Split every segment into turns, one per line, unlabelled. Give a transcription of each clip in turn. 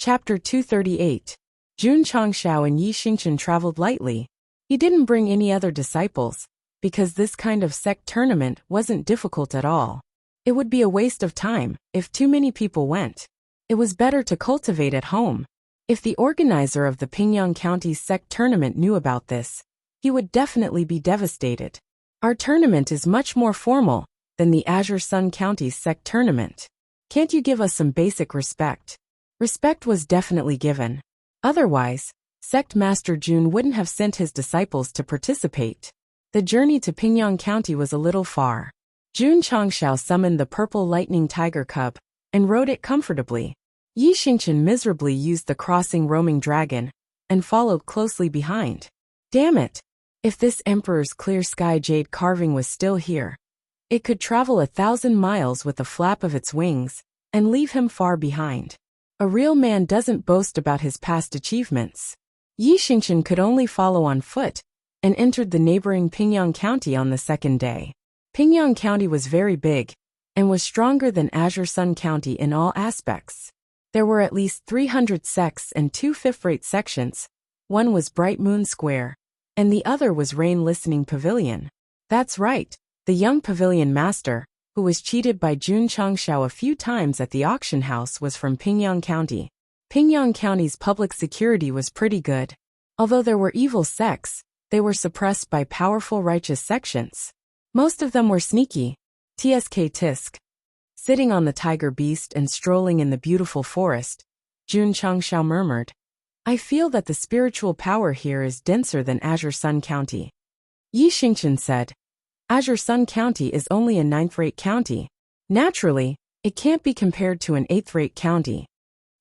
Chapter 238. Jun Changshao and Yi Xingchen traveled lightly. He didn't bring any other disciples, because this kind of sect tournament wasn't difficult at all. It would be a waste of time if too many people went. It was better to cultivate at home. If the organizer of the Pingyang County's sect tournament knew about this, he would definitely be devastated. Our tournament is much more formal than the Azure Sun County's sect tournament. Can't you give us some basic respect? Respect was definitely given. Otherwise, Sect Master Jun wouldn't have sent his disciples to participate. The journey to Pingyang County was a little far. Jun Changshao summoned the purple lightning tiger cub and rode it comfortably. Yi Xingchen miserably used the crossing roaming dragon and followed closely behind. Damn it! If this Emperor's clear sky jade carving was still here, it could travel 1,000 miles with the flap of its wings and leave him far behind. A real man doesn't boast about his past achievements. Yi Xingchen could only follow on foot and entered the neighboring Pingyang County on the second day. Pingyang County was very big and was stronger than Azure Sun County in all aspects. There were at least 300 sects and 2 fifth-rate sections. One was Bright Moon Square, and the other was Rain Listening Pavilion. That's right, the young pavilion master, who was cheated by Jun Changshao a few times at the auction house, was from Pingyang County. Pingyang County's public security was pretty good. Although there were evil sects, they were suppressed by powerful righteous sections. Most of them were sneaky. Tsk tisk. Sitting on the tiger beast and strolling in the beautiful forest, Jun Changshao murmured, I feel that the spiritual power here is denser than Azure Sun County. Yi Xingchen said, Azure Sun County is only a 9th-rate county. Naturally, it can't be compared to an 8th-rate county.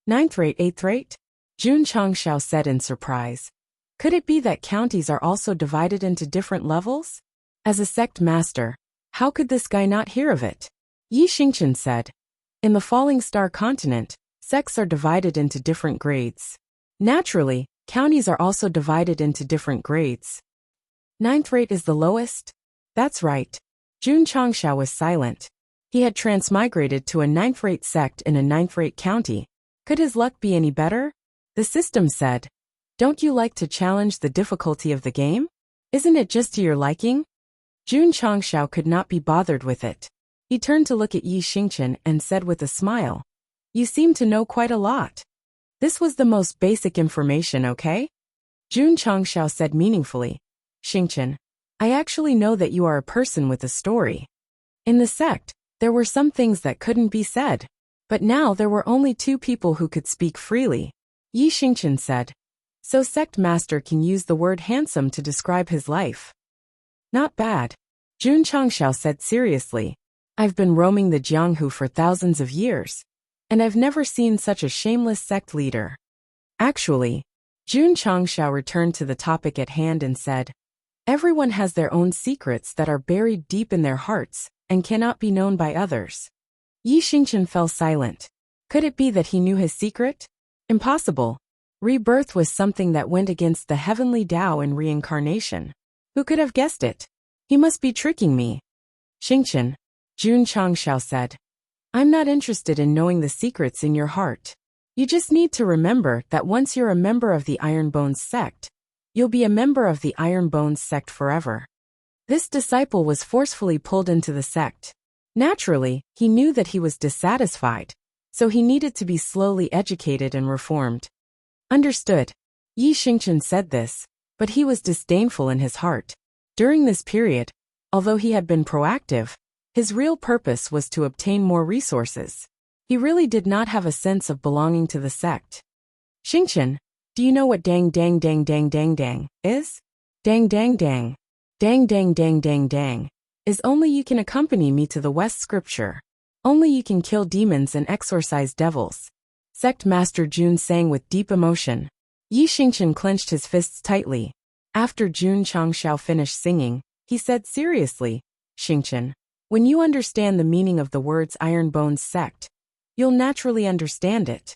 9th-rate, 8th-rate? Jun Changshao said in surprise. Could it be that counties are also divided into different levels? As a sect master, how could this guy not hear of it? Yi Xingchen said, in the Falling Star continent, sects are divided into different grades. Naturally, counties are also divided into different grades. 9th rate is the lowest? That's right. Jun Changshao was silent. He had transmigrated to a 9th-rate sect in a 9th-rate county. Could his luck be any better? The system said, Don't you like to challenge the difficulty of the game? Isn't it just to your liking? Jun Changshao could not be bothered with it. He turned to look at Yi Xingchen and said with a smile, You seem to know quite a lot. This was the most basic information, okay? Jun Changshao said meaningfully, Xingchen, I actually know that you are a person with a story. In the sect, there were some things that couldn't be said. But now there were only 2 people who could speak freely. Yi Xingchen said, So sect master can use the word handsome to describe his life. Not bad. Jun Changshao said seriously, I've been roaming the Jianghu for thousands of years, and I've never seen such a shameless sect leader. Actually, Jun Changshao returned to the topic at hand and said, Everyone has their own secrets that are buried deep in their hearts and cannot be known by others. Yi Xingchen fell silent. Could it be that he knew his secret? Impossible. Rebirth was something that went against the heavenly Tao in reincarnation. Who could have guessed it? He must be tricking me. Xingchen, Jun Changshao said, I'm not interested in knowing the secrets in your heart. You just need to remember that once you're a member of the Iron Bones sect, you'll be a member of the Iron Bones sect forever. This disciple was forcefully pulled into the sect. Naturally, he knew that he was dissatisfied, so he needed to be slowly educated and reformed. Understood. Yi Xingchen said this, but he was disdainful in his heart. During this period, although he had been proactive, his real purpose was to obtain more resources. He really did not have a sense of belonging to the sect. Xingchen, do you know what dang dang dang dang dang dang is? Dang dang dang. Dang dang dang dang dang is only you can accompany me to the West Scripture. Only you can kill demons and exorcise devils. Sect Master Jun sang with deep emotion. Yi Xingchen clenched his fists tightly. After Jun Changshao finished singing, he said seriously, Xingchen, when you understand the meaning of the words Iron Bones sect, you'll naturally understand it.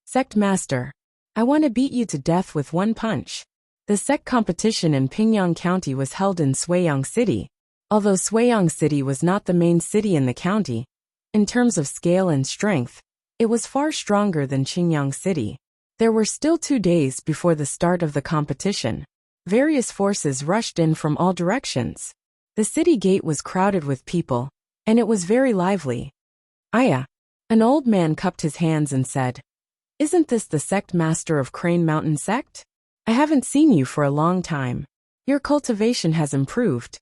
Sect Master, I want to beat you to death with one punch. The sect competition in Pingyang County was held in Suiyang City. Although Suiyang City was not the main city in the county, in terms of scale and strength, It was far stronger than Qingyang City. There were still 2 days before the start of the competition. Various forces rushed in from all directions. The city gate was crowded with people, and it was very lively. Aya. An old man cupped his hands and said, "Isn't this the sect master of Crane Mountain Sect? I haven't seen you for a long time. Your cultivation has improved."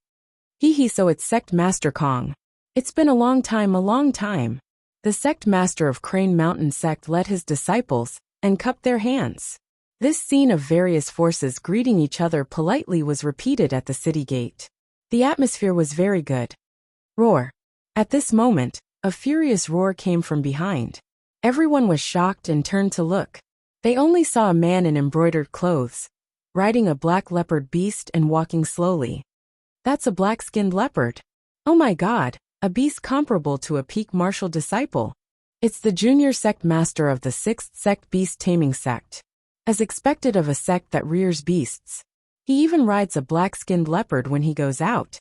So it's Sect Master Kong. It's been a long time, a long time. The sect master of Crane Mountain Sect led his disciples and cupped their hands. This scene of various forces greeting each other politely was repeated at the city gate. The atmosphere was very good. Roar. At this moment, a furious roar came from behind. Everyone was shocked and turned to look. They only saw a man in embroidered clothes, riding a black leopard beast and walking slowly. That's a black-skinned leopard. Oh my God, a beast comparable to a peak martial disciple. It's the junior sect master of the 6th sect beast taming sect. As expected of a sect that rears beasts. He even rides a black-skinned leopard when he goes out.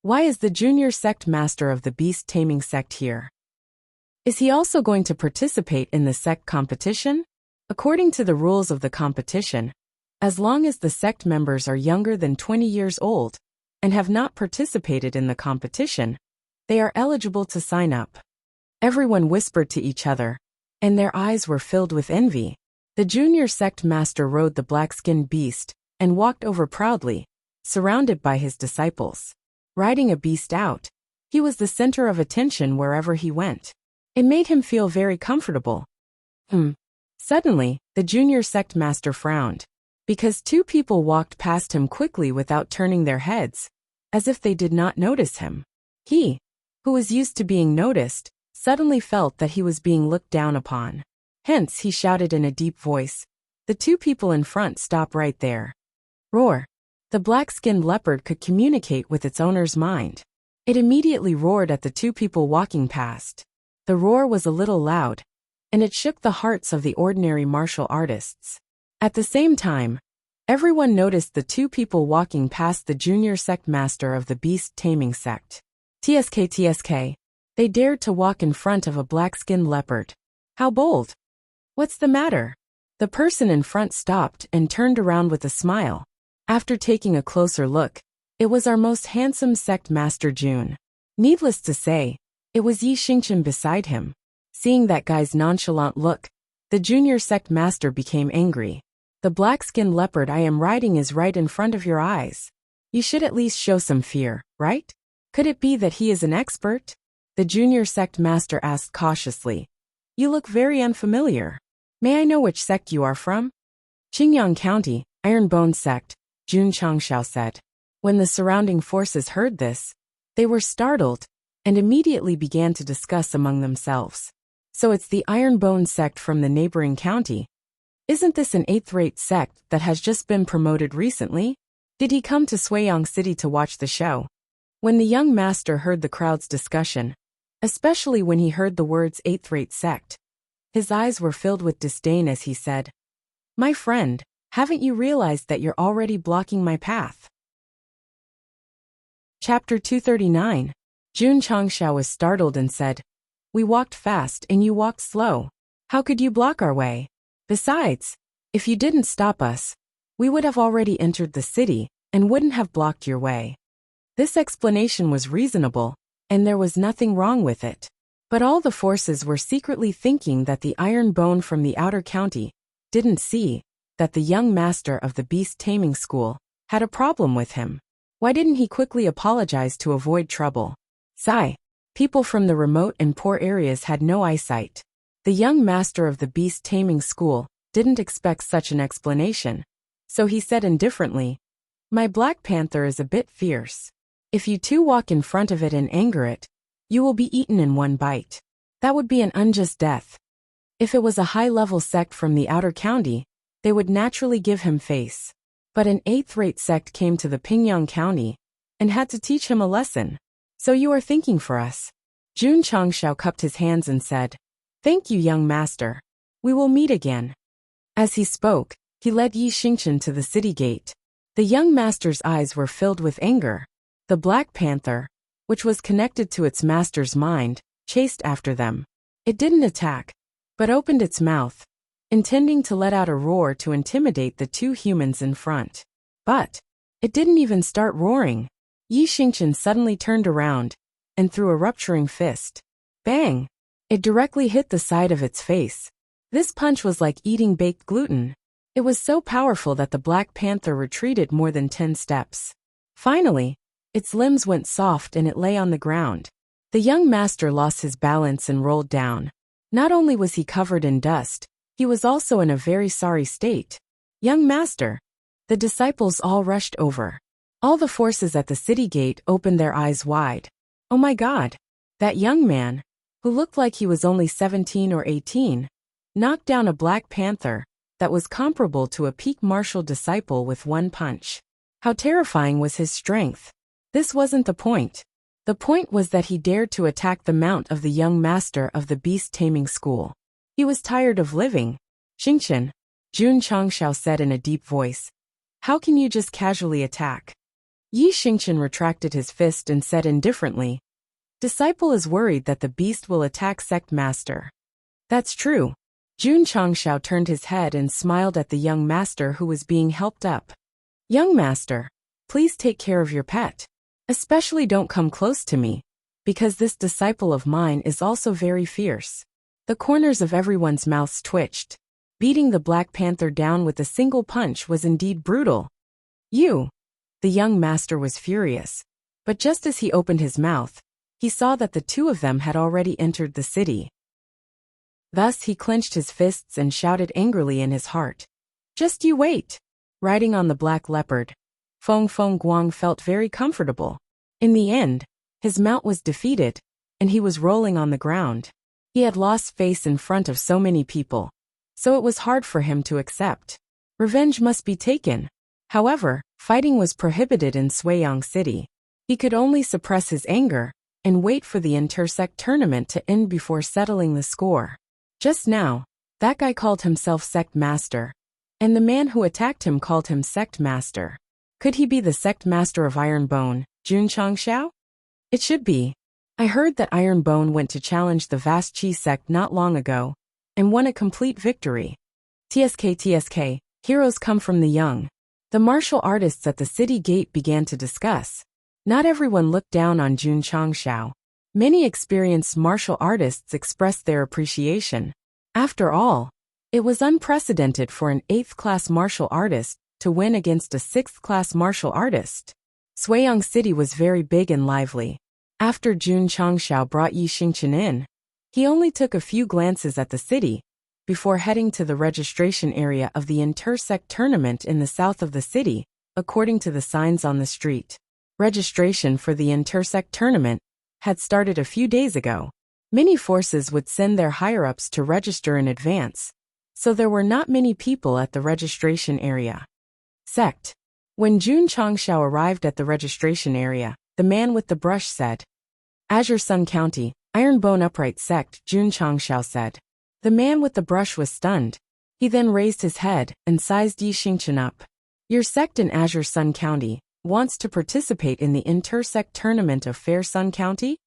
Why is the junior sect master of the beast taming sect here? Is he also going to participate in the sect competition? According to the rules of the competition, as long as the sect members are younger than 20 years old and have not participated in the competition, they are eligible to sign up. Everyone whispered to each other, and their eyes were filled with envy. The junior sect master rode the black-skinned beast and walked over proudly, surrounded by his disciples. Riding a beast out, he was the center of attention wherever he went. It made him feel very comfortable. Suddenly, the junior sect master frowned, because 2 people walked past him quickly without turning their heads, as if they did not notice him. He, who was used to being noticed, suddenly felt that he was being looked down upon. Hence, he shouted in a deep voice, "The 2 people in front stop right there." Roar. The black-skinned leopard could communicate with its owner's mind. It immediately roared at the 2 people walking past. The roar was a little loud, and it shook the hearts of the ordinary martial artists. At the same time, everyone noticed the 2 people walking past the junior sect master of the beast taming sect. TSK. They dared to walk in front of a black-skinned leopard. How bold! What's the matter? The person in front stopped and turned around with a smile. After taking a closer look, it was our most handsome sect master June. Needless to say, it was Yi Xingchen beside him. Seeing that guy's nonchalant look, the junior sect master became angry. The black-skinned leopard I am riding is right in front of your eyes. You should at least show some fear, right? Could it be that he is an expert? The junior sect master asked cautiously. You look very unfamiliar. May I know which sect you are from? Qingyang County, Ironbone Sect, Jun Changshao said. When the surrounding forces heard this, they were startled and immediately began to discuss among themselves. So it's the Ironbone Sect from the neighboring county. Isn't this an 8th-rate sect that has just been promoted recently? Did he come to Suiyang City to watch the show? When the young master heard the crowd's discussion, especially when he heard the words 8th-rate sect, his eyes were filled with disdain as he said, "My friend, haven't you realized that you're already blocking my path?" Chapter 239. Jun Changshao was startled and said, "We walked fast and you walked slow. How could you block our way? Besides, if you didn't stop us, we would have already entered the city and wouldn't have blocked your way." This explanation was reasonable, and there was nothing wrong with it. But all the forces were secretly thinking that the iron bone from the outer county didn't see that the young master of the beast taming school had a problem with him. Why didn't he quickly apologize to avoid trouble? Sigh. People from the remote and poor areas had no eyesight. The young master of the beast taming school didn't expect such an explanation, so he said indifferently, "My black panther is a bit fierce. If you 2 walk in front of it and anger it, you will be eaten in one bite. That would be an unjust death." If it was a high-level sect from the outer county, they would naturally give him face. But an 8th-rate sect came to the Pingyang County and had to teach him a lesson. "So you are thinking for us." Jun Changshao cupped his hands and said, "Thank you, young master. We will meet again." As he spoke, he led Yi Xingchen to the city gate. The young master's eyes were filled with anger. The Black Panther, which was connected to its master's mind, chased after them. It didn't attack, but opened its mouth, intending to let out a roar to intimidate the two humans in front. But it didn't even start roaring. Yi Xingqian suddenly turned around and threw a rupturing fist. Bang! It directly hit the side of its face. This punch was like eating baked gluten. It was so powerful that the Black Panther retreated more than 10 steps. Finally, its limbs went soft and it lay on the ground. The young master lost his balance and rolled down. Not only was he covered in dust, he was also in a very sorry state. Young master! The disciples all rushed over. All the forces at the city gate opened their eyes wide. Oh my God! That young man, who looked like he was only 17 or 18, knocked down a Black Panther that was comparable to a peak martial disciple with one punch. How terrifying was his strength! This wasn't the point. The point was that he dared to attack the mount of the young master of the beast-taming school. He was tired of living. Xingqian, Jun Changshao said in a deep voice. How can you just casually attack? Yi Xingqian retracted his fist and said indifferently, Disciple is worried that the beast will attack Sect Master. That's true. Jun Changshao turned his head and smiled at the young master who was being helped up. Young master, please take care of your pet. Especially don't come close to me, because this disciple of mine is also very fierce. The corners of everyone's mouths twitched. Beating the Black Panther down with a single punch was indeed brutal. You! The young master was furious. But just as he opened his mouth, he saw that the two of them had already entered the city. Thus he clenched his fists and shouted angrily in his heart. Just you wait! Riding on the black leopard, Feng Guang felt very comfortable. In the end, his mount was defeated, and he was rolling on the ground. He had lost face in front of so many people, so it was hard for him to accept. Revenge must be taken. However, fighting was prohibited in Suiyang City. He could only suppress his anger and wait for the inter-sect tournament to end before settling the score. Just now, that guy called himself Sect Master, and the man who attacked him called him Sect Master. Could he be the Sect Master of Iron Bone, Jun Changshao? It should be. I heard that Iron Bone went to challenge the Vast Chi Sect not long ago, and won a complete victory. TSK, heroes come from the young. The martial artists at the city gate began to discuss. Not everyone looked down on Jun Changshao. Many experienced martial artists expressed their appreciation. After all, it was unprecedented for an 8th-class martial artist to win against a 6th-class martial artist. Suiyang City was very big and lively. After Jun Changshao brought Yi Xingqian in, he only took a few glances at the city before heading to the registration area of the inter-sect tournament in the south of the city, according to the signs on the street. Registration for the inter-sect tournament had started a few days ago. Many forces would send their higher-ups to register in advance, so there were not many people at the registration area. Sect. When Jun Changshao arrived at the registration area, the man with the brush said, Azure Sun County, Ironbone Upright Sect, Jun Changshao said. The man with the brush was stunned. He then raised his head and sized Yi Xingqian up. Your sect in Azure Sun County wants to participate in the inter-sect tournament of Fair Sun County?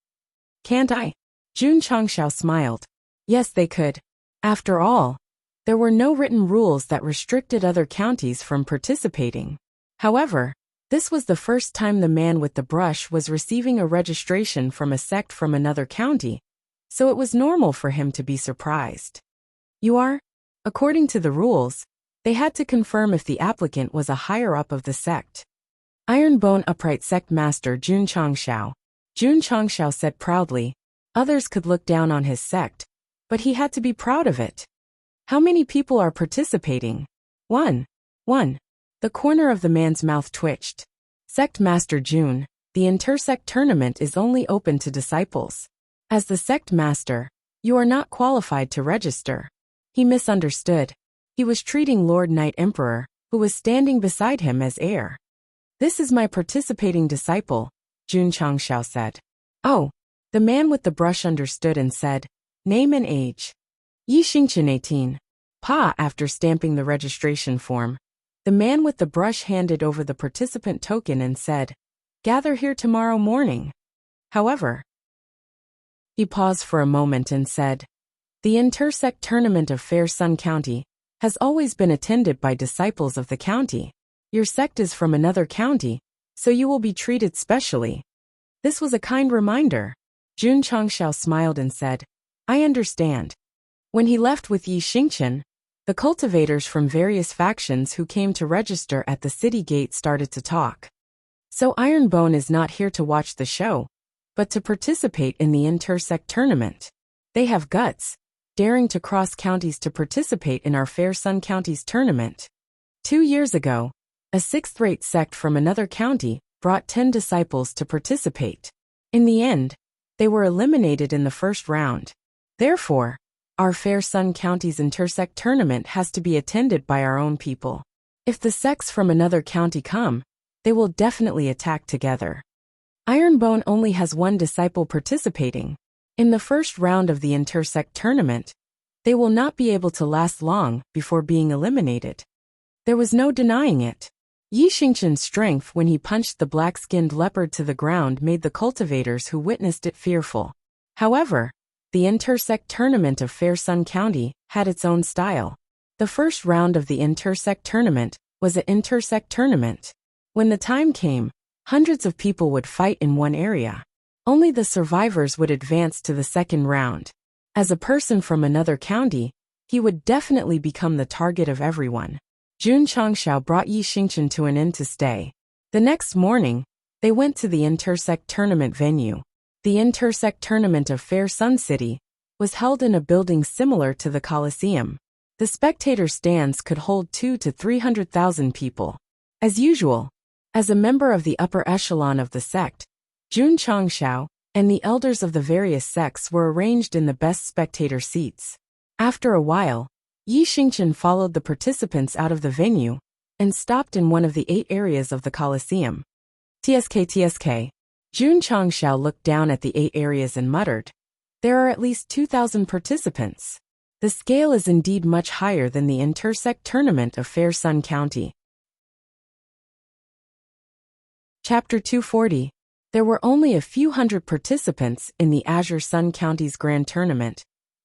Can't I? Jun Changshao smiled. Yes, they could. After all, there were no written rules that restricted other counties from participating. However, this was the first time the man with the brush was receiving a registration from a sect from another county, so it was normal for him to be surprised. You are? According to the rules, they had to confirm if the applicant was a higher-up of the sect. Ironbone Upright Sect Master Jun Changshao. Jun Changshao said proudly. Others could look down on his sect, but he had to be proud of it. How many people are participating? One. The corner of the man's mouth twitched. Sect Master Jun, the inter-sect tournament is only open to disciples. As the sect master, you are not qualified to register. He misunderstood. He was treating Lord Knight Emperor, who was standing beside him, as heir. This is my participating disciple, Jun Changshao said. Oh, the man with the brush understood and said, name and age. Yi Xingqian 18. Pa. After stamping the registration form, the man with the brush handed over the participant token and said, gather here tomorrow morning. However, he paused for a moment and said, The Inter-Sect Tournament of Fair Sun County has always been attended by disciples of the county. Your sect is from another county, so you will be treated specially. This was a kind reminder. Jun Changshao smiled and said, I understand. When he left with Yi Xingchen, the cultivators from various factions who came to register at the city gate started to talk. So Ironbone is not here to watch the show, but to participate in the Inter-Sect Tournament. They have guts, daring to cross counties to participate in our Fair Sun County's tournament. 2 years ago, a sixth-rate sect from another county brought 10 disciples to participate. In the end, they were eliminated in the first round. Therefore, our Fair Sun County's Inter-Sect Tournament has to be attended by our own people. If the sects from another county come, they will definitely attack together. Ironbone only has 1 disciple participating. In the first round of the Inter-Sect Tournament, they will not be able to last long before being eliminated. There was no denying it. Yi Xingchen's strength when he punched the black-skinned leopard to the ground made the cultivators who witnessed it fearful. However, the Inter-Sect Tournament of Fair Sun County had its own style. The first round of the Inter-Sect Tournament was an Inter-Sect Tournament. When the time came, hundreds of people would fight in one area. Only the survivors would advance to the second round. As a person from another county, he would definitely become the target of everyone. Jun Changshao brought Yi Xingchen to an inn to stay. The next morning, they went to the Inter-Sect Tournament venue. The Inter-Sect Tournament of Fair Sun City was held in a building similar to the Coliseum. The spectator stands could hold 200,000 to 300,000 people. As usual, as a member of the upper echelon of the sect, Jun Changshao and the elders of the various sects were arranged in the best spectator seats. After a while, Yi Xingchen followed the participants out of the venue and stopped in one of the 8 areas of the Coliseum. TSK. Jun Changshao looked down at the 8 areas and muttered, there are at least 2,000 participants. The scale is indeed much higher than the Inter-Sect Tournament of Fair Sun County. Chapter 240. There were only a few hundred participants in the Azure Sun County's Grand Tournament,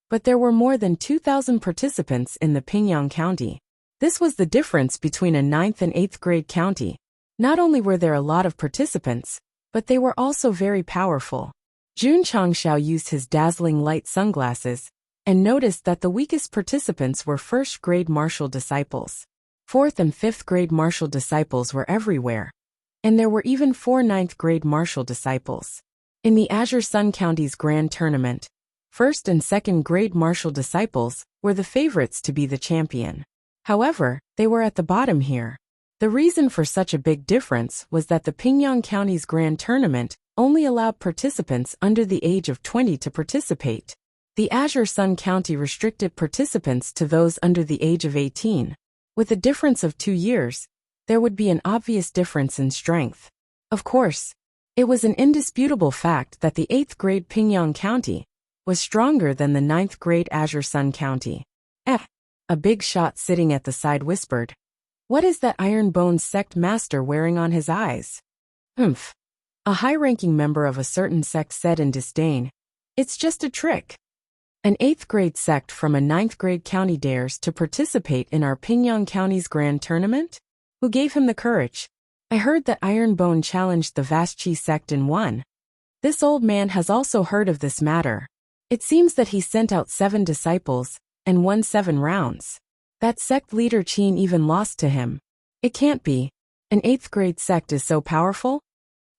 but there were more than 2,000 participants in the Pingyang County. This was the difference between a 9th and 8th grade county. Not only were there a lot of participants, but they were also very powerful. Jun Changshao used his dazzling light sunglasses and noticed that the weakest participants were 1st grade martial disciples. 4th and 5th grade martial disciples were everywhere. And there were even 4 9th grade martial disciples. In the Azure Sun County's Grand Tournament, 1st and 2nd grade martial disciples were the favorites to be the champion. However, they were at the bottom here. The reason for such a big difference was that the Pingyang County's Grand Tournament only allowed participants under the age of 20 to participate. The Azure Sun County restricted participants to those under the age of 18. With a difference of 2 years, there would be an obvious difference in strength. Of course, it was an indisputable fact that the 8th grade Pingyang County was stronger than the 9th grade Azure Sun County. A big shot sitting at the side whispered, what is that Iron Bones sect master wearing on his eyes? Humph. A high-ranking member of a certain sect said in disdain, it's just a trick. An 8th grade sect from a 9th grade county dares to participate in our Pingyang County's Grand Tournament? Who gave him the courage? I heard that Ironbone challenged the Vaschi sect and won. This old man has also heard of this matter. It seems that he sent out 7 disciples and won 7 rounds. That sect leader Qin even lost to him. It can't be. An 8th grade sect is so powerful?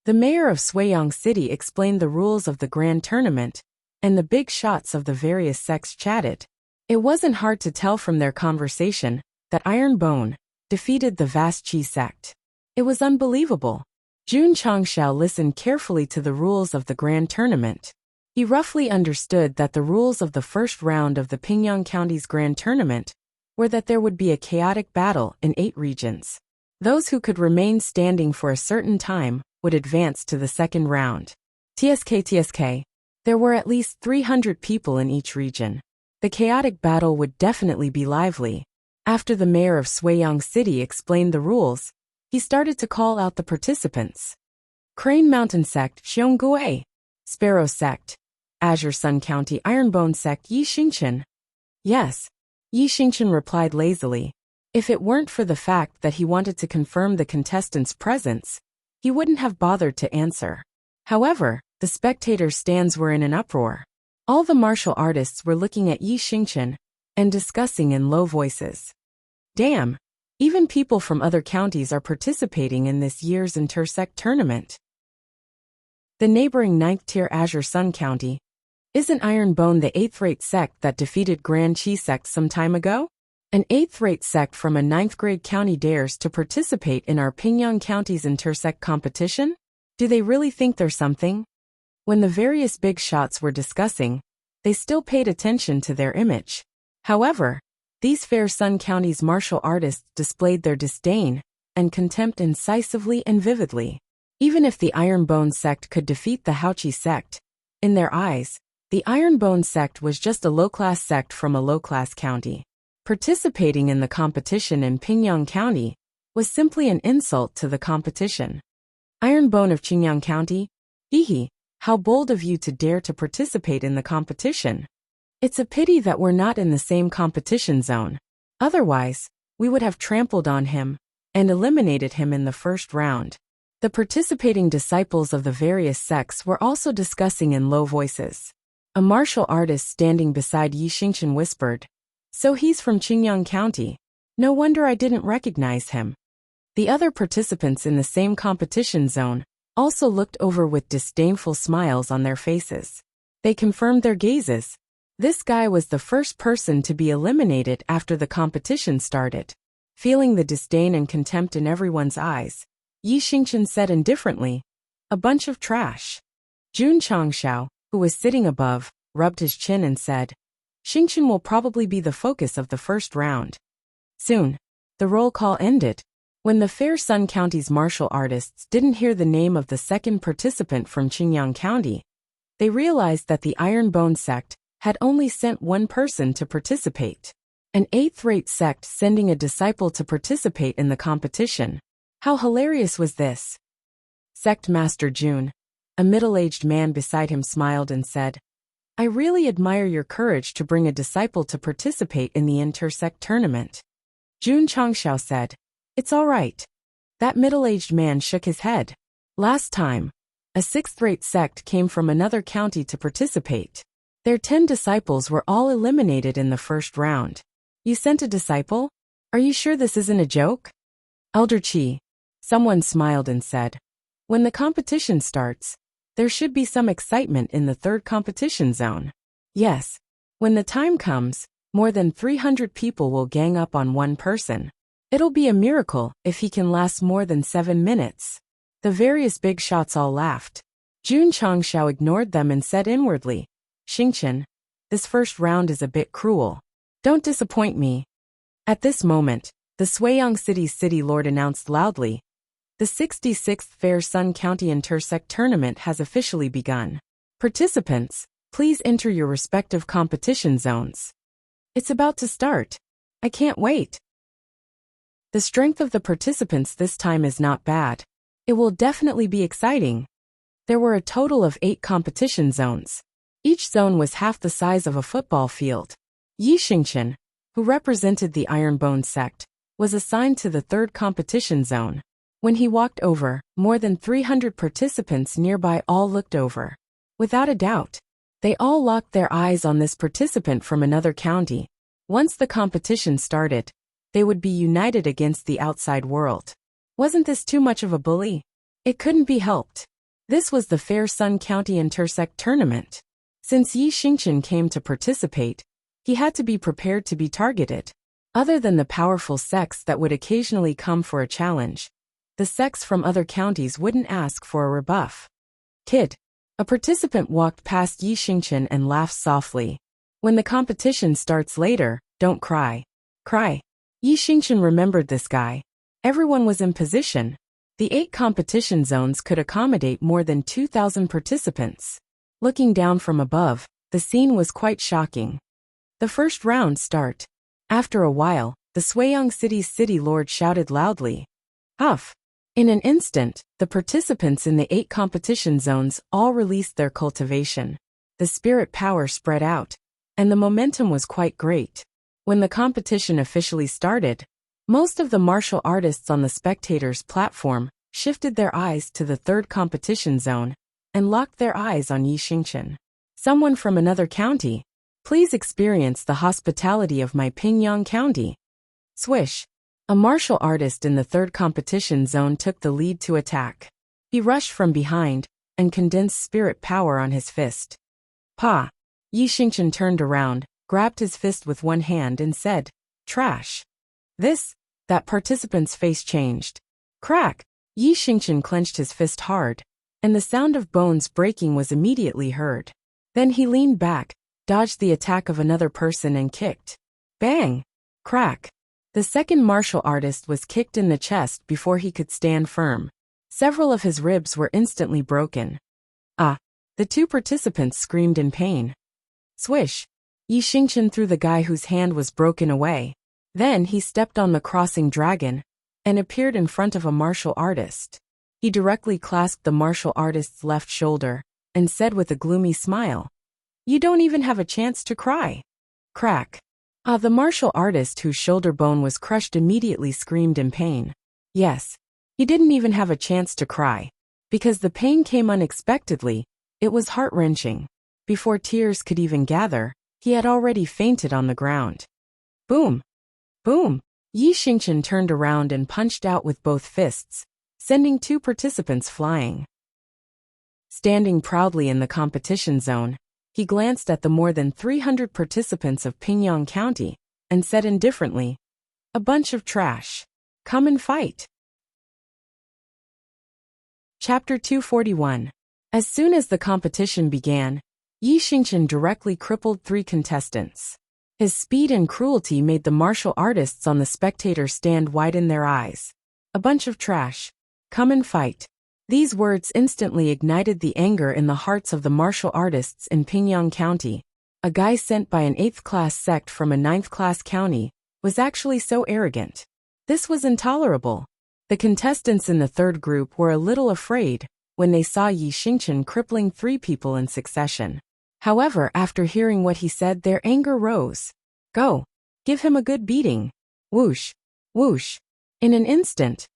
The mayor of Suiyang City explained the rules of the Grand Tournament, and the big shots of the various sects chatted. It wasn't hard to tell from their conversation that Ironbone defeated the Vaschi sect. It was unbelievable. Jun Changshao listened carefully to the rules of the Grand Tournament. He roughly understood that the rules of the first round of the Pingyang County's Grand Tournament were that there would be a chaotic battle in 8 regions. Those who could remain standing for a certain time would advance to the second round. TSK. There were at least 300 people in each region. The chaotic battle would definitely be lively. After the mayor of Suiyang City explained the rules, he started to call out the participants. Crane Mountain Sect, Xiongguei. Sparrow Sect, Azure Sun County Ironbone Sect, Yi Xingchen. Yes, Yi Xingchen replied lazily. If it weren't for the fact that he wanted to confirm the contestants' presence, he wouldn't have bothered to answer. However, the spectators' stands were in an uproar. All the martial artists were looking at Yi Xingchen and discussing in low voices. Damn, even people from other counties are participating in this year's inter-sect tournament. The neighboring 9th-tier Azure Sun County. Isn't Ironbone the 8th-rate sect that defeated Grand Chi Sect some time ago? An 8th-rate sect from a 9th-grade county dares to participate in our Pingyang County's intersect competition? Do they really think they're something? When the various big shots were discussing, they still paid attention to their image. However, these Fair Sun County's martial artists displayed their disdain and contempt incisively and vividly. Even if the Ironbone sect could defeat the Haochi sect, in their eyes, the Ironbone sect was just a low-class sect from a low-class county. Participating in the competition in Pingyang County was simply an insult to the competition. Ironbone of Qingyang County? Hehe, how bold of you to dare to participate in the competition. It's a pity that we're not in the same competition zone. Otherwise, we would have trampled on him and eliminated him in the first round. The participating disciples of the various sects were also discussing in low voices. A martial artist standing beside Yi Xingchen whispered, "So he's from Qingyang County. No wonder I didn't recognize him." The other participants in the same competition zone also looked over with disdainful smiles on their faces. They confirmed their gazes. This guy was the first person to be eliminated after the competition started. Feeling the disdain and contempt in everyone's eyes, Yi Xingchen said indifferently, "A bunch of trash." Jun Changshao, who was sitting above, rubbed his chin and said, "Xingchen will probably be the focus of the first round." Soon, the roll call ended. When the Fair Sun County's martial artists didn't hear the name of the second participant from Qingyang County, they realized that the Ironbone sect had only sent one person to participate. An 8th-rate sect sending a disciple to participate in the competition. How hilarious was this? Sect Master Jun, a middle-aged man beside him, smiled and said, "I really admire your courage to bring a disciple to participate in the inter-sect tournament." Jun Changshao said, "It's all right." That middle-aged man shook his head. Last time, a 6th-rate sect came from another county to participate. Their 10 disciples were all eliminated in the first round. You sent a disciple? Are you sure this isn't a joke? Elder Qi, someone smiled and said, "When the competition starts, there should be some excitement in the third competition zone." Yes, when the time comes, more than 300 people will gang up on one person. It'll be a miracle if he can last more than 7 minutes. The various big shots all laughed. Jun Changshao ignored them and said inwardly, "Xingchen, this first round is a bit cruel. Don't disappoint me." At this moment, the Suiyang City's city lord announced loudly, "The 66th Fair Sun County Intersect Tournament has officially begun. Participants, please enter your respective competition zones. It's about to start. I can't wait." The strength of the participants this time is not bad. It will definitely be exciting. There were a total of 8 competition zones. Each zone was half the size of a football field. Yi Xingchen, who represented the Ironbone sect, was assigned to the third competition zone. When he walked over, more than 300 participants nearby all looked over. Without a doubt, they all locked their eyes on this participant from another county. Once the competition started, they would be united against the outside world. Wasn't this too much of a bully? It couldn't be helped. This was the Fair Sun County Intersect Tournament. Since Yi Xingchen came to participate, he had to be prepared to be targeted. Other than the powerful sects that would occasionally come for a challenge, the sects from other counties wouldn't ask for a rebuff. "Kid." A participant walked past Yi Xingchen and laughed softly. "When the competition starts later, don't cry." Cry. Yi Xingchen remembered this guy. Everyone was in position. The 8 competition zones could accommodate more than 2,000 participants. Looking down from above, the scene was quite shocking. The first round start. After a while, the Suiyang City's city lord shouted loudly, "Huff!" In an instant, the participants in the 8 competition zones all released their cultivation. The spirit power spread out, and the momentum was quite great. When the competition officially started, most of the martial artists on the spectators' platform shifted their eyes to the third competition zone and locked their eyes on Yi Xingchen. Someone from another county, please experience the hospitality of my Pingyang County. Swish. A martial artist in the third competition zone took the lead to attack. He rushed from behind and condensed spirit power on his fist. Pa! Yi Xingchen turned around, grabbed his fist with one hand and said, "Trash." That participant's face changed. Crack! Yi Xingchen clenched his fist hard, and the sound of bones breaking was immediately heard. Then he leaned back, dodged the attack of another person and kicked. Bang! Crack! The second martial artist was kicked in the chest before he could stand firm. Several of his ribs were instantly broken. Ah! The two participants screamed in pain. Swish! Yi Xingchen threw the guy whose hand was broken away. Then he stepped on the crossing dragon and appeared in front of a martial artist. He directly clasped the martial artist's left shoulder and said with a gloomy smile, "You don't even have a chance to cry." Crack. The martial artist whose shoulder bone was crushed immediately screamed in pain. Yes, he didn't even have a chance to cry. Because the pain came unexpectedly, it was heart-wrenching. Before tears could even gather, he had already fainted on the ground. Boom! Boom! Yi Xingchen turned around and punched out with both fists, sending two participants flying. Standing proudly in the competition zone, he glanced at the more than 300 participants of Pingyang County and said indifferently, "A bunch of trash. Come and fight." Chapter 241. As soon as the competition began, Yi Xingchen directly crippled 3 contestants. His speed and cruelty made the martial artists on the spectators stand wide in their eyes. A bunch of trash. Come and fight. These words instantly ignited the anger in the hearts of the martial artists in Pingyang County. A guy sent by an 8th-class sect from a 9th-class county was actually so arrogant. This was intolerable. The contestants in the third group were a little afraid when they saw Yi Xingchen crippling 3 people in succession. However, after hearing what he said, their anger rose. Go! Give him a good beating. Whoosh! Whoosh! In an instant,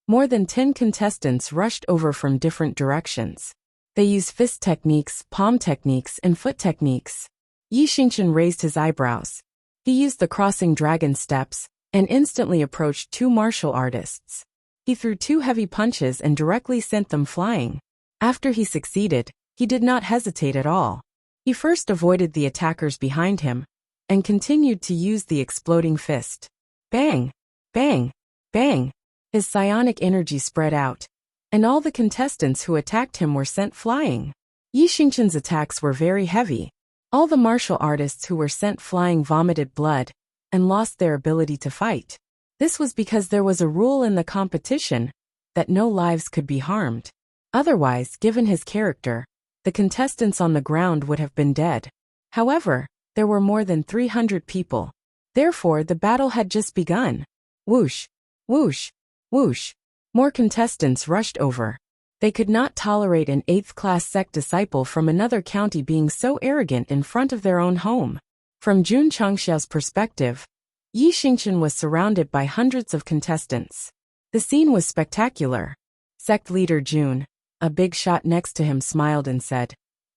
more than 10 contestants rushed over from different directions. They used fist techniques, palm techniques, and foot techniques. Yi Xingchen raised his eyebrows. He used the crossing dragon steps and instantly approached 2 martial artists. He threw 2 heavy punches and directly sent them flying. After he succeeded, he did not hesitate at all. He first avoided the attackers behind him and continued to use the exploding fist. Bang! Bang! Bang! His psionic energy spread out, and all the contestants who attacked him were sent flying. Yi Xingchen's attacks were very heavy. All the martial artists who were sent flying vomited blood and lost their ability to fight. This was because there was a rule in the competition that no lives could be harmed. Otherwise, given his character, the contestants on the ground would have been dead. However, there were more than 300 people. Therefore, the battle had just begun. Whoosh! Whoosh! Whoosh! More contestants rushed over. They could not tolerate an 8th-class sect disciple from another county being so arrogant in front of their own home. From Jun Changxiao's perspective, Yi Xingchen was surrounded by hundreds of contestants. The scene was spectacular. Sect leader Jun, a big shot next to him, smiled and said,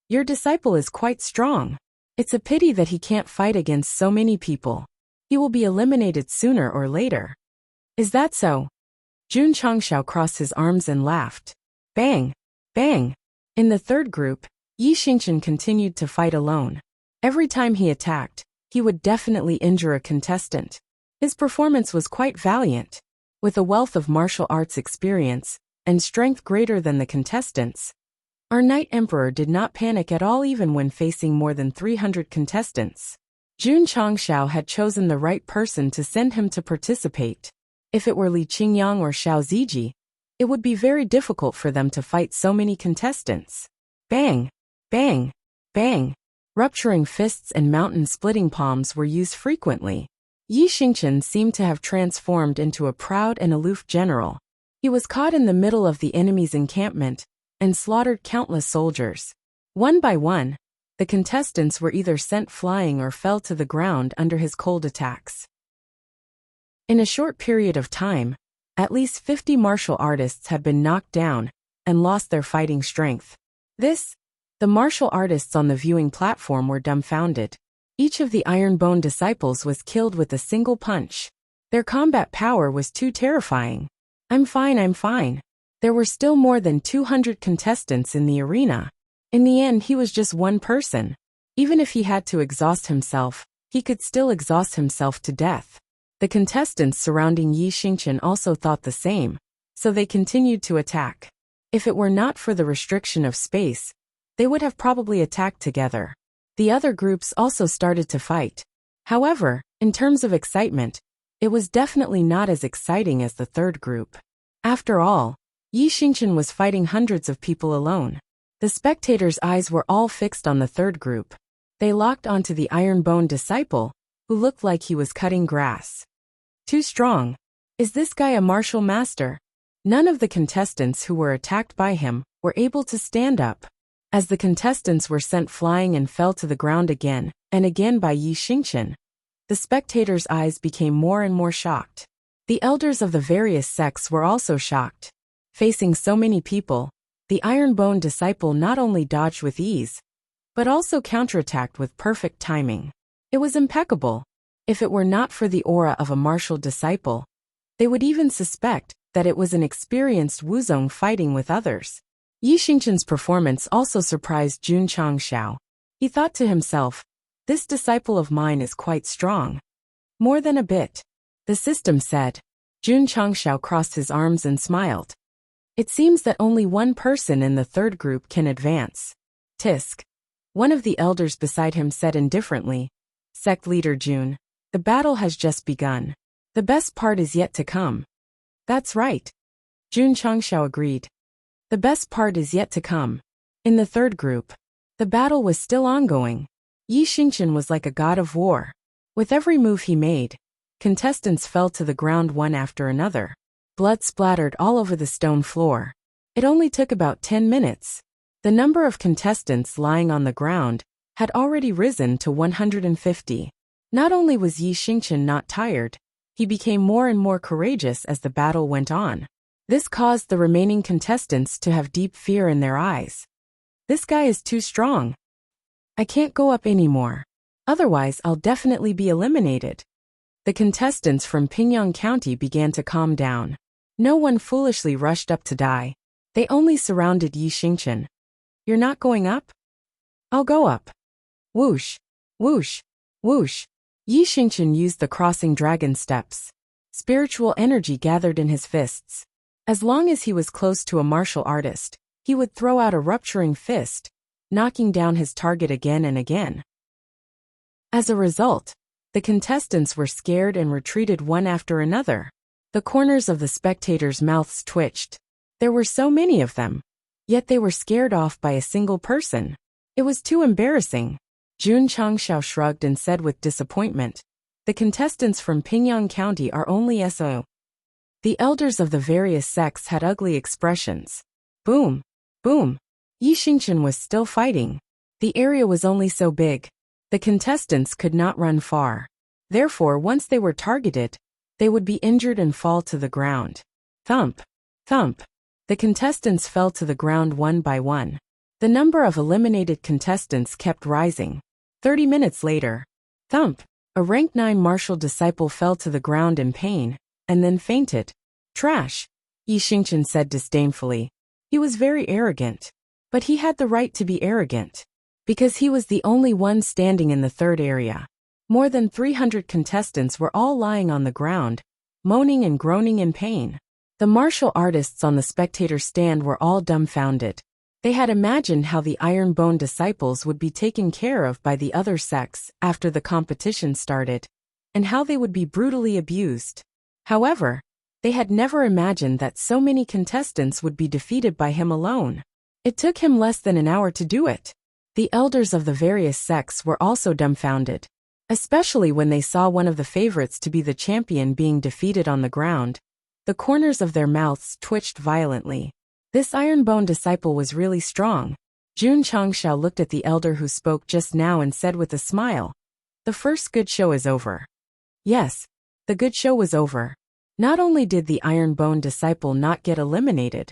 "Your disciple is quite strong. It's a pity that he can't fight against so many people. He will be eliminated sooner or later." "Is that so?" Jun Changxiao crossed his arms and laughed. Bang! Bang! In the third group, Yi Xingchen continued to fight alone. Every time he attacked, he would definitely injure a contestant. His performance was quite valiant. With a wealth of martial arts experience and strength greater than the contestants, our Knight Emperor did not panic at all even when facing more than 300 contestants. Jun Changxiao had chosen the right person to send him to participate. If it were Li Qingyang or Xiao Ziji, it would be very difficult for them to fight so many contestants. Bang! Bang! Bang! Rupturing fists and mountain-splitting palms were used frequently. Yi Xingchen seemed to have transformed into a proud and aloof general. He was caught in the middle of the enemy's encampment and slaughtered countless soldiers. One by one, The contestants were either sent flying or fell to the ground under his cold attacks. In a short period of time, at least 50 martial artists had been knocked down and lost their fighting strength. The martial artists on the viewing platform were dumbfounded. Each of the Iron-Bone disciples was killed with a single punch. Their combat power was too terrifying. I'm fine. There were still more than 200 contestants in the arena. In the end, he was just one person. Even if he had to exhaust himself, he could still exhaust himself to death. The contestants surrounding Yi Xingchen also thought the same, so they continued to attack. If it were not for the restriction of space, they would have probably attacked together. The other groups also started to fight. However, in terms of excitement, it was definitely not as exciting as the third group. After all, Yi Xingchen was fighting hundreds of people alone. The spectators' eyes were all fixed on the third group. They locked onto the Iron-Bone disciple, who looked like he was cutting grass. Too strong. Is this guy a martial master? None of the contestants who were attacked by him were able to stand up. As the contestants were sent flying and fell to the ground again and again by Yi Xingchen, the spectators' eyes became more and more shocked. The elders of the various sects were also shocked. Facing so many people, the Iron-Bone disciple not only dodged with ease, but also counterattacked with perfect timing. It was impeccable. If it were not for the aura of a martial disciple, they would even suspect that it was an experienced Wuzong fighting with others. Yi Xingchen's performance also surprised Jun Changshao. He thought to himself, this disciple of mine is quite strong. More than a bit. The system said. Jun Changshao crossed his arms and smiled. It seems that only one person in the third group can advance. Tisk. One of the elders beside him said indifferently. Sect leader Jun, the battle has just begun. The best part is yet to come. That's right. Jun Changshao agreed. The best part is yet to come. In the third group, the battle was still ongoing. Yi Xingchen was like a god of war. With every move he made, contestants fell to the ground one after another. Blood splattered all over the stone floor. It only took about 10 minutes. The number of contestants lying on the ground had already risen to 150. Not only was Yi Xingchen not tired, he became more and more courageous as the battle went on. This caused the remaining contestants to have deep fear in their eyes. This guy is too strong. I can't go up anymore. Otherwise, I'll definitely be eliminated. The contestants from Pingyang County began to calm down. No one foolishly rushed up to die. They only surrounded Yi Xingchen. You're not going up? I'll go up. Whoosh, whoosh, whoosh. Yi Xingchen used the crossing dragon steps. Spiritual energy gathered in his fists. As long as he was close to a martial artist, he would throw out a rupturing fist, knocking down his target again and again. As a result, the contestants were scared and retreated one after another. The corners of the spectators' mouths twitched. There were so many of them, yet they were scared off by a single person. It was too embarrassing. Jun Changshao shrugged and said with disappointment, the contestants from Pingyang County are only SO. The elders of the various sects had ugly expressions. Boom, boom. Yi Xingchen was still fighting. The area was only so big. The contestants could not run far. Therefore, once they were targeted, they would be injured and fall to the ground. Thump, thump. The contestants fell to the ground one by one. The number of eliminated contestants kept rising. 30 minutes later, thump, a rank 9 martial disciple fell to the ground in pain, and then fainted. Trash, Yi Xingchen said disdainfully. He was very arrogant. But he had the right to be arrogant. Because he was the only one standing in the third area. More than 300 contestants were all lying on the ground, moaning and groaning in pain. The martial artists on the spectator stand were all dumbfounded. They had imagined how the Iron-Bone disciples would be taken care of by the other sects after the competition started, and how they would be brutally abused. However, they had never imagined that so many contestants would be defeated by him alone. It took him less than an hour to do it. The elders of the various sects were also dumbfounded, especially when they saw one of the favorites to be the champion being defeated on the ground. The corners of their mouths twitched violently. This Iron-Bone disciple was really strong. Jun Changshao looked at the elder who spoke just now and said with a smile, "The first good show is over." Yes, the good show was over. Not only did the Iron Bone disciple not get eliminated,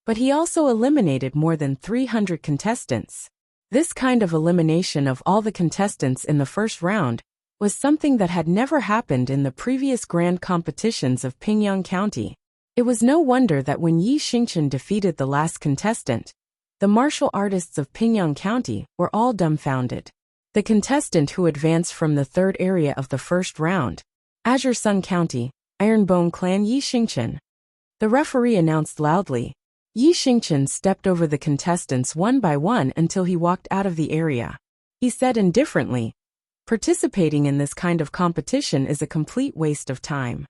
but he also eliminated more than 300 contestants. This kind of elimination of all the contestants in the first round was something that had never happened in the previous grand competitions of Pingyang County. It was no wonder that when Yi Xingchen defeated the last contestant, the martial artists of Pingyang County were all dumbfounded. The contestant who advanced from the third area of the first round, Azure Sun County, Ironbone Clan Yi Xingchen. The referee announced loudly. Yi Xingchen stepped over the contestants one by one until he walked out of the area. He said indifferently, "Participating in this kind of competition is a complete waste of time."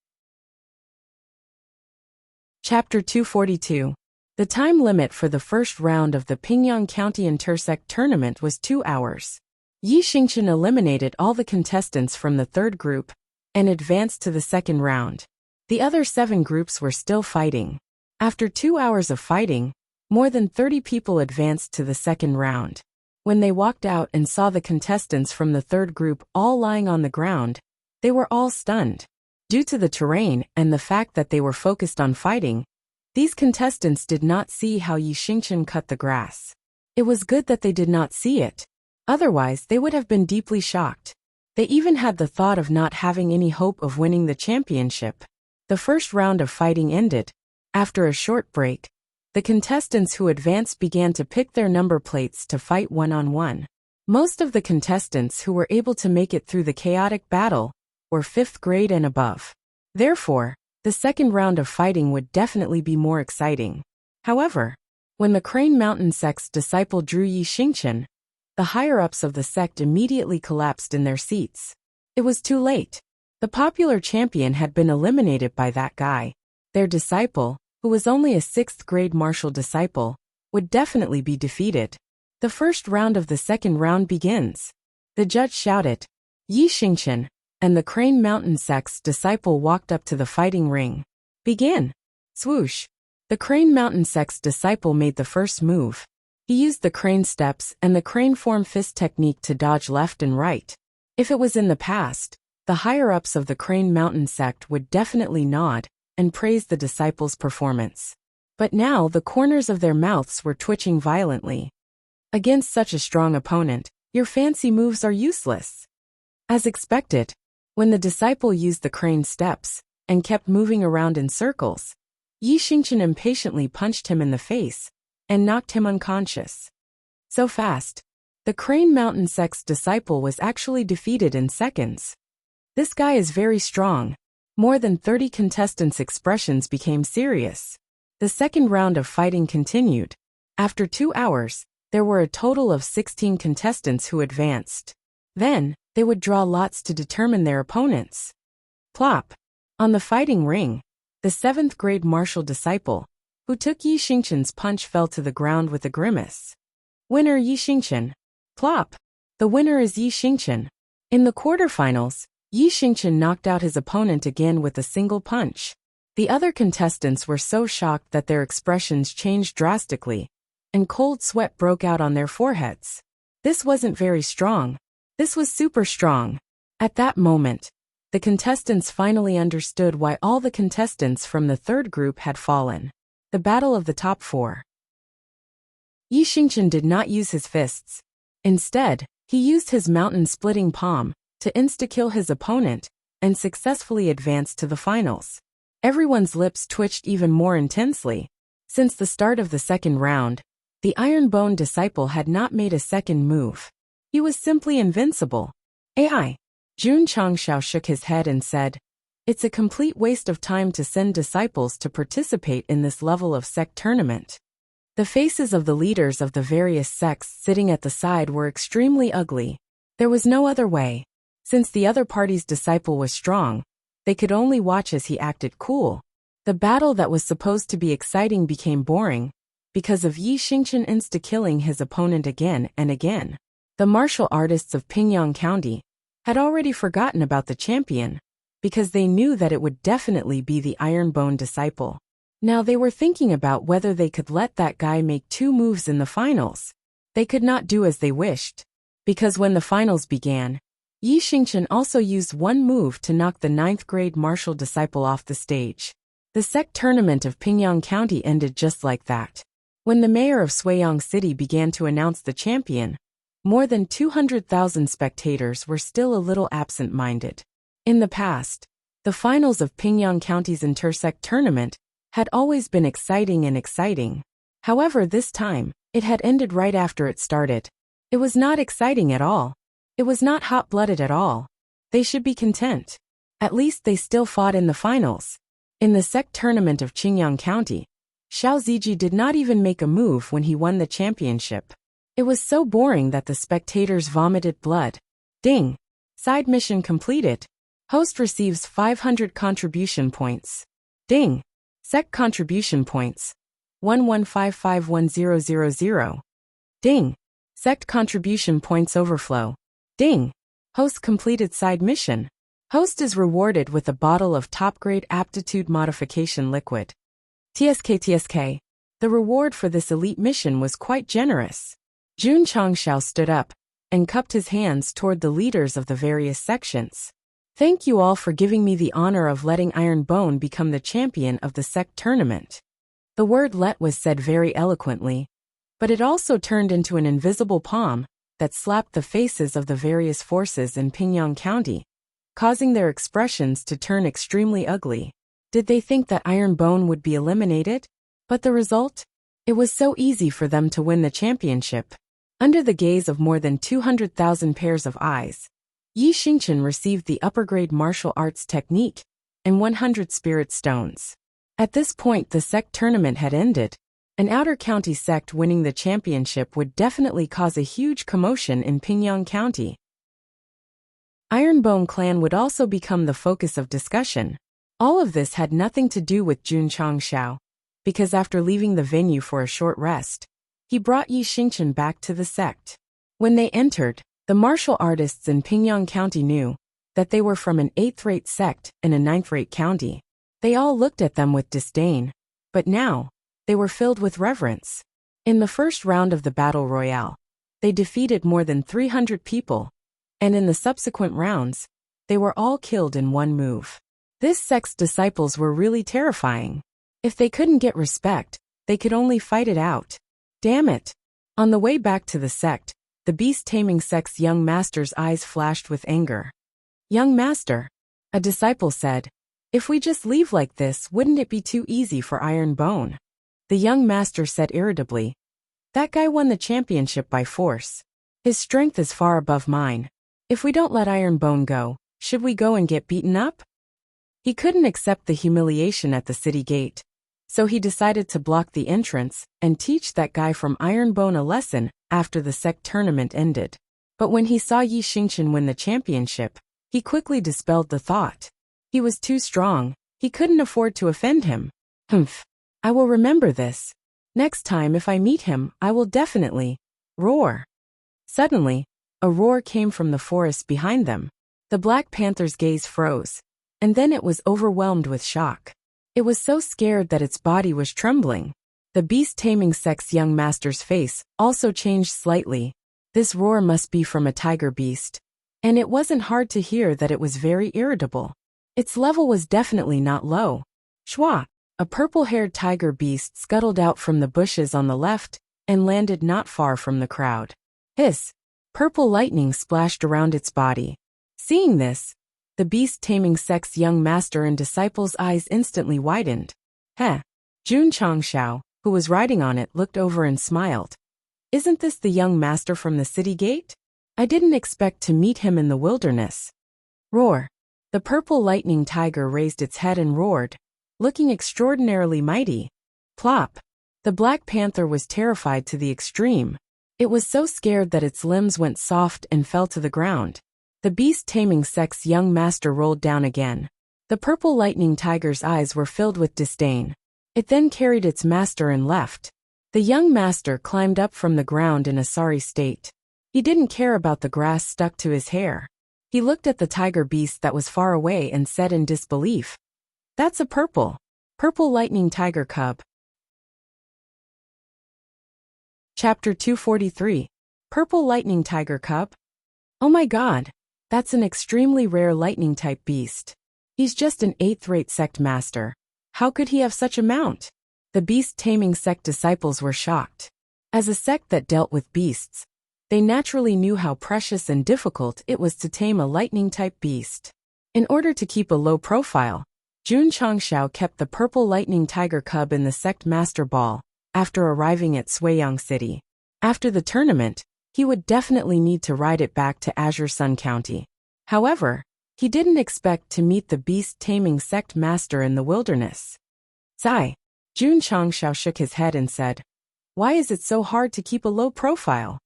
Chapter 242. The time limit for the first round of the Pingyang County Intersect tournament was 2 hours. Yi Xingchen eliminated all the contestants from the third group and advanced to the second round. The other 7 groups were still fighting. After 2 hours of fighting, more than 30 people advanced to the second round. When they walked out and saw the contestants from the third group all lying on the ground, they were all stunned. Due to the terrain and the fact that they were focused on fighting, these contestants did not see how Yi Xingchen cut the grass. It was good that they did not see it. Otherwise, they would have been deeply shocked. They even had the thought of not having any hope of winning the championship. The first round of fighting ended. After a short break, the contestants who advanced began to pick their number plates to fight one-on-one. Most of the contestants who were able to make it through the chaotic battle were 5th grade and above. Therefore, the second round of fighting would definitely be more exciting. However, when the Crane Mountain Sect's disciple drew Yi Xingchen, the higher-ups of the sect immediately collapsed in their seats. It was too late. The popular champion had been eliminated by that guy. Their disciple, who was only a 6th grade martial disciple, would definitely be defeated. The first round of the second round begins. The judge shouted, "Yi Xingchen," and the Crane Mountain Sect's disciple walked up to the fighting ring. "Begin." Swoosh. The Crane Mountain Sect's disciple made the first move. He used the crane steps and the crane form fist technique to dodge left and right. If it was in the past, the higher-ups of the Crane Mountain Sect would definitely nod and praise the disciple's performance. But now the corners of their mouths were twitching violently. Against such a strong opponent, your fancy moves are useless. As expected, when the disciple used the crane steps and kept moving around in circles, Yi Xingchen impatiently punched him in the face and knocked him unconscious. So fast, the Crane Mountain Sect's disciple was actually defeated in seconds. This guy is very strong. More than 30 contestants' expressions became serious. The second round of fighting continued. After 2 hours, there were a total of 16 contestants who advanced. Then, they would draw lots to determine their opponents. Plop. On the fighting ring, the 7th grade martial disciple, who took Yi Xingchen's punch, fell to the ground with a grimace. Winner Yi Xingchen. Plop. The winner is Yi Xingchen. In the quarterfinals, Yi Xingchen knocked out his opponent again with a single punch. The other contestants were so shocked that their expressions changed drastically, and cold sweat broke out on their foreheads. This wasn't very strong. This was super strong. At that moment, the contestants finally understood why all the contestants from the third group had fallen. The battle of the top 4. Yi Xingchen did not use his fists. Instead, he used his mountain-splitting palm to insta-kill his opponent and successfully advanced to the finals. Everyone's lips twitched even more intensely. Since the start of the second round, the Iron Bone disciple had not made a second move. He was simply invincible. AI. Jun Changshao shook his head and said, "It's a complete waste of time to send disciples to participate in this level of sect tournament." The faces of the leaders of the various sects sitting at the side were extremely ugly. There was no other way. Since the other party's disciple was strong, they could only watch as he acted cool. The battle that was supposed to be exciting became boring because of Yi Xingchen insta-killing his opponent again and again. The martial artists of Pingyang County had already forgotten about the champion because they knew that it would definitely be the Iron Bone disciple. Now they were thinking about whether they could let that guy make 2 moves in the finals. They could not do as they wished. Because when the finals began, Yi Xingchen also used one move to knock the 9th grade martial disciple off the stage. The Sect tournament of Pingyang County ended just like that. When the mayor of Suiyang City began to announce the champion, more than 200,000 spectators were still a little absent-minded. In the past, the finals of Pingyang County's inter-sect tournament had always been exciting. However, this time, it had ended right after it started. It was not exciting at all. It was not hot-blooded at all. They should be content. At least they still fought in the finals. In the Sect tournament of Qingyang County, Xiao Ziji did not even make a move when he won the championship. It was so boring that the spectators vomited blood. Ding! Side mission completed. Host receives 500 contribution points. Ding! Sect contribution points. 11551000. Ding! Sect contribution points overflow. Ding! Host completed side mission. Host is rewarded with a bottle of top-grade aptitude modification liquid. TSK. The reward for this elite mission was quite generous. Jun Changshao stood up and cupped his hands toward the leaders of the various sections. Thank you all for giving me the honor of letting Iron Bone become the champion of the Sect tournament. The word let was said very eloquently, but it also turned into an invisible palm that slapped the faces of the various forces in Pingyang County, causing their expressions to turn extremely ugly. Did they think that Iron Bone would be eliminated? But the result? It was so easy for them to win the championship. Under the gaze of more than 200,000 pairs of eyes, Yi Xingchen received the upper-grade martial arts technique and 100 spirit stones. At this point, the Sect tournament had ended. An outer county sect winning the championship would definitely cause a huge commotion in Pingyang County. Ironbone clan would also become the focus of discussion. All of this had nothing to do with Jun Changshao, because after leaving the venue for a short rest, he brought Yi Xingchen back to the sect. When they entered, the martial artists in Pingyang County knew that they were from an 8th-rate sect in a 9th-rate county. They all looked at them with disdain, but now, they were filled with reverence. In the first round of the Battle Royale, they defeated more than 300 people, and in the subsequent rounds, they were all killed in one move. This sect's disciples were really terrifying. If they couldn't get respect, they could only fight it out. Damn it! On the way back to the sect, the beast-taming sect's young master's eyes flashed with anger. Young master, a disciple said, if we just leave like this, wouldn't it be too easy for Iron Bone? The young master said irritably, that guy won the championship by force. His strength is far above mine. If we don't let Iron Bone go, should we go and get beaten up? He couldn't accept the humiliation at the city gate, so he decided to block the entrance and teach that guy from Iron Bone a lesson after the Sect tournament ended. But when he saw Yi Xingchen win the championship, he quickly dispelled the thought. He was too strong. He couldn't afford to offend him. Humph. I will remember this. Next time if I meet him, I will definitely roar. Suddenly, a roar came from the forest behind them. The Black Panther's gaze froze, and then it was overwhelmed with shock. It was so scared that its body was trembling. The beast-taming sect's young master's face also changed slightly. This roar must be from a tiger beast. And it wasn't hard to hear that it was very irritable. Its level was definitely not low. Shwa! A purple-haired tiger beast scuttled out from the bushes on the left and landed not far from the crowd. Hiss! Purple lightning splashed around its body. Seeing this, the beast-taming sect's young master and disciple's eyes instantly widened. Heh! Jun Changshao, who was riding on it, looked over and smiled. Isn't this the young master from the city gate? I didn't expect to meet him in the wilderness. Roar! The purple lightning tiger raised its head and roared, looking extraordinarily mighty. Plop! The Black Panther was terrified to the extreme. It was so scared that its limbs went soft and fell to the ground. The beast-taming sect's young master rolled down again. The purple lightning tiger's eyes were filled with disdain. It then carried its master and left. The young master climbed up from the ground in a sorry state. He didn't care about the grass stuck to his hair. He looked at the tiger beast that was far away and said in disbelief, that's a purple lightning tiger cub. Chapter 243. Purple Lightning Tiger Cub? Oh my god, that's an extremely rare lightning-type beast. He's just an 8th-rate sect master. How could he have such a mount? The beast-taming sect disciples were shocked. As a sect that dealt with beasts, they naturally knew how precious and difficult it was to tame a lightning-type beast. In order to keep a low profile, Jun Changshao kept the purple lightning tiger cub in the sect master ball after arriving at Suiyang City. After the tournament, he would definitely need to ride it back to Azure Sun County. However, he didn't expect to meet the beast-taming sect master in the wilderness. Sigh. Jun Changshao shook his head and said, "Why is it so hard to keep a low profile?"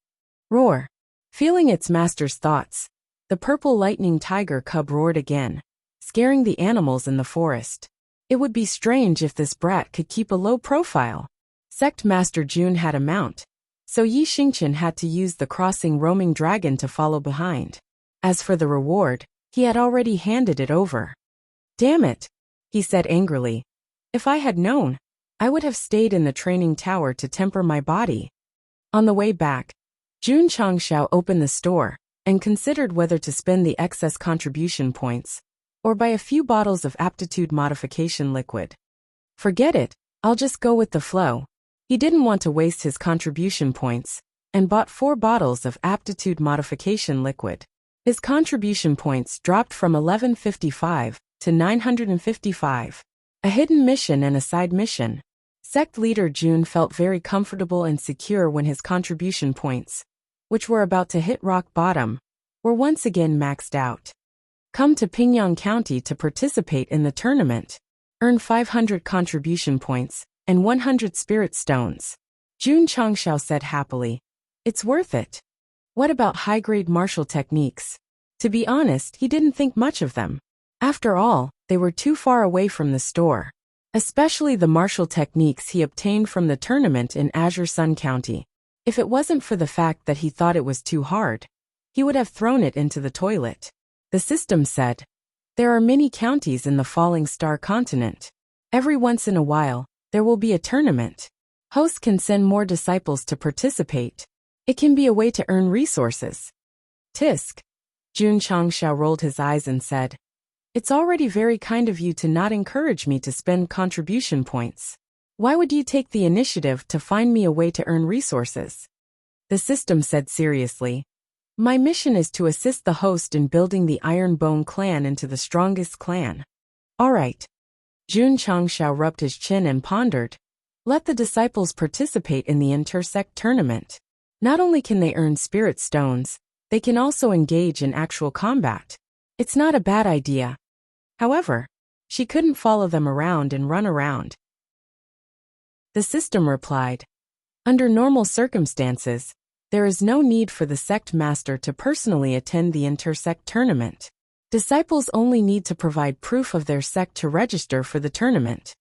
Roar. Feeling its master's thoughts, the purple lightning tiger cub roared again, scaring the animals in the forest. It would be strange if this brat could keep a low profile. Sect Master Jun had a mount, so Yi Xingqian had to use the crossing roaming dragon to follow behind. As for the reward, he had already handed it over. "Damn it," he said angrily. "If I had known, I would have stayed in the training tower to temper my body." On the way back, Jun Changshao opened the store and considered whether to spend the excess contribution points or buy a few bottles of aptitude modification liquid. Forget it, I'll just go with the flow. He didn't want to waste his contribution points and bought 4 bottles of aptitude modification liquid. His contribution points dropped from 1155 to 955. A hidden mission and a side mission. Sect leader Jun felt very comfortable and secure when his contribution points, which were about to hit rock bottom, were once again maxed out. Come to Pingyang County to participate in the tournament. Earn 500 contribution points and 100 spirit stones. Jun Changshao said happily. It's worth it. What about high-grade martial techniques? To be honest, he didn't think much of them. After all, they were too far away from the store. Especially the martial techniques he obtained from the tournament in Azure Sun County. If it wasn't for the fact that he thought it was too hard, he would have thrown it into the toilet. The system said, there are many counties in the Falling Star continent. Every once in a while, there will be a tournament. Hosts can send more disciples to participate. It can be a way to earn resources. Tisk. Jun Changshao rolled his eyes and said, it's already very kind of you to not encourage me to spend contribution points. Why would you take the initiative to find me a way to earn resources? The system said seriously, my mission is to assist the host in building the Ironbone clan into the strongest clan. All right. Jun Changshao rubbed his chin and pondered. Let the disciples participate in the intersect tournament. Not only can they earn spirit stones, they can also engage in actual combat. It's not a bad idea. However, she couldn't follow them around and run around. The system replied, under normal circumstances, there is no need for the sect master to personally attend the intersect tournament. Disciples only need to provide proof of their sect to register for the tournament.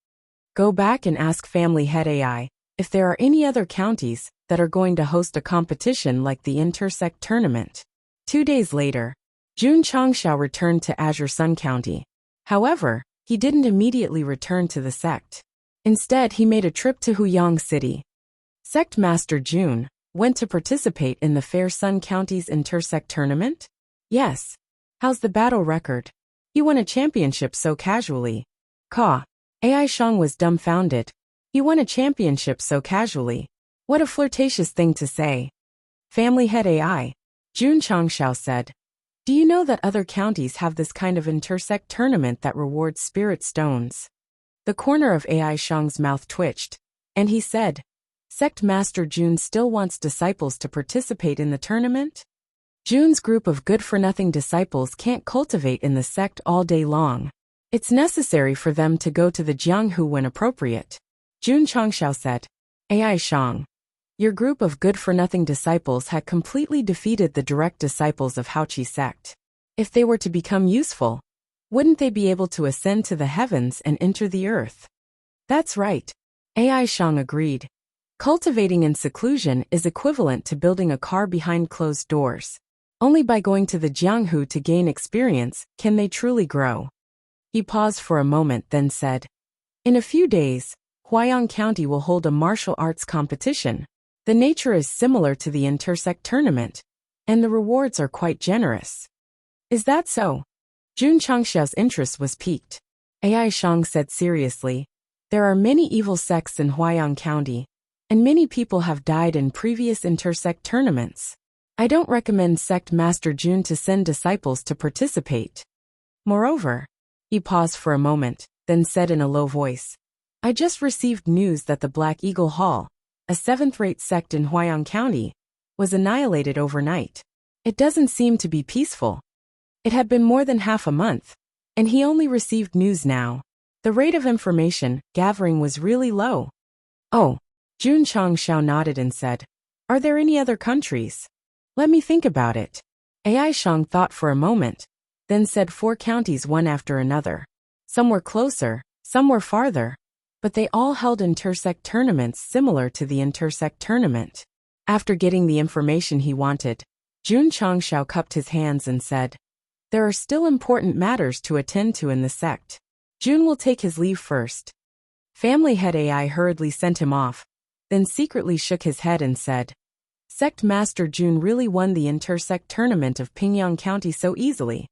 Go back and ask Family Head AI if there are any other counties that are going to host a competition like the intersect tournament. 2 days later, Jun Changshao returned to Azure Sun County. However, he didn't immediately return to the sect. Instead, he made a trip to Huyang City. Sect Master Jun went to participate in the Fair Sun County's intersect tournament? Yes. How's the battle record? He won a championship so casually. Ka. AI Shang was dumbfounded. He won a championship so casually. What a flirtatious thing to say. Family Head AI. Jun Changshao said, do you know that other counties have this kind of intersect tournament that rewards spirit stones? The corner of AI Shang's mouth twitched, and he said, Sect Master Jun still wants disciples to participate in the tournament? Jun's group of good-for-nothing disciples can't cultivate in the sect all day long. It's necessary for them to go to the Jianghu when appropriate. Jun Changshao said, AI Shang, your group of good-for-nothing disciples had completely defeated the direct disciples of Haoqi sect. If they were to become useful, wouldn't they be able to ascend to the heavens and enter the earth? That's right. AI Shang agreed. Cultivating in seclusion is equivalent to building a car behind closed doors. Only by going to the Jianghu to gain experience can they truly grow. He paused for a moment, then said, in a few days, Huayang County will hold a martial arts competition. The nature is similar to the intersect tournament, and the rewards are quite generous. Is that so? Jun Changxiao's interest was piqued. Ai Shang said seriously, there are many evil sects in Huayang County, and many people have died in previous intersect tournaments. I don't recommend Sect Master Jun to send disciples to participate. Moreover, he paused for a moment, then said in a low voice, I just received news that the Black Eagle Hall, a seventh-rate sect in Huayang County, was annihilated overnight. It doesn't seem to be peaceful. It had been more than half a month, and he only received news now. The rate of information gathering was really low. Oh, Jun Changxiao nodded and said, are there any other countries? Let me think about it. Ai Shang thought for a moment, then said 4 counties one after another. Some were closer, some were farther, but they all held intersect tournaments similar to the intersect tournament. After getting the information he wanted, Jun Changxiao cupped his hands and said, there are still important matters to attend to in the sect. Jun will take his leave first. Family head Ai hurriedly sent him off, then secretly shook his head and said, Sect Master Jun really won the intersect tournament of Pingyang County so easily.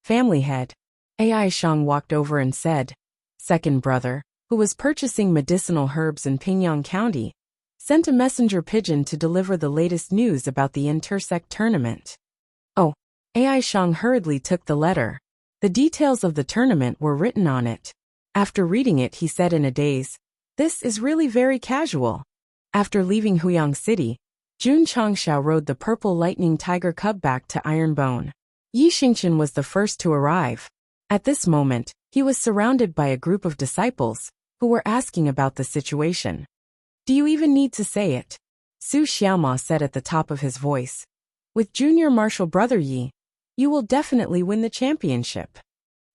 Family head Ai Shang walked over and said, second brother, who was purchasing medicinal herbs in Pingyang County, sent a messenger pigeon to deliver the latest news about the intersect tournament. Oh, Ai Shang hurriedly took the letter. The details of the tournament were written on it. After reading it, he said in a daze, this is really very casual. After leaving Huyang City, Jun Changxiao rode the purple lightning tiger cub back to Ironbone. Yi Xingchen was the first to arrive. At this moment, he was surrounded by a group of disciples, who were asking about the situation. Do you even need to say it? Su Xiaoma said at the top of his voice. With Junior Martial Brother Yi, you will definitely win the championship.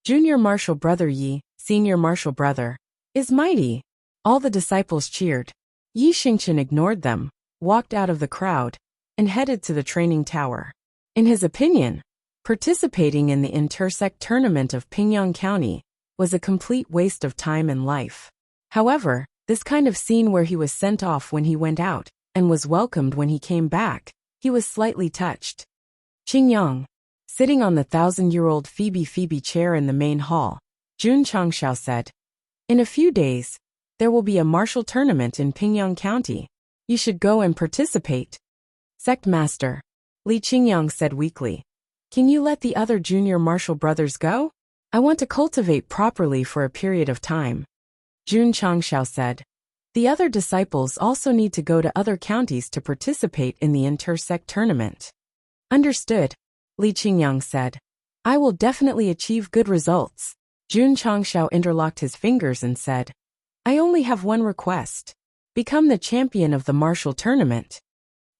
Junior Martial Brother Yi, Senior Martial Brother, is mighty. All the disciples cheered. Yi Xingchen ignored them, walked out of the crowd, and headed to the training tower. In his opinion, participating in the intersect tournament of Pingyang County was a complete waste of time and life. However, this kind of scene where he was sent off when he went out and was welcomed when he came back, he was slightly touched. Qingyang, sitting on the 1,000-year-old Phoebe chair in the main hall, Jun Changxiao said, in a few days, there will be a martial tournament in Pingyang County. You should go and participate. Sect Master, Li Qingyang said weakly. Can you let the other junior martial brothers go? I want to cultivate properly for a period of time. Jun Changxiao said. The other disciples also need to go to other counties to participate in the intersect tournament. Understood, Li Qingyang said. I will definitely achieve good results. Jun Changxiao interlocked his fingers and said, I only have one request. Become the champion of the martial tournament.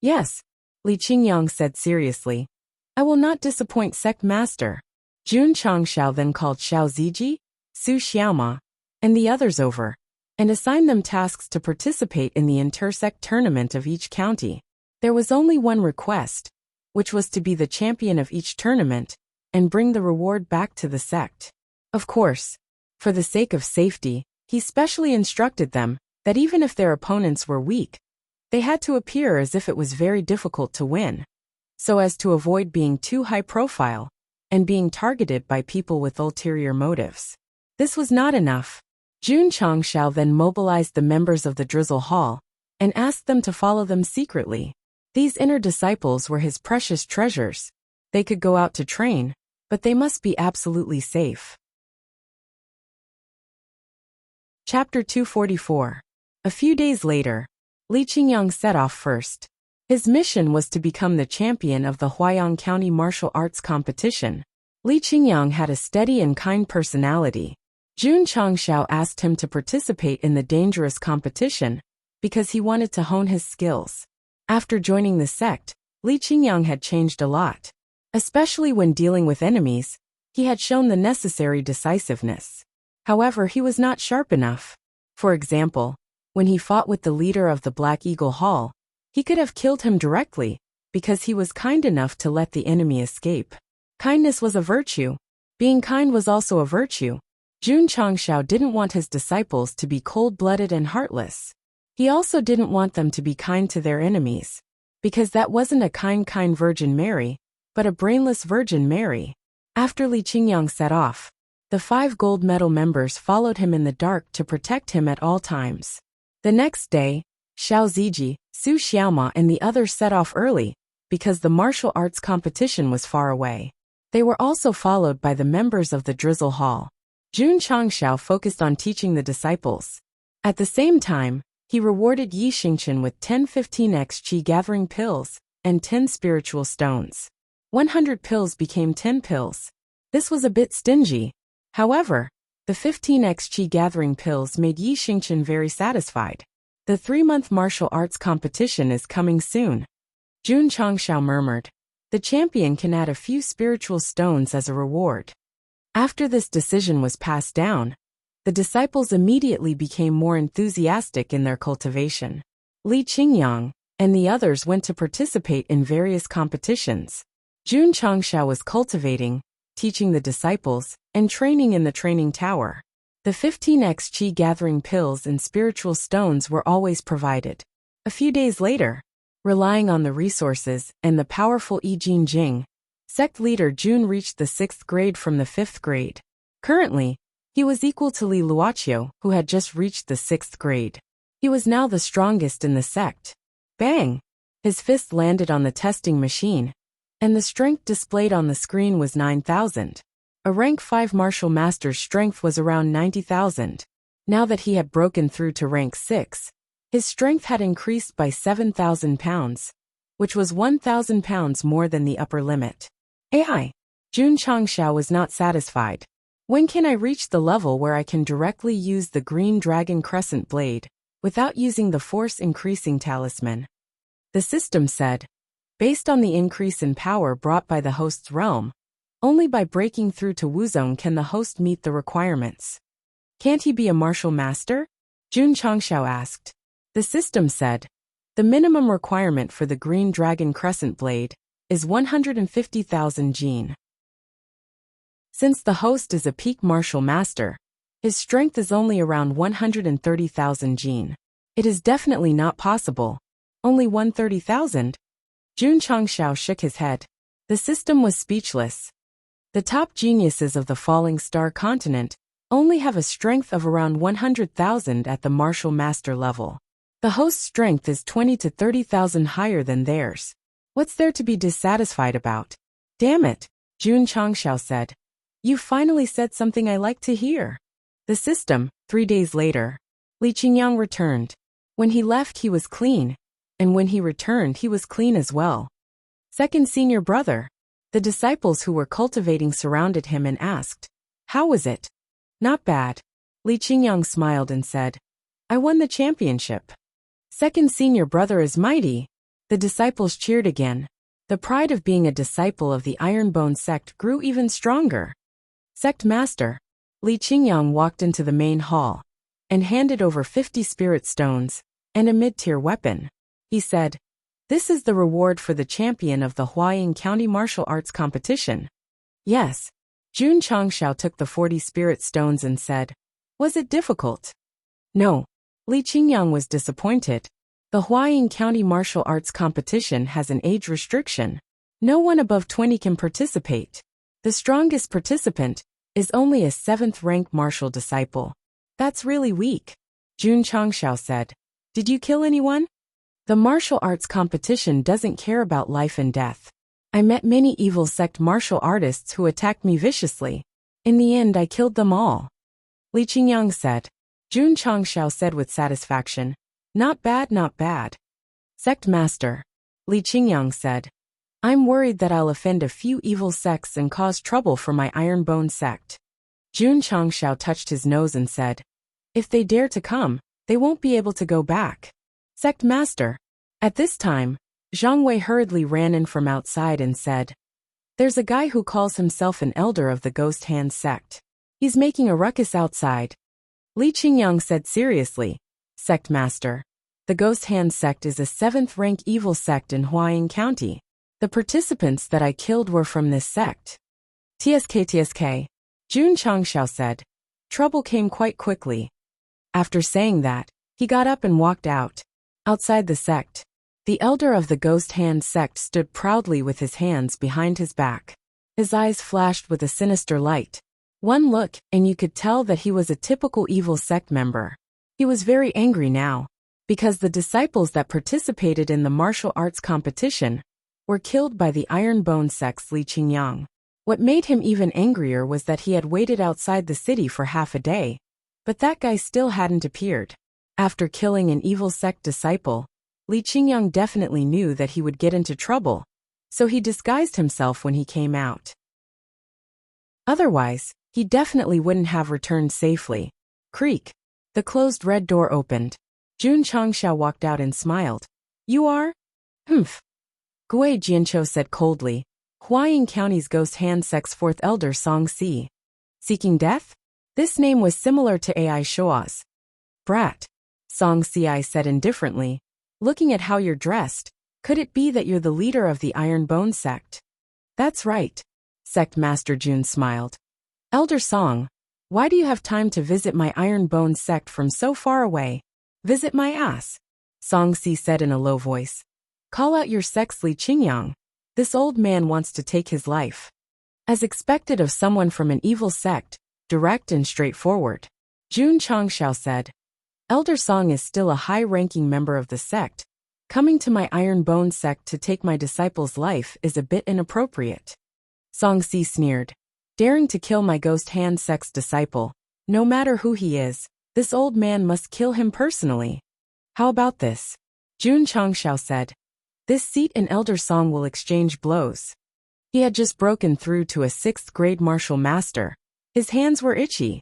Yes, Li Qingyang said seriously. I will not disappoint Sect Master. Jun Changxiao then called Xiao Ziji, Su Xiaoma, and the others over, and assigned them tasks to participate in the intersect tournament of each county. There was only one request, which was to be the champion of each tournament and bring the reward back to the sect. Of course, for the sake of safety, he specially instructed them that even if their opponents were weak, they had to appear as if it was very difficult to win, so as to avoid being too high profile and being targeted by people with ulterior motives. This was not enough. Jun Changxiao then mobilized the members of the Drizzle Hall and asked them to follow them secretly. These inner disciples were his precious treasures. They could go out to train, but they must be absolutely safe. Chapter 244. A few days later, Li Qingyang set off first. His mission was to become the champion of the Huayang County Martial Arts Competition. Li Qingyang had a steady and kind personality. Jun Changxiao asked him to participate in the dangerous competition because he wanted to hone his skills. After joining the sect, Li Qingyang had changed a lot. Especially when dealing with enemies, he had shown the necessary decisiveness. However, he was not sharp enough. For example, when he fought with the leader of the Black Eagle Hall, he could have killed him directly because he was kind enough to let the enemy escape. Kindness was a virtue. Being kind was also a virtue. Jun Changxiao didn't want his disciples to be cold-blooded and heartless. He also didn't want them to be kind to their enemies. Because that wasn't a kind Virgin Mary, but a brainless Virgin Mary. After Li Qingyang set off, the 5 gold medal members followed him in the dark to protect him at all times. The next day, Xiao Ziji, Su Xiaoma and the others set off early, because the martial arts competition was far away. They were also followed by the members of the Drizzle Hall. Jun Changshao focused on teaching the disciples. At the same time, he rewarded Yi Xingchen with 10 15x Qi gathering pills and 10 spiritual stones. 100 pills became 10 pills. This was a bit stingy. However, the 15x Qi gathering pills made Yi Xingchen very satisfied. The 3-month martial arts competition is coming soon. Jun Changshao murmured. The champion can add a few spiritual stones as a reward. After this decision was passed down, the disciples immediately became more enthusiastic in their cultivation. Li Qingyang and the others went to participate in various competitions. Jun Changshao was cultivating, teaching the disciples, and training in the training tower. The 15x Qi gathering pills and spiritual stones were always provided. A few days later, relying on the resources and the powerful Yi Jinjing, Sect leader Jun reached the 6th grade from the 5th grade. Currently, he was equal to Li Luoqiu, who had just reached the 6th grade. He was now the strongest in the sect. Bang! His fist landed on the testing machine, and the strength displayed on the screen was 9,000. A rank 5 martial master's strength was around 90,000. Now that he had broken through to rank 6, his strength had increased by 7,000 pounds, which was 1,000 pounds more than the upper limit. AI. Jun Changshao was not satisfied. When can I reach the level where I can directly use the green dragon crescent blade, without using the force-increasing talisman? The system said, based on the increase in power brought by the host's realm, only by breaking through to Wuzong can the host meet the requirements. Can't he be a martial master? Jun Changshao asked. The system said, the minimum requirement for the green dragon crescent blade is 150,000 jin. Since the host is a peak martial master, his strength is only around 130,000 jin. It is definitely not possible. Only 130,000? Jun Changshao shook his head. The system was speechless. The top geniuses of the Falling Star continent only have a strength of around 100,000 at the martial master level. The host's strength is 20 to 30,000 higher than theirs. What's there to be dissatisfied about? Damn it, Jun Changshao said. You finally said something I like to hear. The system, 3 days later. Li Qingyang returned. When he left he was clean, and when he returned he was clean as well. Second senior brother. The disciples who were cultivating surrounded him and asked, how was it? Not bad. Li Qingyang smiled and said, I won the championship. Second senior brother is mighty. The disciples cheered again. The pride of being a disciple of the Ironbone sect grew even stronger. Sect master. Li Qingyang walked into the main hall and handed over 50 spirit stones and a mid-tier weapon. He said, this is the reward for the champion of the Huaying County Martial Arts Competition. Yes. Jun Changshao took the 40 spirit stones and said, was it difficult? No. Li Qingyang was disappointed. The Huaying County Martial Arts Competition has an age restriction. No one above 20 can participate. The strongest participant is only a 7th rank martial disciple. That's really weak. Jun Changshao said, did you kill anyone? The martial arts competition doesn't care about life and death. I met many evil sect martial artists who attacked me viciously. In the end I killed them all. Li Qingyang said. Jun Changshao said with satisfaction, not bad, not bad. Sect master. Li Qingyang said, I'm worried that I'll offend a few evil sects and cause trouble for my Ironbone sect. Jun Changshao touched his nose and said, if they dare to come, they won't be able to go back. Sect master. At this time, Zhang Wei hurriedly ran in from outside and said, there's a guy who calls himself an elder of the Ghost Hand sect. He's making a ruckus outside. Li Qingyang said seriously, Sect master. The Ghost Hand sect is a 7th rank evil sect in Huaying County. The participants that I killed were from this sect. TSK. Jun Changshao said. Trouble came quite quickly. After saying that, He got up and walked out. Outside the sect, the elder of the Ghost Hand sect stood proudly with his hands behind his back. His eyes flashed with a sinister light. One look, and you could tell that he was a typical evil sect member. He was very angry now, because the disciples that participated in the martial arts competition were killed by the Iron Bone sect's Li Qingyang. What made him even angrier was that he had waited outside the city for half a day, but that guy still hadn't appeared. After killing an evil sect disciple, Li Qingyang definitely knew that he would get into trouble, so he disguised himself when he came out. Otherwise, he definitely wouldn't have returned safely. Creak. The closed red door opened. Jun Changxiao walked out and smiled. You are? Humph. Gui Jianqiu said coldly. Huaying County's Ghost Hand Sect's fourth elder Song Si. Seeking death? This name was similar to Ai Shua's. Brat. Song Si said indifferently. Looking at how you're dressed, could it be that you're the leader of the Iron Bone sect? That's right. Sect Master Jun smiled. Elder Song, why do you have time to visit my Iron Bone sect from so far away? Visit my ass, Song Si said in a low voice. Call out your sect's Li Qingyang. This old man wants to take his life. As expected of someone from an evil sect, direct and straightforward, Jun Changxiao said. Elder Song is still a high-ranking member of the sect. Coming to my Iron Bone sect to take my disciple's life is a bit inappropriate. Song Si sneered. Daring to kill my Ghost Hand sect's disciple, no matter who he is, this old man must kill him personally. How about this? Jun Changxiao said. This seat and Elder Song will exchange blows. He had just broken through to a 6th grade martial master. His hands were itchy.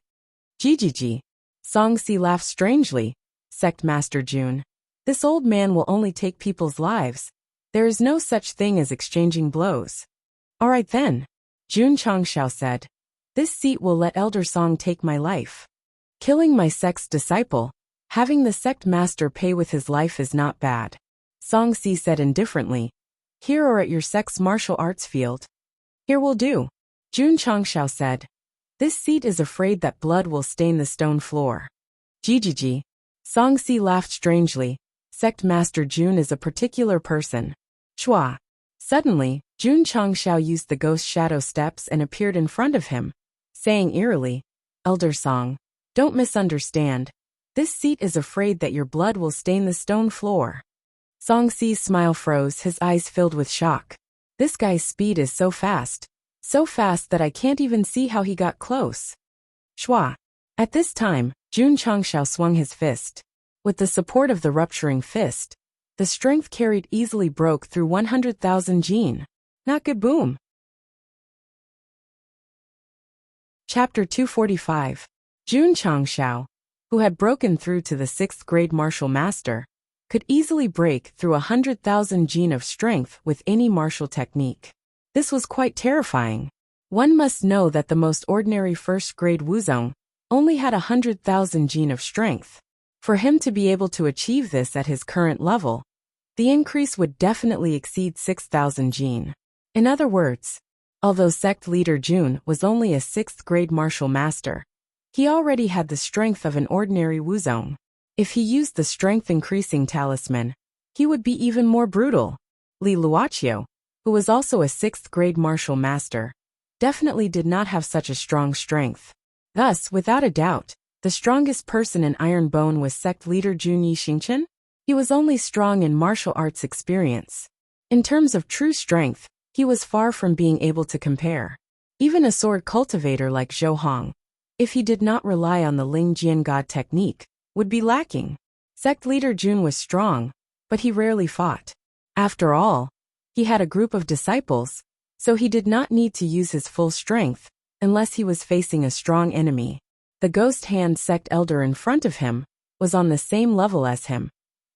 Jijiji. Song Si laughed strangely. Sect Master Jun. This old man will only take people's lives. There is no such thing as exchanging blows. All right then. Jun Changxiao said. This seat will let Elder Song take my life. Killing my sect's disciple, having the sect master pay with his life is not bad. Song Si said indifferently. Here or at your sect's martial arts field? Here will do. Jun Changxiao said. This seat is afraid that blood will stain the stone floor. Jijiji. Song Si laughed strangely. Sect Master Jun is a particular person. Chua. Suddenly, Jun Changxiao used the ghost shadow steps and appeared in front of him, saying eerily, Elder Song, don't misunderstand. This seat is afraid that your blood will stain the stone floor. Song Si's smile froze, his eyes filled with shock. This guy's speed is so fast that I can't even see how he got close. Shua. At this time, Jun Changxiao swung his fist. With the support of the rupturing fist, the strength carried easily broke through 100,000 jin. Not good boom. Chapter 245. Jun Changxiao, who had broken through to the 6th grade martial master, could easily break through 100,000 jin of strength with any martial technique. This was quite terrifying. One must know that the most ordinary 1st grade Wuzong only had 100,000 jin of strength. For him to be able to achieve this at his current level, the increase would definitely exceed 6,000 jin. In other words, although sect leader Jun was only a 6th grade martial master, he already had the strength of an ordinary Wuzong. If he used the strength-increasing talisman, he would be even more brutal. Li Luoqiu, who was also a 6th grade martial master, definitely did not have such a strong strength. Thus, without a doubt, the strongest person in Iron Bone was sect leader Jun Yixingchen. He was only strong in martial arts experience. In terms of true strength, he was far from being able to compare. Even a sword cultivator like Zhou Hong, if he did not rely on the Ling Jian God technique, would be lacking. Sect leader Jun was strong, but he rarely fought. After all, he had a group of disciples, so he did not need to use his full strength unless he was facing a strong enemy. The Ghost Hand sect elder in front of him was on the same level as him,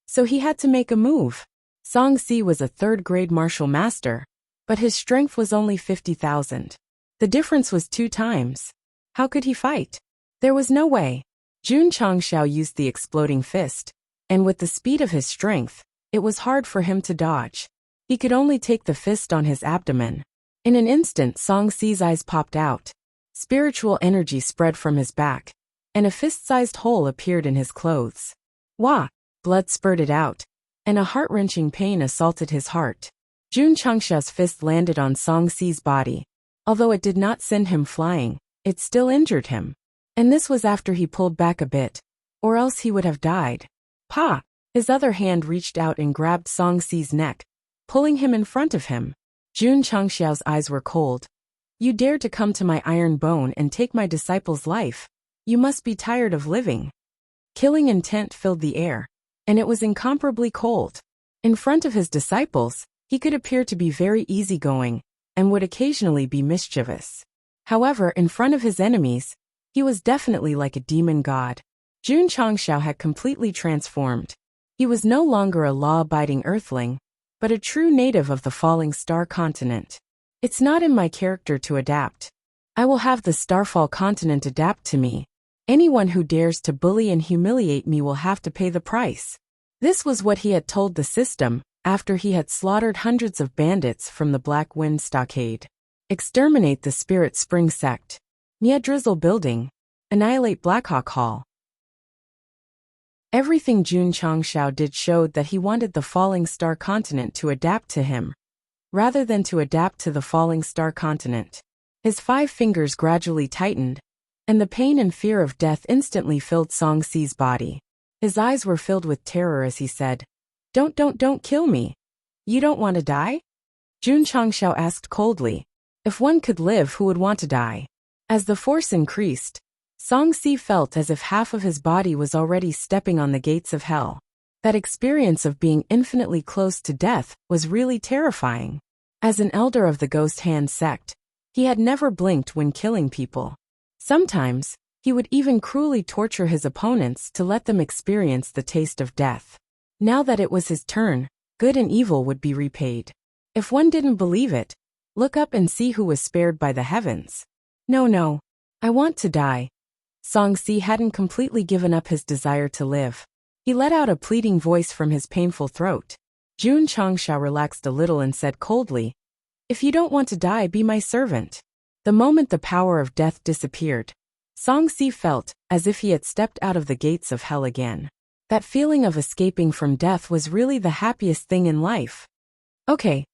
so he had to make a move. Song Si was a 3rd grade martial master, but his strength was only 50,000. The difference was 2 times. How could he fight? There was no way. Jun Changxiao used the exploding fist, and with the speed of his strength, it was hard for him to dodge. He could only take the fist on his abdomen. In an instant, Song Si's eyes popped out. Spiritual energy spread from his back, and a fist-sized hole appeared in his clothes. Wah! Blood spurted out, and a heart-wrenching pain assaulted his heart. Jun Changshao's fist landed on Song Si's body. Although it did not send him flying, it still injured him. And this was after he pulled back a bit, or else he would have died. Pa! His other hand reached out and grabbed Song Si's neck, pulling him in front of him. Jun Changshao's eyes were cold. You dared to come to my iron bone and take my disciple's life. You must be tired of living. Killing intent filled the air, and it was incomparably cold. In front of his disciples, he could appear to be very easygoing, and would occasionally be mischievous. However, in front of his enemies, he was definitely like a demon god. Jun Changshao had completely transformed. He was no longer a law-abiding earthling, but a true native of the falling star continent. It's not in my character to adapt. I will have the Starfall continent adapt to me. Anyone who dares to bully and humiliate me will have to pay the price. This was what he had told the system, after he had slaughtered hundreds of bandits from the Black Wind Stockade. Exterminate the Spirit Spring Sect. Mia Drizzle Building. Annihilate Blackhawk Hall. Everything Jun Changshao did showed that he wanted the Falling Star Continent to adapt to him, rather than to adapt to the Falling Star Continent. His 5 fingers gradually tightened, and the pain and fear of death instantly filled Song Si's body. His eyes were filled with terror as he said, Don't kill me. You don't want to die? Jun Changshao asked coldly. If one could live, who would want to die? As the force increased, Song Si felt as if half of his body was already stepping on the gates of hell. That experience of being infinitely close to death was really terrifying. As an elder of the Ghost Hand sect, he had never blinked when killing people. Sometimes, he would even cruelly torture his opponents to let them experience the taste of death. Now that it was his turn, good and evil would be repaid. If one didn't believe it, look up and see who was spared by the heavens. No, I want to die. Song Si hadn't completely given up his desire to live. He let out a pleading voice from his painful throat. Jun Changshao relaxed a little and said coldly, If you don't want to die, be my servant. The moment the power of death disappeared, Song Si felt as if he had stepped out of the gates of hell again. That feeling of escaping from death was really the happiest thing in life. Okay,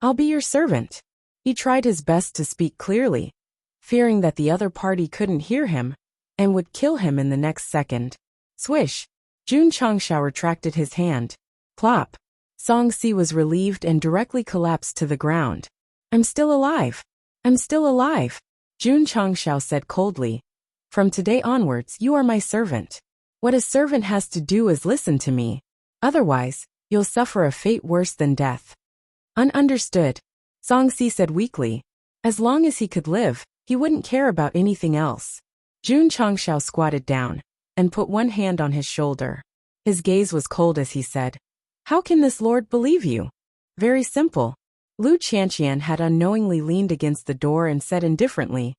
I'll be your servant. He tried his best to speak clearly, fearing that the other party couldn't hear him, and would kill him in the next second. Swish! Jun Changshao retracted his hand. Plop! Song Si was relieved and directly collapsed to the ground. I'm still alive. Jun Changshao said coldly. From today onwards, you are my servant. What a servant has to do is listen to me. Otherwise, you'll suffer a fate worse than death. Understood. Song Si said weakly. As long as he could live, he wouldn't care about anything else. Jun Changshao squatted down and put one hand on his shoulder. His gaze was cold as he said, How can this lord believe you? Very simple. Lu Qianqian had unknowingly leaned against the door and said indifferently,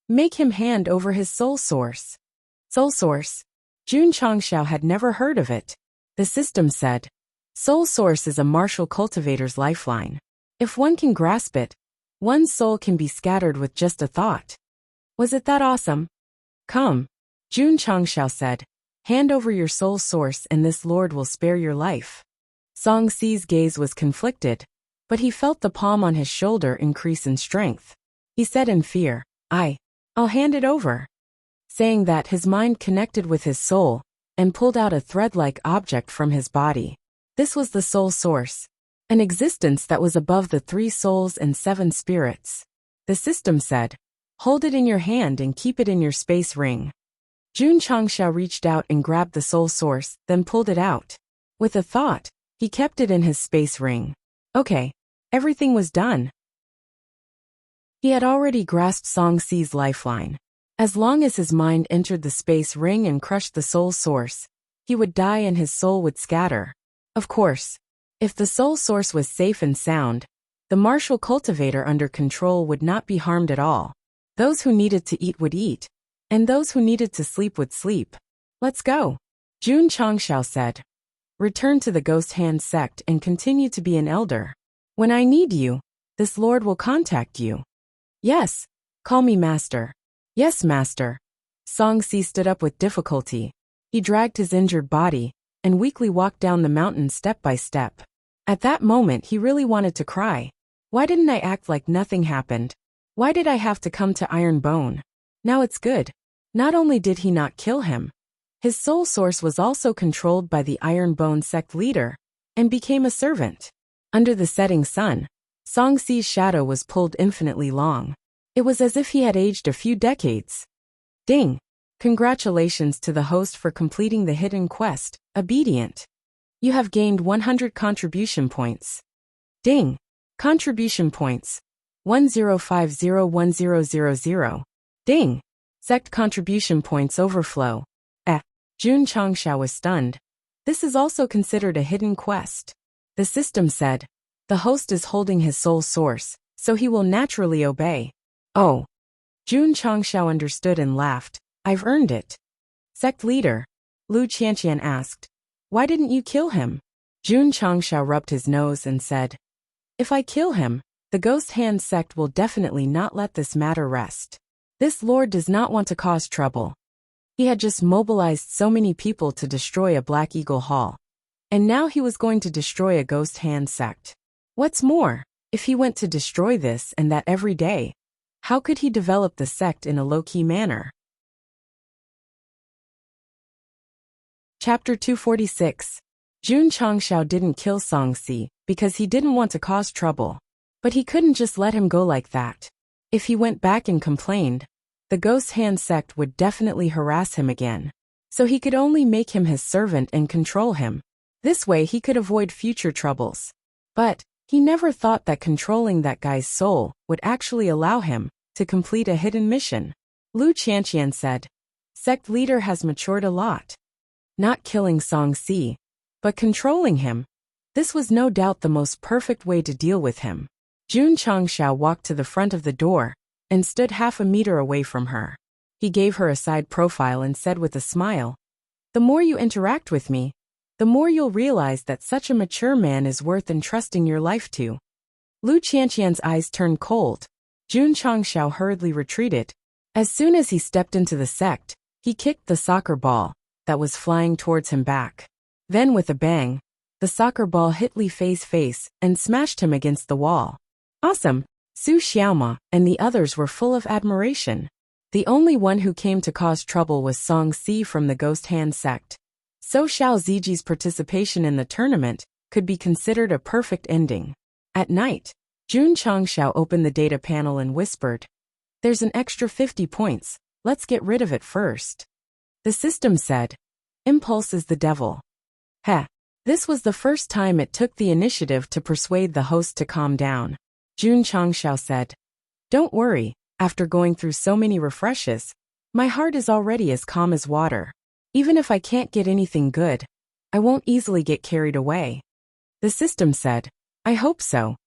Make him hand over his soul source. Soul source? Jun Changshao had never heard of it. The system said, Soul source is a martial cultivator's lifeline. If one can grasp it, one's soul can be scattered with just a thought. Was it that awesome? Come. Jun Changshao said, Hand over your soul source and this lord will spare your life. Song Si's gaze was conflicted, but he felt the palm on his shoulder increase in strength. He said in fear, I'll hand it over. Saying that, his mind connected with his soul, and pulled out a thread-like object from his body. This was the soul source, an existence that was above the 3 souls and 7 spirits. The system said, Hold it in your hand and keep it in your space ring. Jun Changshao reached out and grabbed the soul source, then pulled it out. With a thought, he kept it in his space ring. Okay, everything was done. He had already grasped Song Si's lifeline. As long as his mind entered the space ring and crushed the soul source, he would die and his soul would scatter. Of course, if the soul source was safe and sound, the martial cultivator under control would not be harmed at all. Those who needed to eat would eat, and those who needed to sleep would sleep. Let's go. Jun Changshao said. Return to the Ghost Hand sect and continue to be an elder. When I need you, this lord will contact you. Yes, call me master. Yes, master. Song Si stood up with difficulty. He dragged his injured body, and weakly walked down the mountain step by step. At that moment he really wanted to cry. Why didn't I act like nothing happened? Why did I have to come to Iron Bone? Now it's good. Not only did he not kill him, his soul source was also controlled by the Iron Bone sect leader, and became a servant. Under the setting sun, Song Si's shadow was pulled infinitely long. It was as if he had aged a few decades. Ding! Congratulations to the host for completing the hidden quest, Obedient. You have gained 100 contribution points. Ding! Contribution points. 10501000. Ding! Sect contribution points overflow. Jun Changshao was stunned. This is also considered a hidden quest. The system said, the host is holding his soul source, so he will naturally obey. Oh. Jun Changshao understood and laughed. I've earned it. Sect leader. Lu Qianqian asked. Why didn't you kill him? Jun Changshao rubbed his nose and said, if I kill him, the Ghost Hand sect will definitely not let this matter rest. This lord does not want to cause trouble. He had just mobilized so many people to destroy a Black Eagle Hall. And now he was going to destroy a Ghost Hand sect. What's more, if he went to destroy this and that every day, how could he develop the sect in a low-key manner? Chapter 246. Jun Changshao didn't kill Song Si because he didn't want to cause trouble. But he couldn't just let him go like that. If he went back and complained, the Ghost Hand sect would definitely harass him again. So he could only make him his servant and control him. This way he could avoid future troubles. But he never thought that controlling that guy's soul would actually allow him to complete a hidden mission. Lu Qianqian said, Sect leader has matured a lot. Not killing Song Si, but controlling him. This was no doubt the most perfect way to deal with him. Jun Changshao walked to the front of the door and stood half a meter away from her. He gave her a side profile and said with a smile, the more you interact with me, the more you'll realize that such a mature man is worth entrusting your life to. Lu Qianqian's eyes turned cold. Jun Changshao hurriedly retreated. As soon as he stepped into the sect, he kicked the soccer ball that was flying towards him back. Then with a bang, the soccer ball hit Li Fei's face and smashed him against the wall. Awesome! Su Xiaoma and the others were full of admiration. The only one who came to cause trouble was Song Si from the Ghost Hand sect. So Xiao Ziji's participation in the tournament could be considered a perfect ending. At night, Jun Changshao opened the data panel and whispered, there's an extra 50 points, let's get rid of it first. The system said, impulse is the devil. Heh. This was the first time it took the initiative to persuade the host to calm down. Jun Changshao said, don't worry, after going through so many refreshes, my heart is already as calm as water. Even if I can't get anything good, I won't easily get carried away. The system said, I hope so.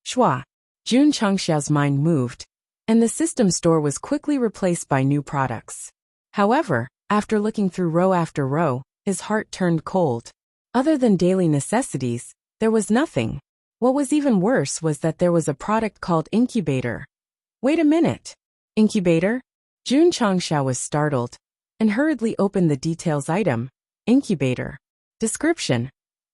Shua. Jun Changshao's mind moved, and the system store was quickly replaced by new products. However, after looking through row after row, his heart turned cold. Other than daily necessities, there was nothing. What was even worse was that there was a product called Incubator. Wait a minute. Incubator? Jun Changshao was startled and hurriedly opened the details item. Incubator. Description.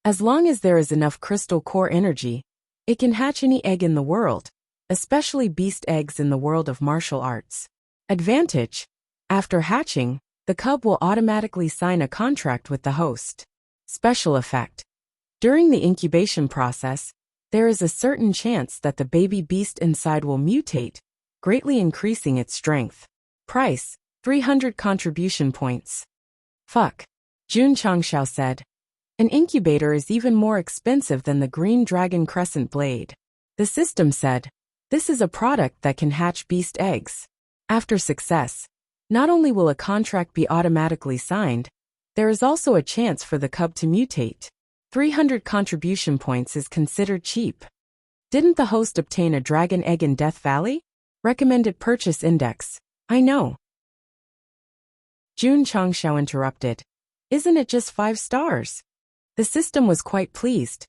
As long as there is enough crystal core energy, it can hatch any egg in the world, especially beast eggs in the world of martial arts. Advantage. After hatching, the cub will automatically sign a contract with the host. Special effect. During the incubation process, there is a certain chance that the baby beast inside will mutate, greatly increasing its strength. Price, 300 contribution points. Fuck. Jun Changshao said. An incubator is even more expensive than the green dragon crescent blade. The system said, this is a product that can hatch beast eggs. After success, not only will a contract be automatically signed, there is also a chance for the cub to mutate. 300 contribution points is considered cheap. Didn't the host obtain a dragon egg in Death Valley? Recommended purchase index. I know. Jun Changshao interrupted. Isn't it just 5 stars? The system was quite pleased.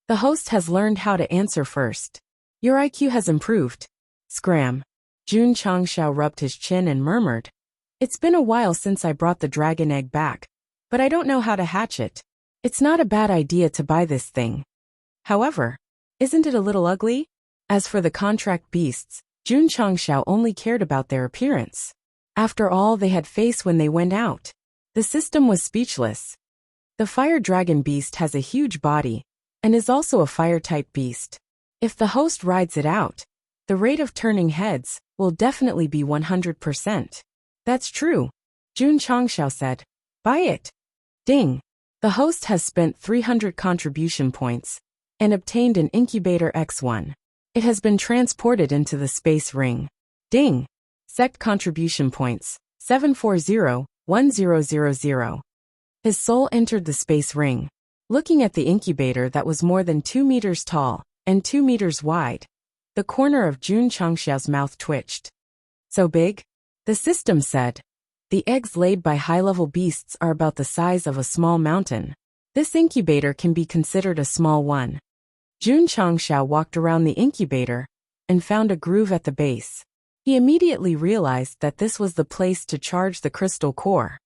The host has learned how to answer first. Your IQ has improved. Scram. Jun Changshao rubbed his chin and murmured. It's been a while since I brought the dragon egg back, but I don't know how to hatch it. It's not a bad idea to buy this thing. However, isn't it a little ugly? As for the contract beasts, Jun Changxiao only cared about their appearance. After all they had faced when they went out, the system was speechless. The fire dragon beast has a huge body, and is also a fire-type beast. If the host rides it out, the rate of turning heads will definitely be 100%. That's true, Jun Changxiao said. Buy it. Ding. The host has spent 300 contribution points and obtained an incubator X1. It has been transported into the space ring. Ding. Sect contribution points, 740-1000. His soul entered the space ring. Looking at the incubator that was more than 2 meters tall and 2 meters wide, the corner of Jun Changxiao's mouth twitched. So big? The system said. The eggs laid by high-level beasts are about the size of a small mountain. This incubator can be considered a small one. Jun Changxiao walked around the incubator and found a groove at the base. He immediately realized that this was the place to charge the crystal core.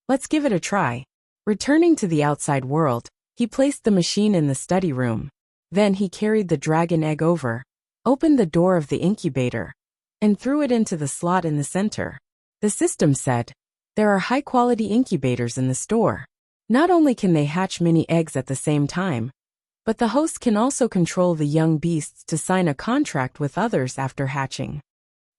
Let's give it a try. Returning to the outside world, he placed the machine in the study room. Then he carried the dragon egg over, opened the door of the incubator, and threw it into the slot in the center. The system said, there are high-quality incubators in the store. Not only can they hatch many eggs at the same time, but the host can also control the young beasts to sign a contract with others after hatching.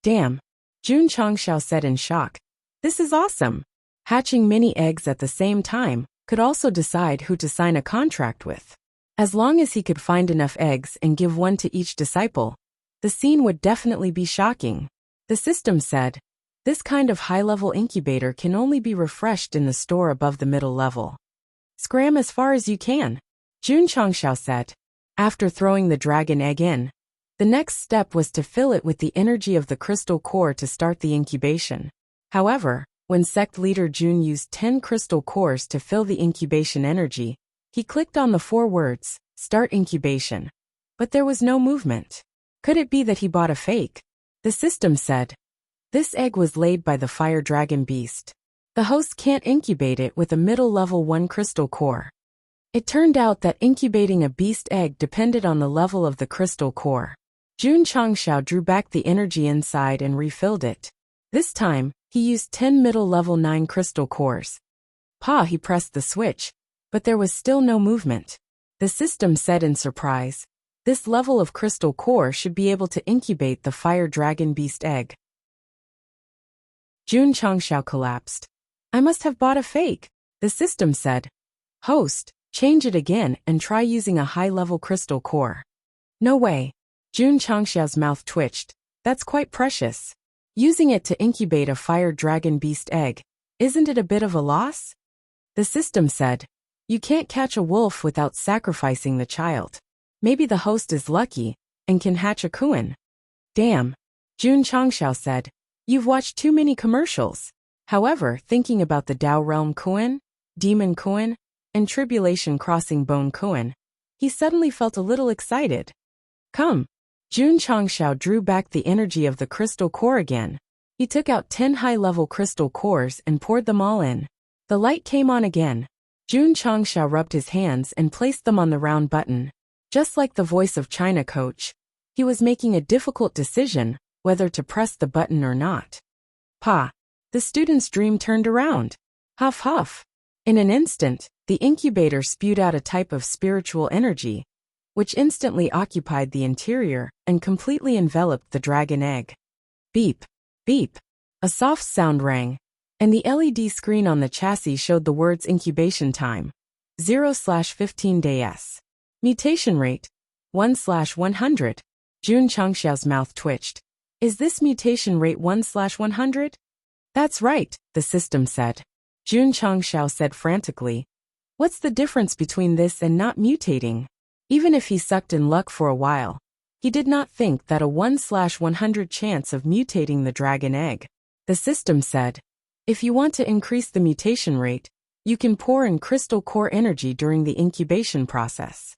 Damn, Jun Changxiao said in shock. This is awesome. Hatching many eggs at the same time could also decide who to sign a contract with. As long as he could find enough eggs and give one to each disciple, the scene would definitely be shocking. The system said, this kind of high-level incubator can only be refreshed in the store above the middle level. Scram as far as you can, Jun Changxiao said. After throwing the dragon egg in, the next step was to fill it with the energy of the crystal core to start the incubation. However, when Sect leader Jun used 10 crystal cores to fill the incubation energy, he clicked on the 4 words, Start Incubation. But there was no movement. Could it be that he bought a fake? The system said. This egg was laid by the fire dragon beast. The host can't incubate it with a middle level 1 crystal core. It turned out that incubating a beast egg depended on the level of the crystal core. Jun Changxiao drew back the energy inside and refilled it. This time, he used 10 middle level 9 crystal cores. He pressed the switch, but there was still no movement. The system said in surprise, this level of crystal core should be able to incubate the fire dragon beast egg. Jun Changxiao collapsed. I must have bought a fake, the system said. Host, change it again and try using a high-level crystal core. No way. Jun Changxiao's mouth twitched. That's quite precious. Using it to incubate a fire dragon beast egg, isn't it a bit of a loss? The system said, you can't catch a wolf without sacrificing the child. Maybe the host is lucky and can hatch a kuan. Damn, Jun Changxiao said, you've watched too many commercials. However, thinking about the Dao Realm kuan, Demon kuan, and Tribulation Crossing Bone kuan, he suddenly felt a little excited. Come. Jun Changxiao drew back the energy of the crystal core again. He took out 10 high-level crystal cores and poured them all in. The light came on again. Jun Changxiao rubbed his hands and placed them on the round button. Just like the voice of China coach, he was making a difficult decision whether to press the button or not. The student's dream turned around. Huff huff. In an instant, the incubator spewed out a type of spiritual energy, which instantly occupied the interior and completely enveloped the dragon egg. Beep, beep. A soft sound rang, and the LED screen on the chassis showed the words incubation time, 0/15 days. Mutation rate, 1/100. Jun Changxiao's mouth twitched. Is this mutation rate 1/100? That's right, the system said. Jun Changxiao said frantically. What's the difference between this and not mutating? Even if he sucked in luck for a while, he did not think that a 1/100 chance of mutating the dragon egg. The system said, if you want to increase the mutation rate, you can pour in crystal core energy during the incubation process.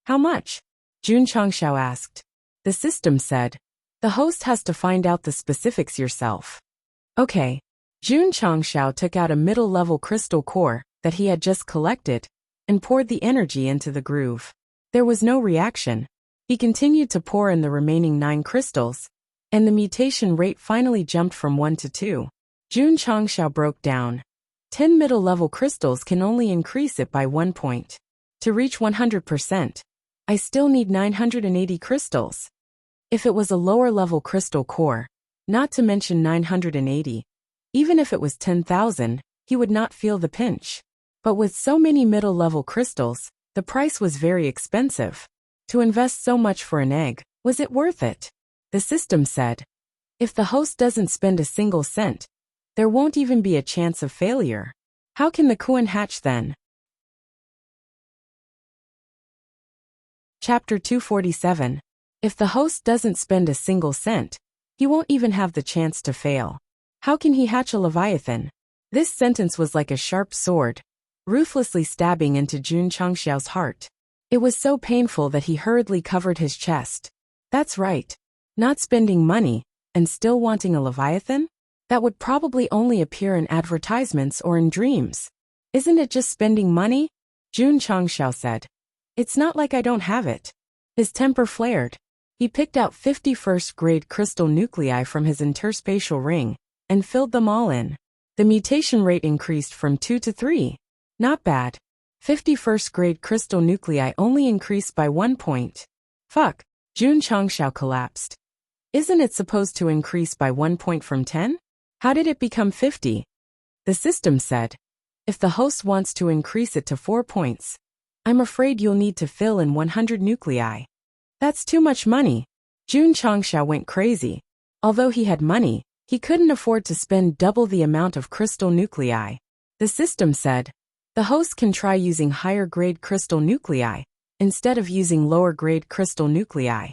How much? Jun Changxiao asked. The system said, the host has to find out the specifics yourself. Okay. Jun Changxiao took out a middle-level crystal core that he had just collected and poured the energy into the groove. There was no reaction. He continued to pour in the remaining 9 crystals, and the mutation rate finally jumped from 1 to 2. Jun Changxiao broke down. 10 middle-level crystals can only increase it by 1 point. To reach 100%, I still need 980 crystals. If it was a lower-level crystal core, not to mention 980, even if it was 10,000, he would not feel the pinch. But with so many middle-level crystals, the price was very expensive. To invest so much for an egg, was it worth it? The system said. If the host doesn't spend a single cent, there won't even be a chance of failure. How can the Kuan hatch then? Chapter 247. If the host doesn't spend a single cent, he won't even have the chance to fail. How can he hatch a Leviathan? This sentence was like a sharp sword, ruthlessly stabbing into Jun Changxiao's heart. It was so painful that he hurriedly covered his chest. That's right. Not spending money, and still wanting a Leviathan? That would probably only appear in advertisements or in dreams. Isn't it just spending money? Jun Changxiao said. It's not like I don't have it. His temper flared. He picked out 50 first-grade crystal nuclei from his interspatial ring, and filled them all in. The mutation rate increased from 2 to 3. Not bad. 50 first-grade crystal nuclei only increased by 1 point. Fuck. Jun Changxiao collapsed. Isn't it supposed to increase by 1 point from 10? How did it become 50? The system said. If the host wants to increase it to 4 points, I'm afraid you'll need to fill in 100 nuclei. That's too much money. Jun Changxiao went crazy. Although he had money, he couldn't afford to spend double the amount of crystal nuclei. The system said, the host can try using higher-grade crystal nuclei, instead of using lower-grade crystal nuclei.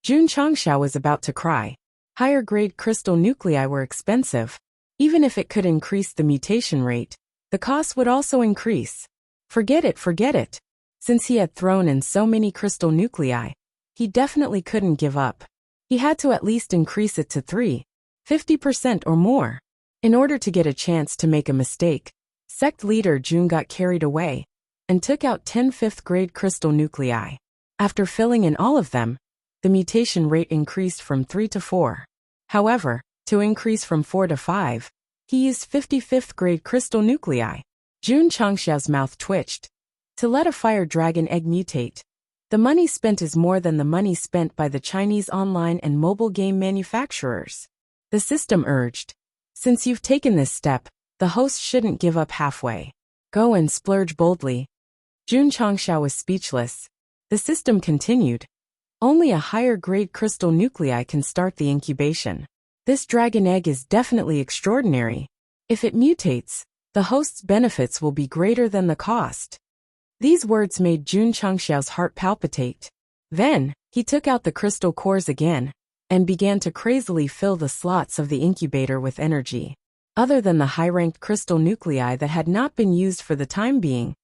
Jun Changxiao was about to cry. Higher-grade crystal nuclei were expensive. Even if it could increase the mutation rate, the cost would also increase. Forget it. Since he had thrown in so many crystal nuclei, he definitely couldn't give up. He had to at least increase it to 50% or more. In order to get a chance to make a mistake, Sect leader Jun got carried away and took out 10 fifth-grade crystal nuclei. After filling in all of them, the mutation rate increased from 3 to 4. However, to increase from 4 to 5, he used 50 fifth-grade crystal nuclei. Jun Changxiao's mouth twitched. To let a fire dragon egg mutate, the money spent is more than the money spent by the Chinese online and mobile game manufacturers. The system urged. Since you've taken this step, the host shouldn't give up halfway. Go and splurge boldly. Jun Changxiao was speechless. The system continued. Only a higher-grade crystal nuclei can start the incubation. This dragon egg is definitely extraordinary. If it mutates, the host's benefits will be greater than the cost. These words made Jun Changxiao's heart palpitate. Then, he took out the crystal cores again, and began to crazily fill the slots of the incubator with energy. Other than the high-ranked crystal nuclei that had not been used for the time being,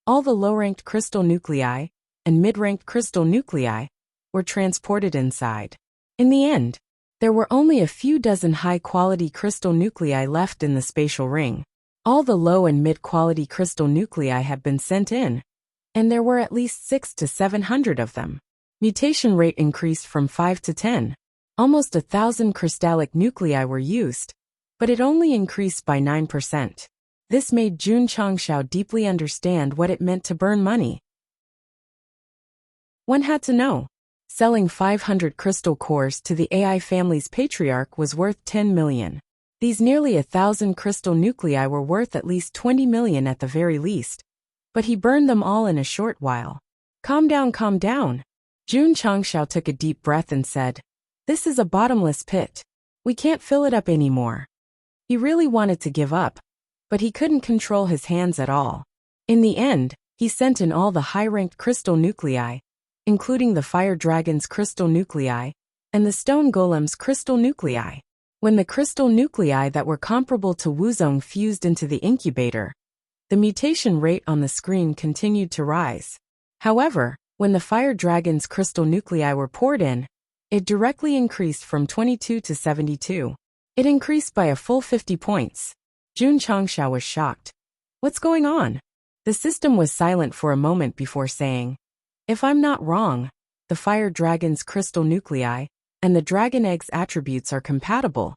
all the low-ranked crystal nuclei and mid-ranked crystal nuclei were transported inside. In the end, there were only a few dozen high-quality crystal nuclei left in the spatial ring. All the low and mid-quality crystal nuclei had been sent in, and there were at least 600 to 700 of them. Mutation rate increased from 5 to 10. Almost 1,000 crystallic nuclei were used, but it only increased by 9%. This made Jun Changxiao deeply understand what it meant to burn money. One had to know. Selling 500 crystal cores to the AI family's patriarch was worth 10 million. These nearly 1,000 crystal nuclei were worth at least 20 million at the very least. But he burned them all in a short while. Calm down. Jun Changxiao took a deep breath and said, this is a bottomless pit. We can't fill it up anymore. He really wanted to give up, but he couldn't control his hands at all. In the end, he sent in all the high-ranked crystal nuclei, including the fire dragon's crystal nuclei and the stone golem's crystal nuclei. When the crystal nuclei that were comparable to Wuzong fused into the incubator, the mutation rate on the screen continued to rise. However, when the fire dragon's crystal nuclei were poured in, it directly increased from 22 to 72. It increased by a full 50 points. Jun Changxiao was shocked. What's going on? The system was silent for a moment before saying, "If I'm not wrong, the fire dragon's crystal nuclei and the dragon egg's attributes are compatible,"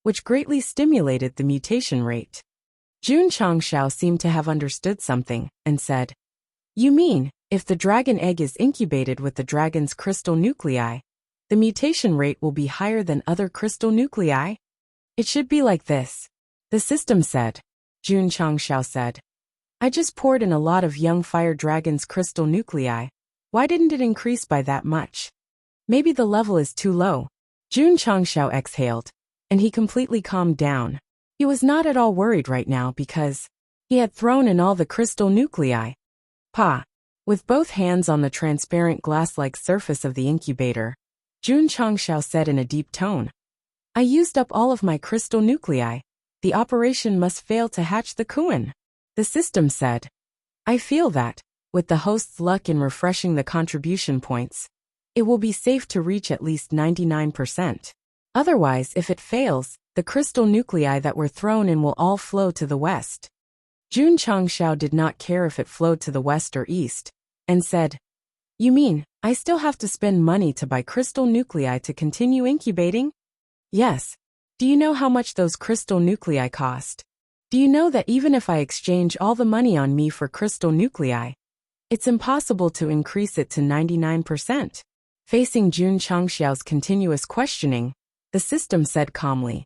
which greatly stimulated the mutation rate. Jun Changshao seemed to have understood something and said, "You mean, if the dragon egg is incubated with the dragon's crystal nuclei, the mutation rate will be higher than other crystal nuclei? It should be like this," the system said. Jun Changshao said, "I just poured in a lot of young fire dragon's crystal nuclei. Why didn't it increase by that much? Maybe the level is too low." Jun Changshao exhaled, and he completely calmed down. He was not at all worried right now because he had thrown in all the crystal nuclei. Pa! With both hands on the transparent glass-like surface of the incubator, Jun Changshao said in a deep tone, "I used up all of my crystal nuclei. The operation must fail to hatch the Kuan." The system said, "I feel that, with the host's luck in refreshing the contribution points, it will be safe to reach at least 99%. Otherwise, if it fails, the crystal nuclei that were thrown in will all flow to the west." Jun Changshao did not care if it flowed to the west or east, and said, "You mean, I still have to spend money to buy crystal nuclei to continue incubating?" "Yes. Do you know how much those crystal nuclei cost? Do you know that even if I exchange all the money on me for crystal nuclei, it's impossible to increase it to 99%. Facing Jun Changshao's continuous questioning, the system said calmly,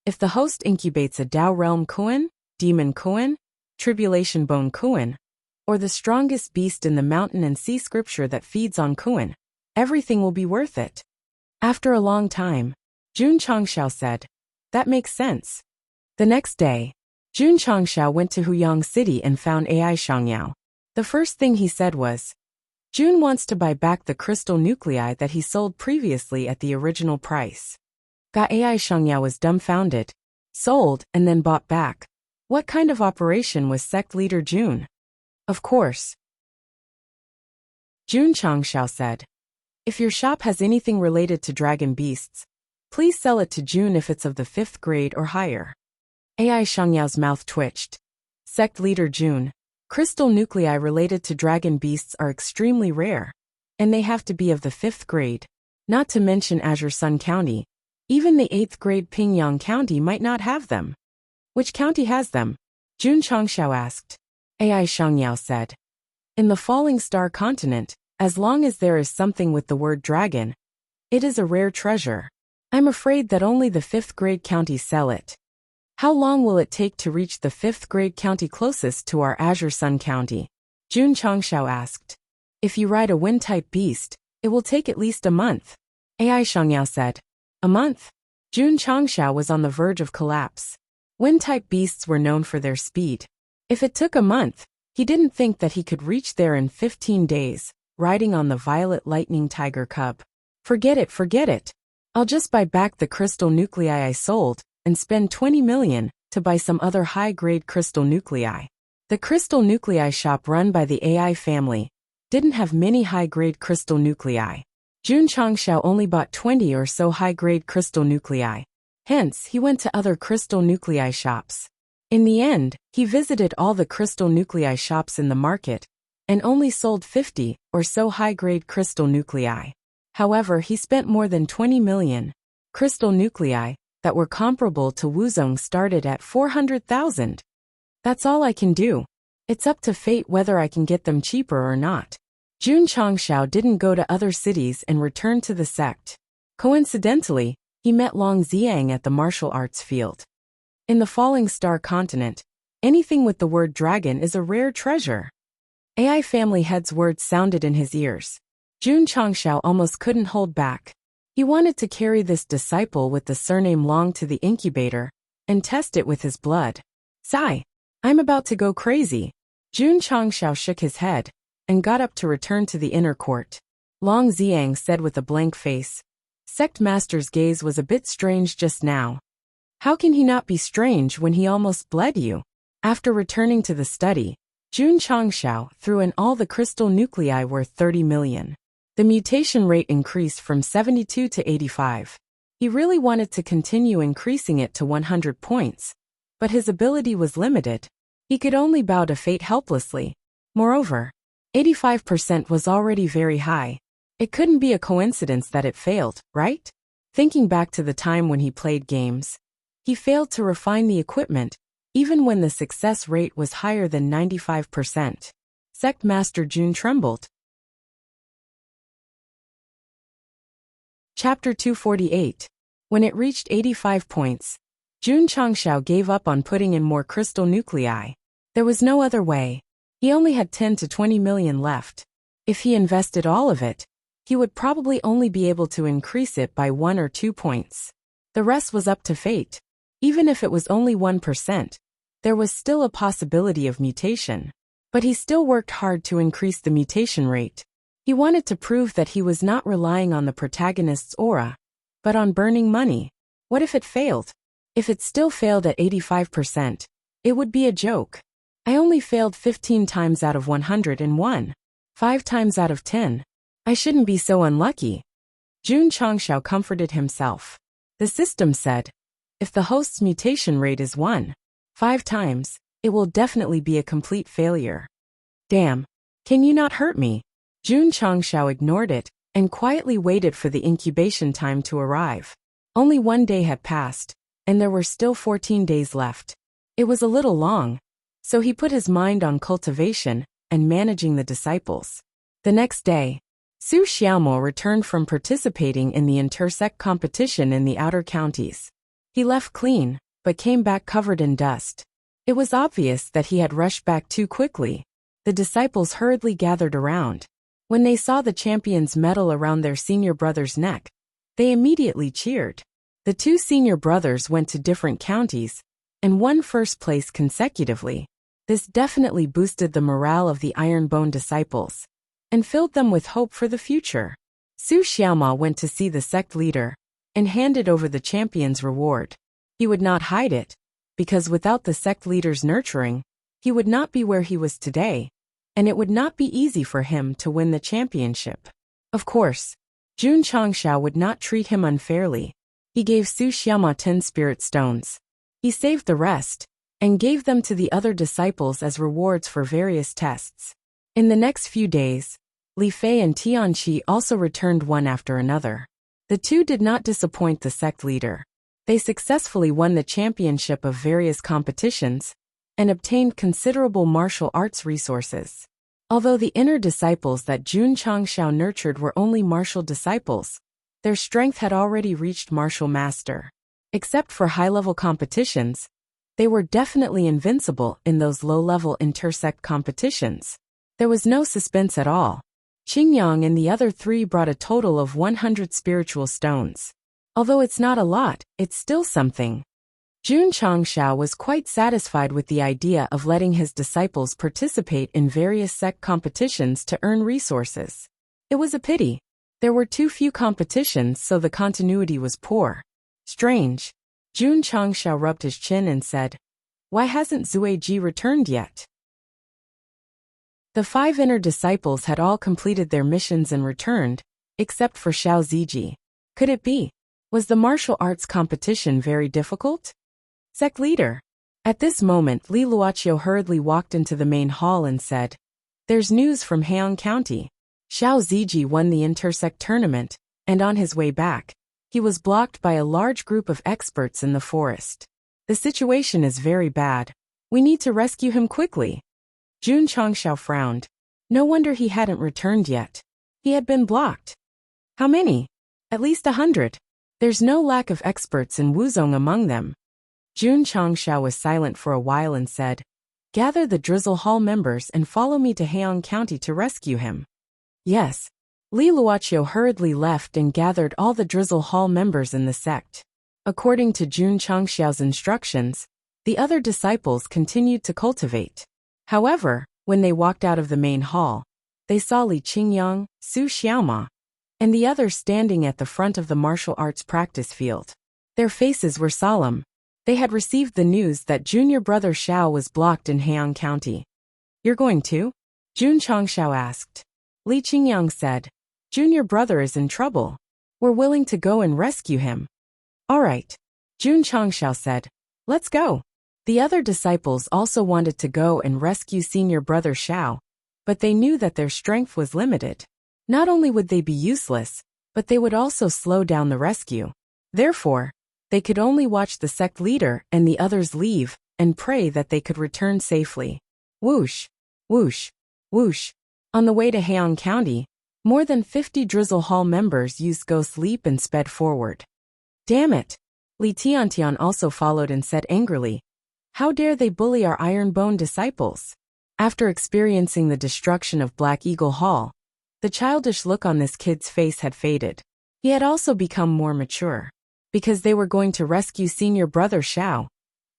"If the host incubates a Dao Realm Kuan, Demon Kuan, Tribulation Bone Kuan, or the strongest beast in the mountain and sea scripture that feeds on Kuan, everything will be worth it." After a long time, Jun Changshao said, "That makes sense." The next day, Jun Changshao went to Huyang City and found Ai Shangyao. The first thing he said was, "Jun wants to buy back the crystal nuclei that he sold previously at the original price." Ai Shangyao was dumbfounded. Sold and then bought back. What kind of operation was sect leader Jun? Of course. Jun Changshao said, "If your shop has anything related to dragon beasts, please sell it to Jun if it's of the 5th grade or higher." Ai Shangyao's mouth twitched. Sect leader Jun, crystal nuclei related to dragon beasts are extremely rare, and they have to be of the 5th grade, not to mention Azure Sun County. Even the 8th grade Pingyang County might not have them. "Which county has them?" Jun Changshao asked. Ai Shangyao said, "In the Falling Star continent, as long as there is something with the word dragon, it is a rare treasure. I'm afraid that only the 5th grade counties sell it." "How long will it take to reach the 5th grade county closest to our Azure Sun County?" Jun Changshao asked. "If you ride a wind-type beast, it will take at least a month." Ai Shangyao said. "A month?" Jun Changshao was on the verge of collapse. Wind-type beasts were known for their speed. If it took a month, he didn't think that he could reach there in 15 days, riding on the violet lightning tiger cub. Forget it. I'll just buy back the crystal nuclei I sold, and spend 20 million to buy some other high-grade crystal nuclei. The crystal nuclei shop run by the AI family didn't have many high-grade crystal nuclei. Jun Changshao only bought 20 or so high-grade crystal nuclei. Hence, he went to other crystal nuclei shops. In the end, he visited all the crystal nuclei shops in the market and only sold 50 or so high-grade crystal nuclei. However, he spent more than 20 million. Crystal nuclei that were comparable to Wuzong started at 400,000. "That's all I can do. It's up to fate whether I can get them cheaper or not." Jun Changshao didn't go to other cities and returned to the sect. Coincidentally, he met Long Xiang at the martial arts field. In the Falling Star continent, anything with the word dragon is a rare treasure. AI family head's words sounded in his ears. Jun Changshao almost couldn't hold back. He wanted to carry this disciple with the surname Long to the incubator and test it with his blood. "Sigh. I'm about to go crazy." Jun Changshao shook his head and got up to return to the inner court. Long Xiang said with a blank face. Sect Master's gaze was a bit strange just now. How can he not be strange when he almost bled you? After returning to the study, Jun Changshao threw in all the crystal nuclei worth 30 million. The mutation rate increased from 72 to 85. He really wanted to continue increasing it to 100 points, but his ability was limited. He could only bow to fate helplessly. Moreover, 85% was already very high. It couldn't be a coincidence that it failed, right? Thinking back to the time when he played games, he failed to refine the equipment, even when the success rate was higher than 95%. Sect Master Jun trembled. Chapter 248. When it reached 85 points, Jun Changshao gave up on putting in more crystal nuclei. There was no other way. He only had 10 to 20 million left. If he invested all of it, he would probably only be able to increase it by 1 or 2 points. The rest was up to fate. Even if it was only 1%, there was still a possibility of mutation. But he still worked hard to increase the mutation rate. He wanted to prove that he was not relying on the protagonist's aura, but on burning money. What if it failed? If it still failed at 85%, it would be a joke. I only failed 15 times out of 101. 5 times out of 10. I shouldn't be so unlucky. Jun Changshao comforted himself. The system said, if the host's mutation rate is 1, 5 times, it will definitely be a complete failure. Damn. Can you not hurt me? Jun Changshao ignored it and quietly waited for the incubation time to arrive. Only 1 day had passed, and there were still 14 days left. It was a little long, so he put his mind on cultivation and managing the disciples. The next day, Su Xiaomo returned from participating in the intersect competition in the outer counties. He left clean, but came back covered in dust. It was obvious that he had rushed back too quickly. The disciples hurriedly gathered around. When they saw the champion's medal around their senior brother's neck, they immediately cheered. The 2 senior brothers went to different counties and won first place consecutively. This definitely boosted the morale of the Ironbone disciples and filled them with hope for the future. Su Xiaoma went to see the sect leader and handed over the champion's reward. He would not hide it, because without the sect leader's nurturing, he would not be where he was today, and it would not be easy for him to win the championship. Of course, Jun Changshao would not treat him unfairly. He gave Su Xiaoma 10 spirit stones. He saved the rest and gave them to the other disciples as rewards for various tests. In the next few days, Li Fei and Tianqi also returned one after another. The 2 did not disappoint the sect leader. They successfully won the championship of various competitions and obtained considerable martial arts resources. Although the inner disciples that Jun Changshao nurtured were only martial disciples, their strength had already reached martial master. Except for high-level competitions, they were definitely invincible in those low-level intersect competitions. There was no suspense at all. Qingyang and the other 3 brought a total of 100 spiritual stones. Although it's not a lot, it's still something. Jun Changshao was quite satisfied with the idea of letting his disciples participate in various sect competitions to earn resources. It was a pity. There were too few competitions, so the continuity was poor. Strange. Jun Changshao rubbed his chin and said, why hasn't Zueji returned yet? The 5 inner disciples had all completed their missions and returned, except for Xiao Ziji. Could it be? Was the martial arts competition very difficult? Sect leader. At this moment, Li Luoqiu hurriedly walked into the main hall and said, there's news from Heian County. Xiao Ziji won the intersect tournament, and on his way back, he was blocked by a large group of experts in the forest. The situation is very bad. We need to rescue him quickly. Jun Changshao frowned. No wonder he hadn't returned yet. He had been blocked. How many? At least 100. There's no lack of experts in Wuzong among them. Jun Changshao was silent for a while and said, gather the Drizzle Hall members and follow me to Heian County to rescue him. Yes. Li Luoqiu hurriedly left and gathered all the Drizzle Hall members in the sect. According to Jun Changshao's instructions, the other disciples continued to cultivate. However, when they walked out of the main hall, they saw Li Qingyang, Su Xiaoma, and the others standing at the front of the martial arts practice field. Their faces were solemn. They had received the news that junior brother Xiao was blocked in Heian County. You're going to? Jun Changshao asked. Li Qingyang said, junior brother is in trouble. We're willing to go and rescue him. All right. Jun Changshao said, let's go. The other disciples also wanted to go and rescue senior brother Xiao, but they knew that their strength was limited. Not only would they be useless, but they would also slow down the rescue. Therefore, they could only watch the sect leader and the others leave and pray that they could return safely. Whoosh, whoosh, whoosh. On the way to Heian County, more than 50 Drizzle Hall members used Ghost Leap and sped forward. Damn it! Li Tiantian also followed and said angrily, "How dare they bully our Ironbone disciples?" After experiencing the destruction of Black Eagle Hall, the childish look on this kid's face had faded. He had also become more mature. Because they were going to rescue senior brother Xiao,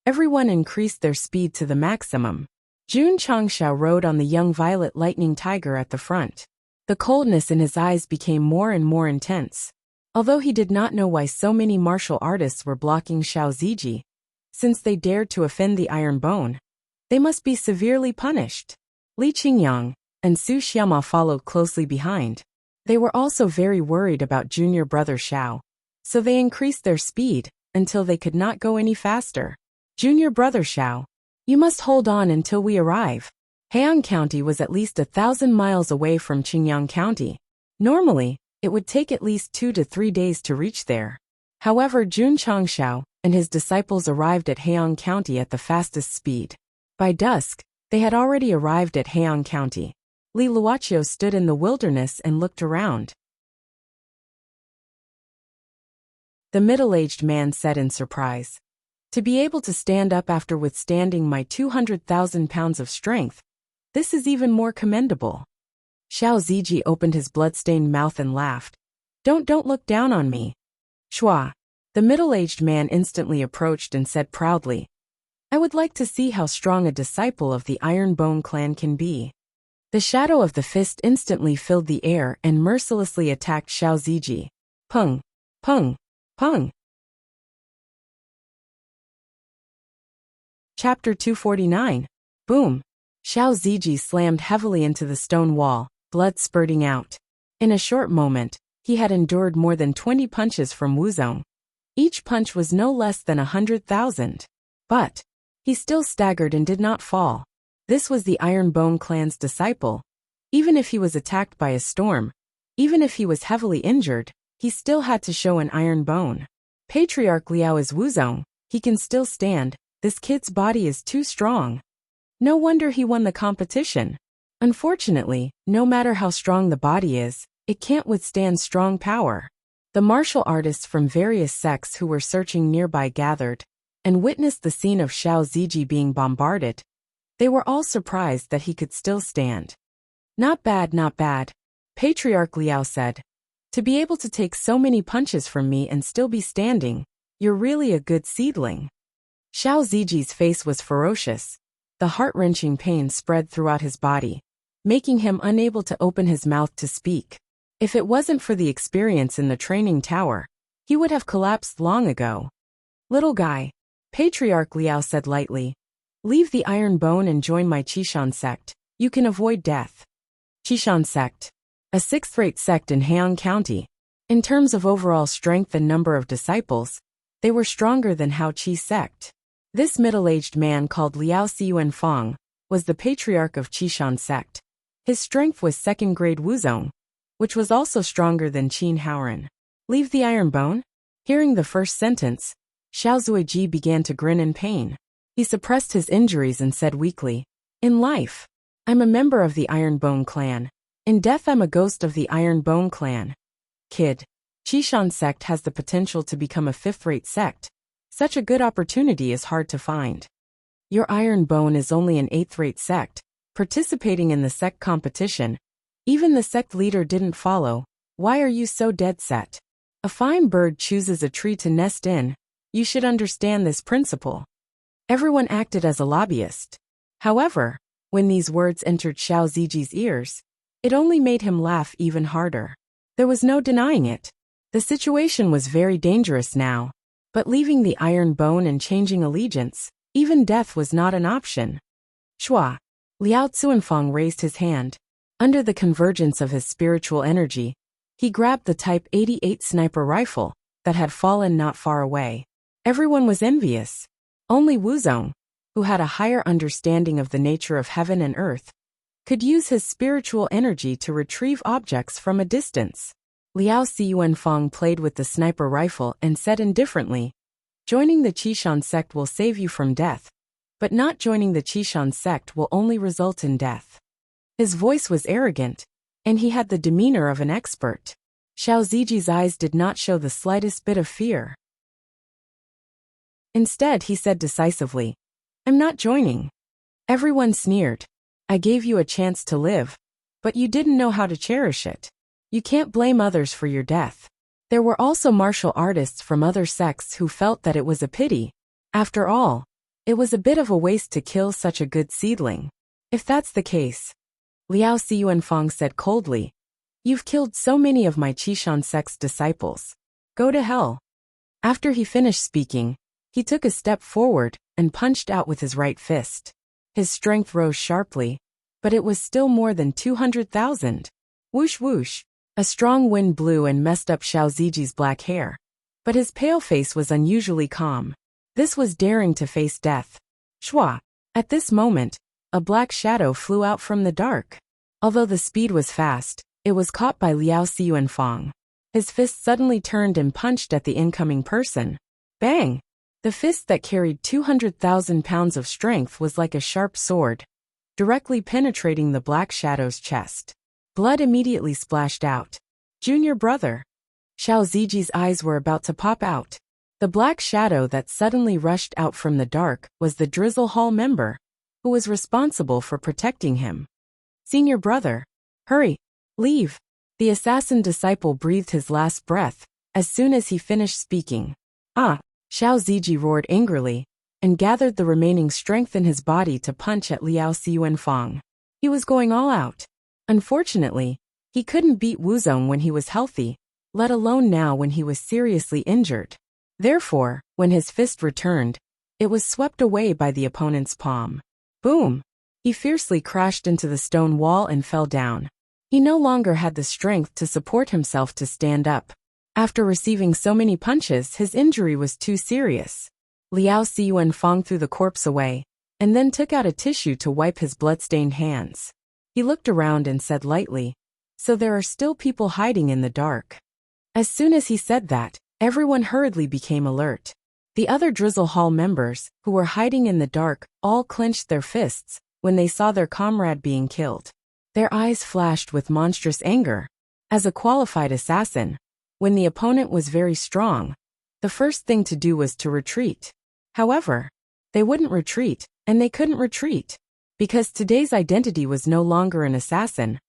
everyone increased their speed to the maximum. Jun Changshao rode on the young violet lightning tiger at the front. The coldness in his eyes became more and more intense. Although he did not know why so many martial artists were blocking Xiao Ziji, since they dared to offend the Iron Bone, they must be severely punished. Li Qingyang and Su Xiama followed closely behind. They were also very worried about junior brother Xiao, so they increased their speed until they could not go any faster. Junior brother Xiao, you must hold on until we arrive. Heian County was at least 1,000 miles away from Qingyang County. Normally, it would take at least 2 to 3 days to reach there. However, Jun Changshao and his disciples arrived at Heian County at the fastest speed. By dusk, they had already arrived at Heian County. Li Luoqiu stood in the wilderness and looked around. The middle-aged man said in surprise, "To be able to stand up after withstanding my 200,000 pounds of strength, this is even more commendable." Xiao Ziji opened his blood-stained mouth and laughed. Don't look down on me." Shua. The middle-aged man instantly approached and said proudly, "I would like to see how strong a disciple of the Iron Bone clan can be." The shadow of the fist instantly filled the air and mercilessly attacked Xiao Ziji. Pung, pung, pung. Chapter 249. Boom. Xiao Ziji slammed heavily into the stone wall, blood spurting out. In a short moment, he had endured more than 20 punches from Wuzong. Each punch was no less than 100,000. But he still staggered and did not fall. This was the Iron Bone clan's disciple. Even if he was attacked by a storm, even if he was heavily injured, he still had to show an iron bone. Patriarch Liao is Wuzong. He can still stand. This kid's body is too strong. No wonder he won the competition. Unfortunately, no matter how strong the body is, it can't withstand strong power. The martial artists from various sects who were searching nearby gathered and witnessed the scene of Xiao Ziji being bombarded. They were all surprised that he could still stand. Not bad, not bad, Patriarch Liao said. To be able to take so many punches from me and still be standing, you're really a good seedling. Xiao Ziji's face was ferocious. The heart-wrenching pain spread throughout his body, making him unable to open his mouth to speak. If it wasn't for the experience in the training tower, he would have collapsed long ago. Little guy, Patriarch Liao said lightly. Leave the Iron Bone and join my Qishan sect. You can avoid death. Qishan sect. A 6th-rate sect in Heian County. In terms of overall strength and number of disciples, they were stronger than Hao Qi's sect. This middle-aged man called Liao Xiuanfang was the patriarch of Qishan sect. His strength was 2nd-grade Wuzong, which was also stronger than Qin Haoran. Leave the Iron Bone? Hearing the first sentence, Xiao Zuiji began to grin in pain. He suppressed his injuries and said weakly, "In life, I'm a member of the Iron Bone clan. In death I'm a ghost of the Iron Bone clan." Kid, Qishan sect has the potential to become a 5th-rate sect. Such a good opportunity is hard to find. Your Iron Bone is only an 8th-rate sect, participating in the sect competition. Even the sect leader didn't follow. Why are you so dead set? A fine bird chooses a tree to nest in. You should understand this principle. Everyone acted as a lobbyist. However, when these words entered Xiao Ziji's ears, it only made him laugh even harder. There was no denying it. The situation was very dangerous now. But leaving the Iron Bone and changing allegiance, even death was not an option. Shua. Liao Zuanfang raised his hand. Under the convergence of his spiritual energy, he grabbed the Type 88 sniper rifle that had fallen not far away. Everyone was envious. Only Wuzong, who had a higher understanding of the nature of heaven and earth, could use his spiritual energy to retrieve objects from a distance. Liao Xiyuanfang played with the sniper rifle and said indifferently, "Joining the Qishan sect will save you from death, but not joining the Qishan sect will only result in death." His voice was arrogant, and he had the demeanor of an expert. Xiao Ziji's eyes did not show the slightest bit of fear. Instead, he said decisively, "I'm not joining." Everyone sneered. "I gave you a chance to live, but you didn't know how to cherish it. You can't blame others for your death." There were also martial artists from other sects who felt that it was a pity. After all, it was a bit of a waste to kill such a good seedling. "If that's the case," Liao Xiyuanfang said coldly, "you've killed so many of my Qishan sect's disciples. Go to hell." After he finished speaking, he took a step forward and punched out with his right fist. His strength rose sharply, but it was still more than 200,000. Whoosh whoosh. A strong wind blew and messed up Xiao Ziji's black hair, but his pale face was unusually calm. This was daring to face death. Shwa. At this moment, a black shadow flew out from the dark. Although the speed was fast, it was caught by Liao Xiyuanfang. His fist suddenly turned and punched at the incoming person. Bang! The fist that carried 200,000 pounds of strength was like a sharp sword, directly penetrating the black shadow's chest. Blood immediately splashed out. "Junior brother." Xiao Ziji's eyes were about to pop out. The black shadow that suddenly rushed out from the dark was the Drizzle Hall member, who was responsible for protecting him. "Senior brother. Hurry. Leave." The assassin disciple breathed his last breath as soon as he finished speaking. "Ah!" Xiao Ziji roared angrily, and gathered the remaining strength in his body to punch at Liao Xiyuanfang. He was going all out. Unfortunately, he couldn't beat Wuzong when he was healthy, let alone now when he was seriously injured. Therefore, when his fist returned, it was swept away by the opponent's palm. Boom! He fiercely crashed into the stone wall and fell down. He no longer had the strength to support himself to stand up. After receiving so many punches, his injury was too serious. Liao Xiyuanfang threw the corpse away, and then took out a tissue to wipe his blood-stained hands. He looked around and said lightly, "So there are still people hiding in the dark." As soon as he said that, everyone hurriedly became alert. The other Drizzle Hall members, who were hiding in the dark, all clenched their fists when they saw their comrade being killed. Their eyes flashed with monstrous anger. As a qualified assassin, when the opponent was very strong, the first thing to do was to retreat. However, they wouldn't retreat, and they couldn't retreat, because today's identity was no longer an assassin,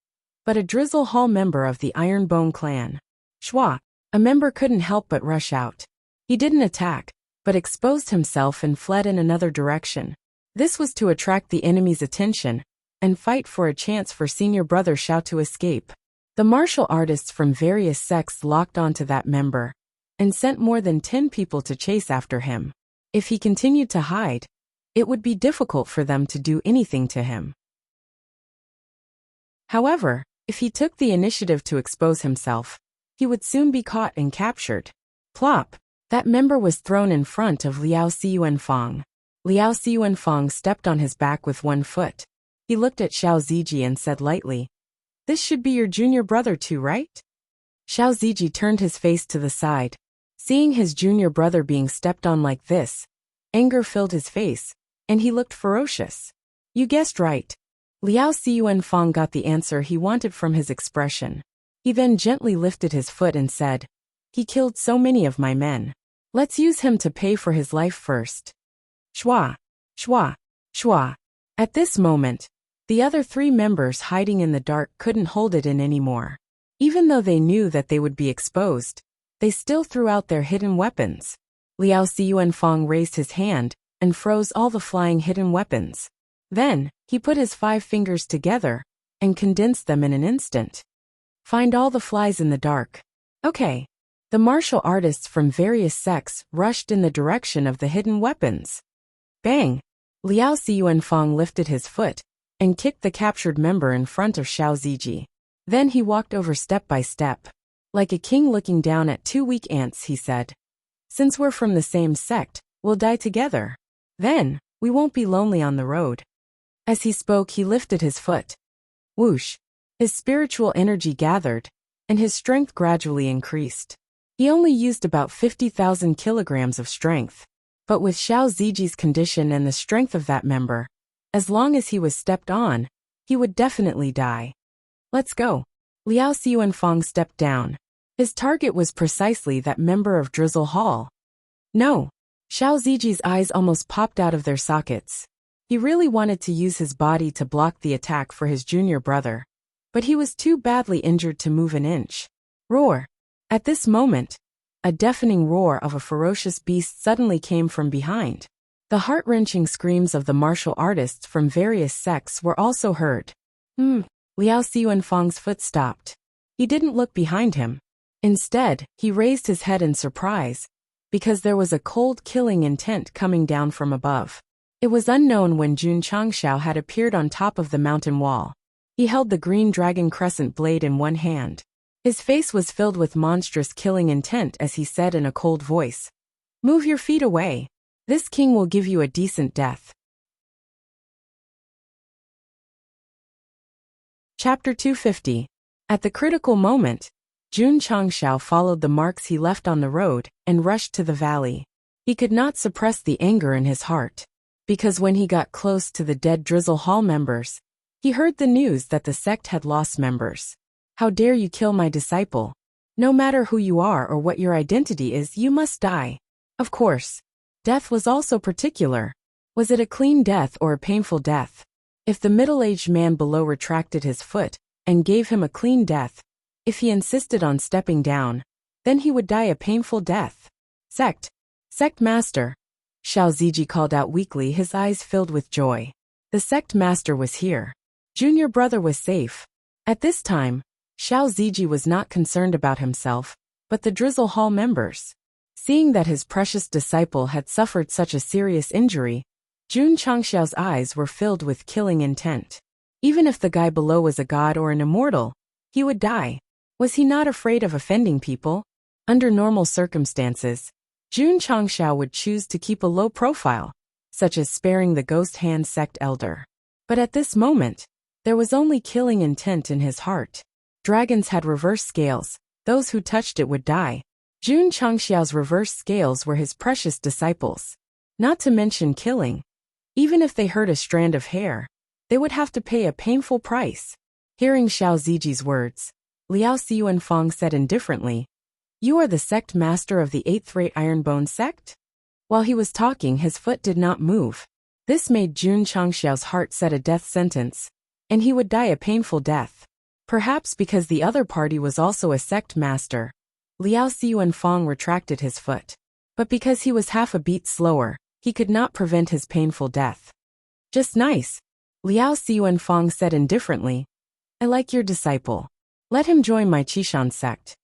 but a Drizzle Hall member of the Ironbone clan. Shwa. A member couldn't help but rush out. He didn't attack, but exposed himself and fled in another direction. This was to attract the enemy's attention and fight for a chance for senior brother Xiao to escape. The martial artists from various sects locked onto that member and sent more than 10 people to chase after him. If he continued to hide, it would be difficult for them to do anything to him. However, if he took the initiative to expose himself, he would soon be caught and captured. Plop! That member was thrown in front of Liao Xiyuanfang. Liao Xiyuanfang stepped on his back with one foot. He looked at Xiao Ziji and said lightly, "This should be your junior brother too, right?" Xiao Ziji turned his face to the side. Seeing his junior brother being stepped on like this, anger filled his face, and he looked ferocious. "You guessed right." Liao Xiyuanfang got the answer he wanted from his expression. He then gently lifted his foot and said, "He killed so many of my men. Let's use him to pay for his life first." Shwa, shwa, shwa. At this moment, the other 3 members hiding in the dark couldn't hold it in anymore. Even though they knew that they would be exposed, they still threw out their hidden weapons. Liao Xiyuanfang raised his hand and froze all the flying hidden weapons. Then, he put his 5 fingers together and condensed them in an instant. Find all the flies in the dark. Okay. The martial artists from various sects rushed in the direction of the hidden weapons. Bang! Liao Xiyuanfang lifted his foot and kicked the captured member in front of Xiao Ziji. Then he walked over step by step. Like a king looking down at 2 weak ants, he said, "Since we're from the same sect, we'll die together." Then, We won't be lonely on the road. As he spoke, he lifted his foot. Whoosh! His spiritual energy gathered, and his strength gradually increased. He only used about 50,000 kilograms of strength. But with Xiao Ziji's condition and the strength of that member, as long as he was stepped on, he would definitely die. Let's go. Liao Xuanfang stepped down. His target was precisely that member of Drizzle Hall. No. Xiao Ziji's eyes almost popped out of their sockets. He really wanted to use his body to block the attack for his junior brother, but he was too badly injured to move an inch. Roar! At this moment, a deafening roar of a ferocious beast suddenly came from behind. The heart-wrenching screams of the martial artists from various sects were also heard. Liao Xuanfang's foot stopped. He didn't look behind him. Instead, he raised his head in surprise, because there was a cold killing intent coming down from above. It was unknown when Jun Changshao had appeared on top of the mountain wall. He held the green dragon crescent blade in one hand. His face was filled with monstrous killing intent as he said in a cold voice, "Move your feet away. This king will give you a decent death." Chapter 250. At the critical moment, Jun Changshao followed the marks he left on the road and rushed to the valley. He could not suppress the anger in his heart, because when he got close to the dead Drizzle Hall members, he heard the news that the sect had lost members. "How dare you kill my disciple? No matter who you are or what your identity is, you must die." Of course, death was also particular. Was it a clean death or a painful death? If the middle-aged man below retracted his foot and gave him a clean death, if he insisted on stepping down, then he would die a painful death. Sect Master, Xiao Ziji called out weakly, his eyes filled with joy. The sect master was here. Junior brother was safe. At this time, Xiao Ziji was not concerned about himself, but the Drizzle Hall members. Seeing that his precious disciple had suffered such a serious injury, Jun Changshao's eyes were filled with killing intent. Even if the guy below was a god or an immortal, he would die. Was he not afraid of offending people? Under normal circumstances, Jun Changshao would choose to keep a low profile, such as sparing the Ghost Hand sect elder. But at this moment, there was only killing intent in his heart. Dragons had reverse scales. Those who touched it would die. Jun Changshao's reverse scales were his precious disciples. Not to mention killing. Even if they hurt a strand of hair, they would have to pay a painful price. Hearing Xiao Ziji's words, Liao Xuanfang said indifferently, "You are the sect master of the 8th-rate Ironbone sect?" While he was talking, his foot did not move. This made Jun Changshao's heart set a death sentence, and he would die a painful death. Perhaps because the other party was also a sect master, Liao Xuanfang retracted his foot. But because he was half a beat slower, he could not prevent his painful death. "Just nice," Liao Xuanfang said indifferently. "I like your disciple. Let him join my Qishan sect."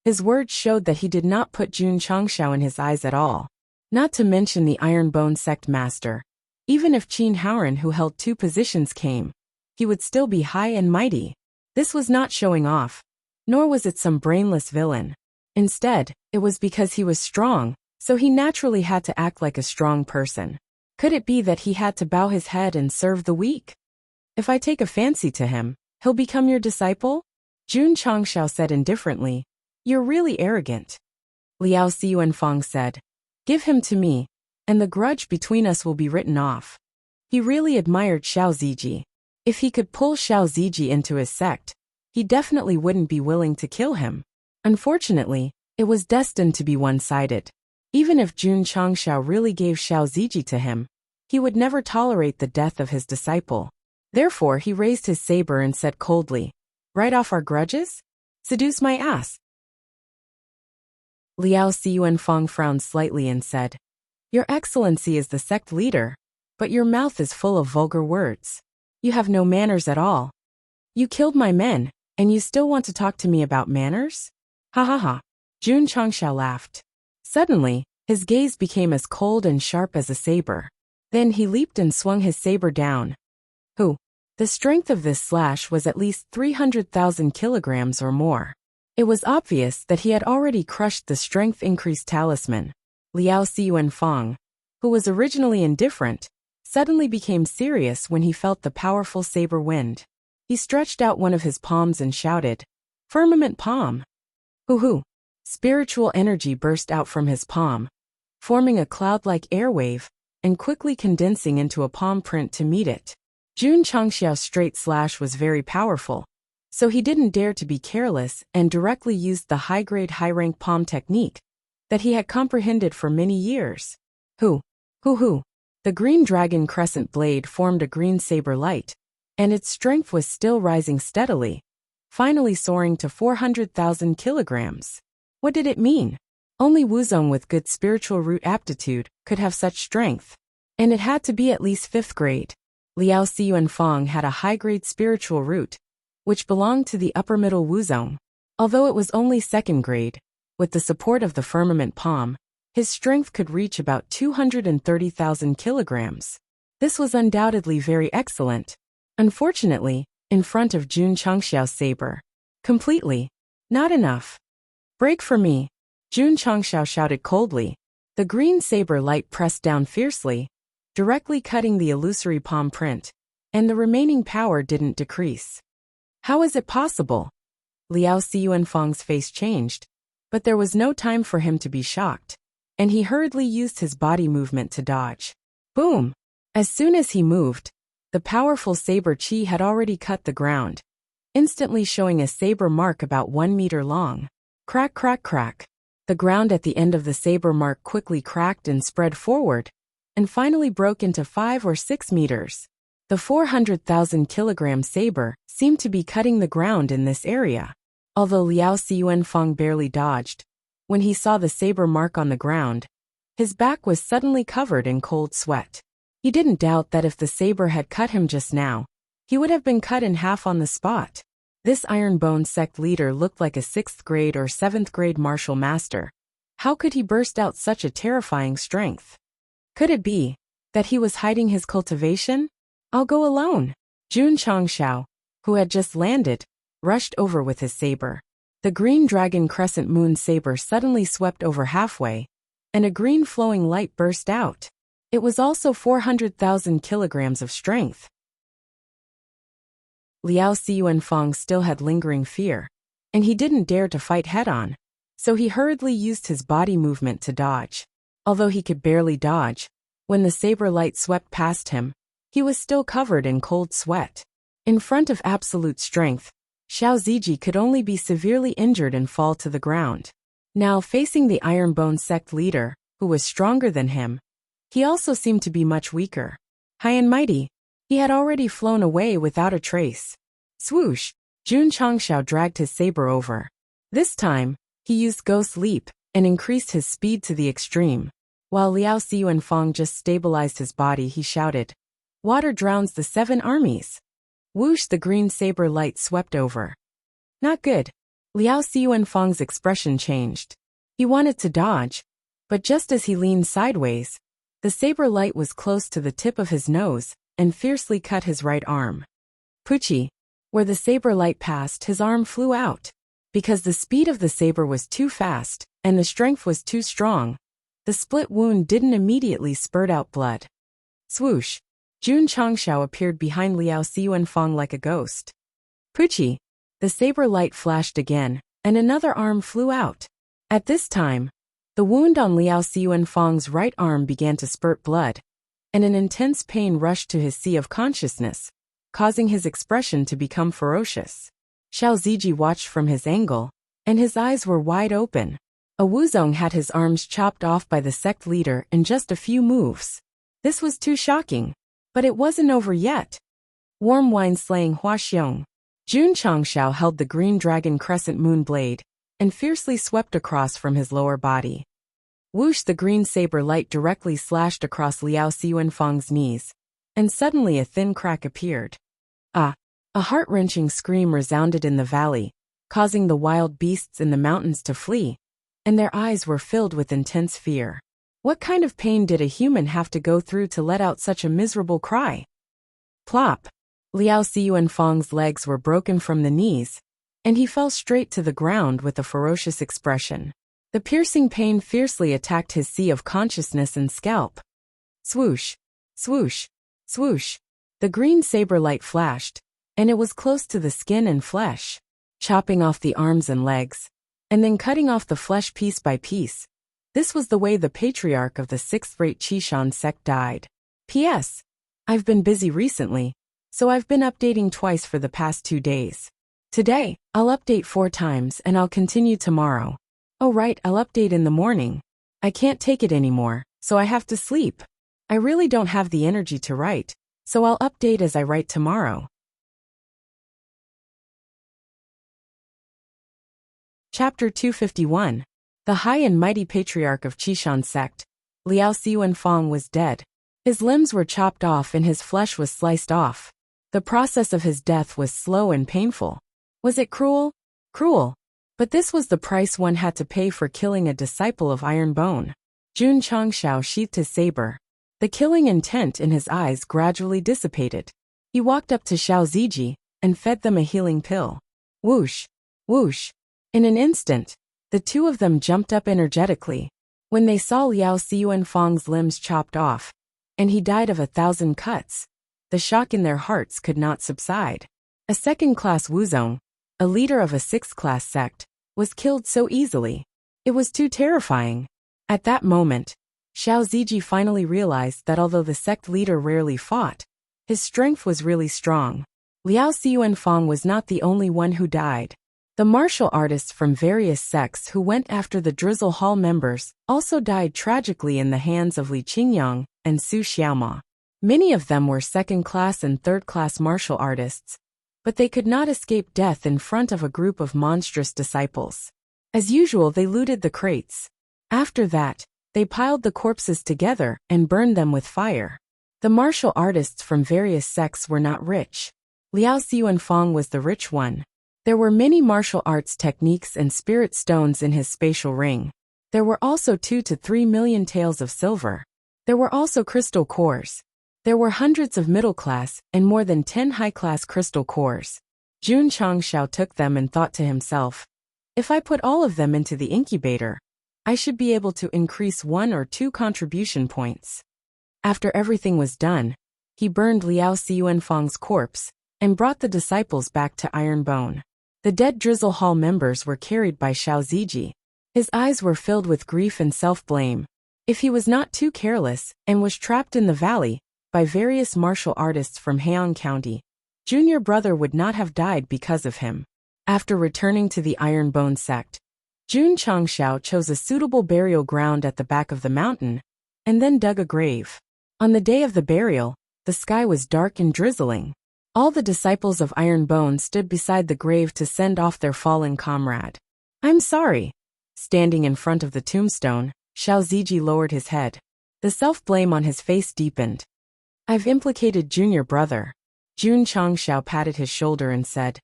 His words showed that he did not put Jun Changshao in his eyes at all. Not to mention the Ironbone sect master. Even if Qin Haoran, who held 2 positions, came, he would still be high and mighty. This was not showing off, nor was it some brainless villain. Instead, it was because he was strong, so he naturally had to act like a strong person. Could it be that he had to bow his head and serve the weak? "If I take a fancy to him, he'll become your disciple?" Jun Changshao said indifferently. "You're really arrogant." Liao Xuanfang said, "Give him to me, and the grudge between us will be written off." He really admired Xiao Ziji. If he could pull Xiao Ziji into his sect, he definitely wouldn't be willing to kill him. Unfortunately, it was destined to be one-sided. Even if Jun Changshao really gave Xiao Ziji to him, he would never tolerate the death of his disciple. Therefore, he raised his saber and said coldly, "Write off our grudges? Seduce my ass." Liao Xuanfang frowned slightly and said, "Your Excellency is the sect leader, but your mouth is full of vulgar words. You have no manners at all. You killed my men, and you still want to talk to me about manners? Ha ha ha." Jun Changshao laughed. Suddenly, his gaze became as cold and sharp as a saber. Then he leaped and swung his saber down. Who? The strength of this slash was at least 300,000 kilograms or more. It was obvious that he had already crushed the strength increase talisman. Liao Xuanfang, who was originally indifferent, suddenly became serious when he felt the powerful saber wind. He stretched out one of his palms and shouted, "Firmament palm!" Hoo-hoo! Spiritual energy burst out from his palm, forming a cloud-like airwave and quickly condensing into a palm print to meet it. Jun Changxiao's straight slash was very powerful, so he didn't dare to be careless and directly used the high-grade high-rank palm technique that he had comprehended for many years. Hoo-hoo! The green dragon crescent blade formed a green saber light, and its strength was still rising steadily, finally soaring to 400,000 kilograms. What did it mean? Only Wuzong with good spiritual root aptitude could have such strength, and it had to be at least 5th grade. Liao Xiyuanfang had a high-grade spiritual root, which belonged to the upper middle Wuzong. Although it was only 2nd grade, with the support of the firmament palm, his strength could reach about 230,000 kilograms. This was undoubtedly very excellent. Unfortunately, in front of Jun Changxiao's saber. Completely. Not enough. Break for me, Jun Changxiao shouted coldly. The green saber light pressed down fiercely, directly cutting the illusory palm print, and the remaining power didn't decrease. How is it possible? Liao Xiyuanfang's face changed, but there was no time for him to be shocked, and he hurriedly used his body movement to dodge. Boom! As soon as he moved, the powerful saber chi had already cut the ground, instantly showing a saber mark about 1 meter long. Crack, crack, crack. The ground at the end of the saber mark quickly cracked and spread forward, and finally broke into 5 or 6 meters. The 400,000 kilogram saber seemed to be cutting the ground in this area. Although Liao Xiyuanfang barely dodged, when he saw the saber mark on the ground, his back was suddenly covered in cold sweat. He didn't doubt that if the saber had cut him just now, he would have been cut in half on the spot. This Ironbone sect leader looked like a 6th grade or 7th grade martial master. How could he burst out such a terrifying strength? Could it be that he was hiding his cultivation? I'll go alone. Jun Changxiao, who had just landed, rushed over with his saber. The green dragon crescent moon saber suddenly swept over halfway, and a green flowing light burst out. It was also 400,000 kilograms of strength. Liao Xiyuanfang still had lingering fear, and he didn't dare to fight head-on, so he hurriedly used his body movement to dodge. Although he could barely dodge, when the saber light swept past him, he was still covered in cold sweat. In front of absolute strength, Xiao Ziji could only be severely injured and fall to the ground. Now facing the Ironbone sect leader, who was stronger than him, he also seemed to be much weaker. High and mighty, he had already flown away without a trace. Swoosh! Jun Changxiao dragged his saber over. This time, he used Ghost Leap and increased his speed to the extreme. While Liao Xiyuanfang just stabilized his body, he shouted, "Water drowns the 7 armies." Whoosh! The green saber light swept over. Not good. Liao Xiyuanfang's expression changed. He wanted to dodge, but just as he leaned sideways, the saber light was close to the tip of his nose and fiercely cut his right arm. Poochie! Where the saber light passed, his arm flew out. Because the speed of the saber was too fast and the strength was too strong, the split wound didn't immediately spurt out blood. Swoosh! Jun Changxiao appeared behind Liao Xiyuanfang like a ghost. Poochie! The saber light flashed again, and another arm flew out. At this time, the wound on Liao Xiyuanfang's right arm began to spurt blood, and an intense pain rushed to his sea of consciousness, causing his expression to become ferocious. Xiao Ziji watched from his angle, and his eyes were wide open. A Wuzong had his arms chopped off by the sect leader in just a few moves. This was too shocking, but it wasn't over yet. Warm wine slaying Huaxiong. Jun Changxiao held the green dragon crescent moon blade and fiercely swept across from his lower body. Whoosh! The green saber light directly slashed across Liao Xiyuanfang's knees, and suddenly a thin crack appeared. Ah! A heart-wrenching scream resounded in the valley, causing the wild beasts in the mountains to flee, and their eyes were filled with intense fear. What kind of pain did a human have to go through to let out such a miserable cry? Plop! Liao Xiyuanfang's legs were broken from the knees, and he fell straight to the ground with a ferocious expression. The piercing pain fiercely attacked his sea of consciousness and scalp. Swoosh! Swoosh! Swoosh! The green saber light flashed, and it was close to the skin and flesh, chopping off the arms and legs, and then cutting off the flesh piece by piece. This was the way the patriarch of the sixth-rate Qishan sect died. P.S. I've been busy recently, so I've been updating twice for the past 2 days. Today, I'll update 4 times and I'll continue tomorrow. Oh right, I'll update in the morning. I can't take it anymore, so I have to sleep. I really don't have the energy to write, so I'll update as I write tomorrow. Chapter 251. The High and Mighty Patriarch of Qishan Sect, Liao Xuanfang, was dead. His limbs were chopped off and his flesh was sliced off. The process of his death was slow and painful. Was it cruel? Cruel. But this was the price one had to pay for killing a disciple of Iron Bone. Jun Changshao sheathed his saber. The killing intent in his eyes gradually dissipated. He walked up to Xiao Ziji and fed them a healing pill. Whoosh! Whoosh! In an instant, the two of them jumped up energetically. When they saw Liao Xuanfang's limbs chopped off, and he died of 1,000 cuts, the shock in their hearts could not subside. A second-class Wuzong, a leader of a sixth-class sect, was killed so easily. It was too terrifying. At that moment, Xiao Ziji finally realized that although the sect leader rarely fought, his strength was really strong. Liao Xuanfang was not the only one who died. The martial artists from various sects who went after the Drizzle Hall members also died tragically in the hands of Li Qingyang and Su Xiaoma. Many of them were second-class and third-class martial artists, but they could not escape death in front of a group of monstrous disciples. As usual, they looted the crates. After that, they piled the corpses together and burned them with fire. The martial artists from various sects were not rich. Liao Xuanfang was the rich one. There were many martial arts techniques and spirit stones in his spatial ring. There were also 2 to 3 million taels of silver. There were also crystal cores. There were hundreds of middle-class and more than 10 high-class crystal cores. Jun Changshao took them and thought to himself, if I put all of them into the incubator, I should be able to increase 1 or 2 contribution points. After everything was done, he burned Liao Xuanfang's corpse and brought the disciples back to Iron Bone. The dead Drizzle Hall members were carried by Xiao Ziji. His eyes were filled with grief and self-blame. If he was not too careless and was trapped in the valley by various martial artists from Heian County, junior brother would not have died because of him. After returning to the Iron Bone sect, Jun Changshao chose a suitable burial ground at the back of the mountain and then dug a grave. On the day of the burial, the sky was dark and drizzling. All the disciples of Iron Bone stood beside the grave to send off their fallen comrade. I'm sorry. Standing in front of the tombstone, Xiao Ziji lowered his head. The self-blame on his face deepened. I've implicated junior brother. Jun Changshao patted his shoulder and said,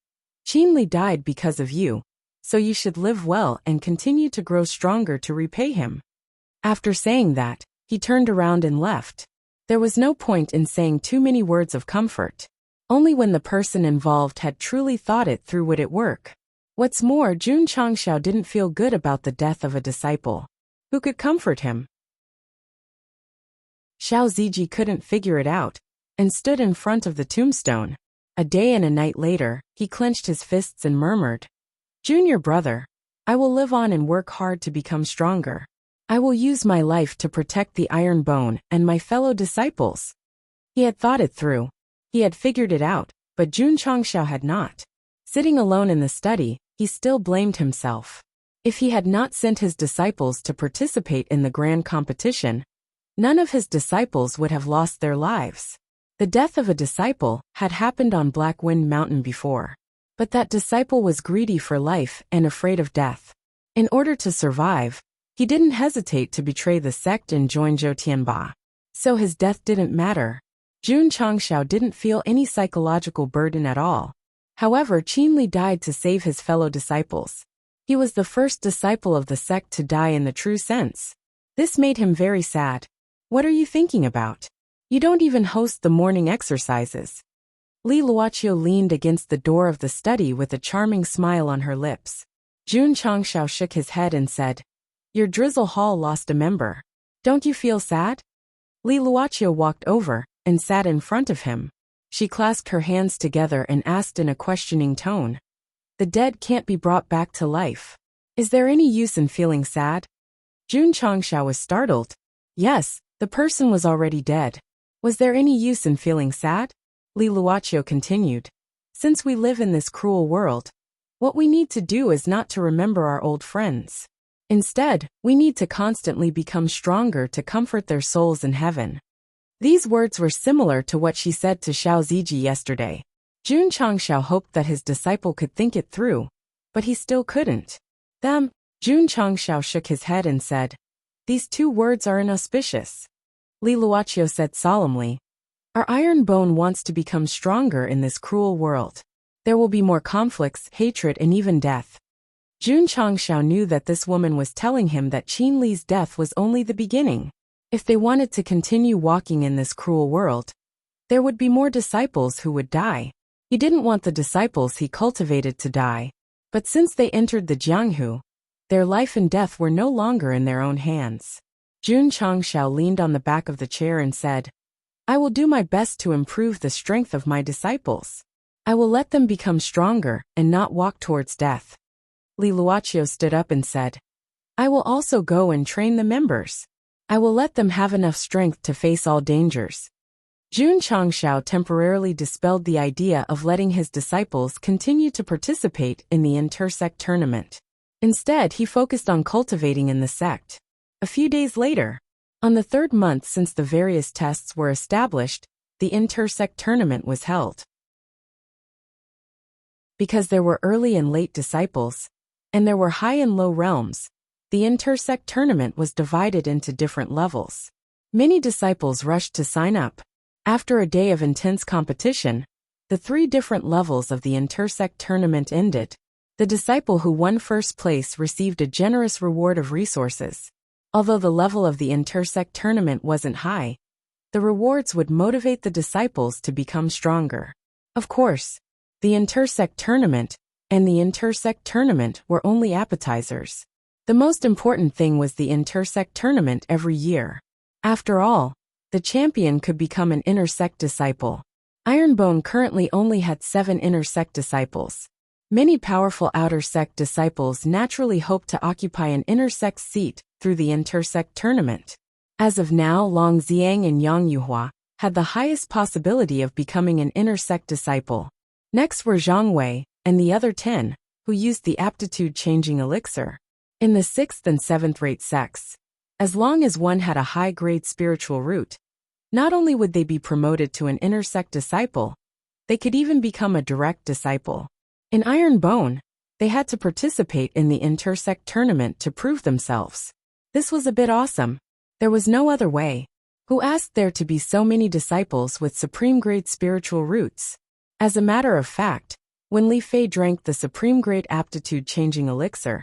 Qin Li died because of you, so you should live well and continue to grow stronger to repay him. After saying that, he turned around and left. There was no point in saying too many words of comfort. Only when the person involved had truly thought it through would it work. What's more, Jun Changshao didn't feel good about the death of a disciple. Who could comfort him? Xiao Ziji couldn't figure it out, and stood in front of the tombstone. A day and a night later, he clenched his fists and murmured, Junior brother, I will live on and work hard to become stronger. I will use my life to protect the Iron Bone and my fellow disciples. He had thought it through. He had figured it out, but Jun Changshao had not. Sitting alone in the study, he still blamed himself. If he had not sent his disciples to participate in the grand competition, none of his disciples would have lost their lives. The death of a disciple had happened on Black Wind Mountain before. But that disciple was greedy for life and afraid of death. In order to survive, he didn't hesitate to betray the sect and join Zhou Tianba. So his death didn't matter. Jun Changshao didn't feel any psychological burden at all. However, Qin Li died to save his fellow disciples. He was the first disciple of the sect to die in the true sense. This made him very sad. What are you thinking about? You don't even host the morning exercises. Li Luoqiu leaned against the door of the study with a charming smile on her lips. Jun Changshao shook his head and said, Your Drizzle Hall lost a member. Don't you feel sad? Li Luoqiu walked over and sat in front of him. She clasped her hands together and asked in a questioning tone. The dead can't be brought back to life. Is there any use in feeling sad? Jun Changshao was startled. Yes, the person was already dead. Was there any use in feeling sad? Li Luoqiu continued. Since we live in this cruel world, what we need to do is not to remember our old friends. Instead, we need to constantly become stronger to comfort their souls in heaven. These words were similar to what she said to Xiao Ziji yesterday. Jun Changshao hoped that his disciple could think it through, but he still couldn't. Jun Changshao shook his head and said, These two words are inauspicious. Li Luoqiu said solemnly, Our iron bone wants to become stronger in this cruel world. There will be more conflicts, hatred, and even death. Jun Changshao knew that this woman was telling him that Qin Li's death was only the beginning. If they wanted to continue walking in this cruel world, there would be more disciples who would die. He didn't want the disciples he cultivated to die. But since they entered the Jianghu, their life and death were no longer in their own hands. Jun Changshao leaned on the back of the chair and said, I will do my best to improve the strength of my disciples. I will let them become stronger and not walk towards death. Li Luoqiu stood up and said, I will also go and train the members. I will let them have enough strength to face all dangers. Jun Changshao temporarily dispelled the idea of letting his disciples continue to participate in the inter-sect tournament. Instead, he focused on cultivating in the sect. A few days later, on the third month since the various tests were established, the inter-sect tournament was held. Because there were early and late disciples, and there were high and low realms, the inter-sect tournament was divided into different levels. Many disciples rushed to sign up. After a day of intense competition, the 3 different levels of the inter-sect tournament ended. The disciple who won first place received a generous reward of resources. Although the level of the inter-sect tournament wasn't high, the rewards would motivate the disciples to become stronger. Of course, the inter-sect tournament and the inter-sect tournament were only appetizers. The most important thing was the inter-sect tournament every year. After all, the champion could become an inter-sect disciple. Ironbone currently only had 7 inter-sect disciples. Many powerful outer-sect disciples naturally hoped to occupy an inter-sect seat through the inter-sect tournament. As of now, Long Xiang and Yang Yuhua had the highest possibility of becoming an inter-sect disciple. Next were Zhang Wei and the other 10, who used the aptitude-changing elixir. In the 6th and 7th rate sects, as long as one had a high-grade spiritual root, not only would they be promoted to an inter-sect disciple, they could even become a direct disciple. In Iron Bone, they had to participate in the inter-sect tournament to prove themselves. This was a bit awesome. There was no other way. Who asked there to be so many disciples with supreme-grade spiritual roots? As a matter of fact, when Li Fei drank the supreme-grade aptitude-changing elixir,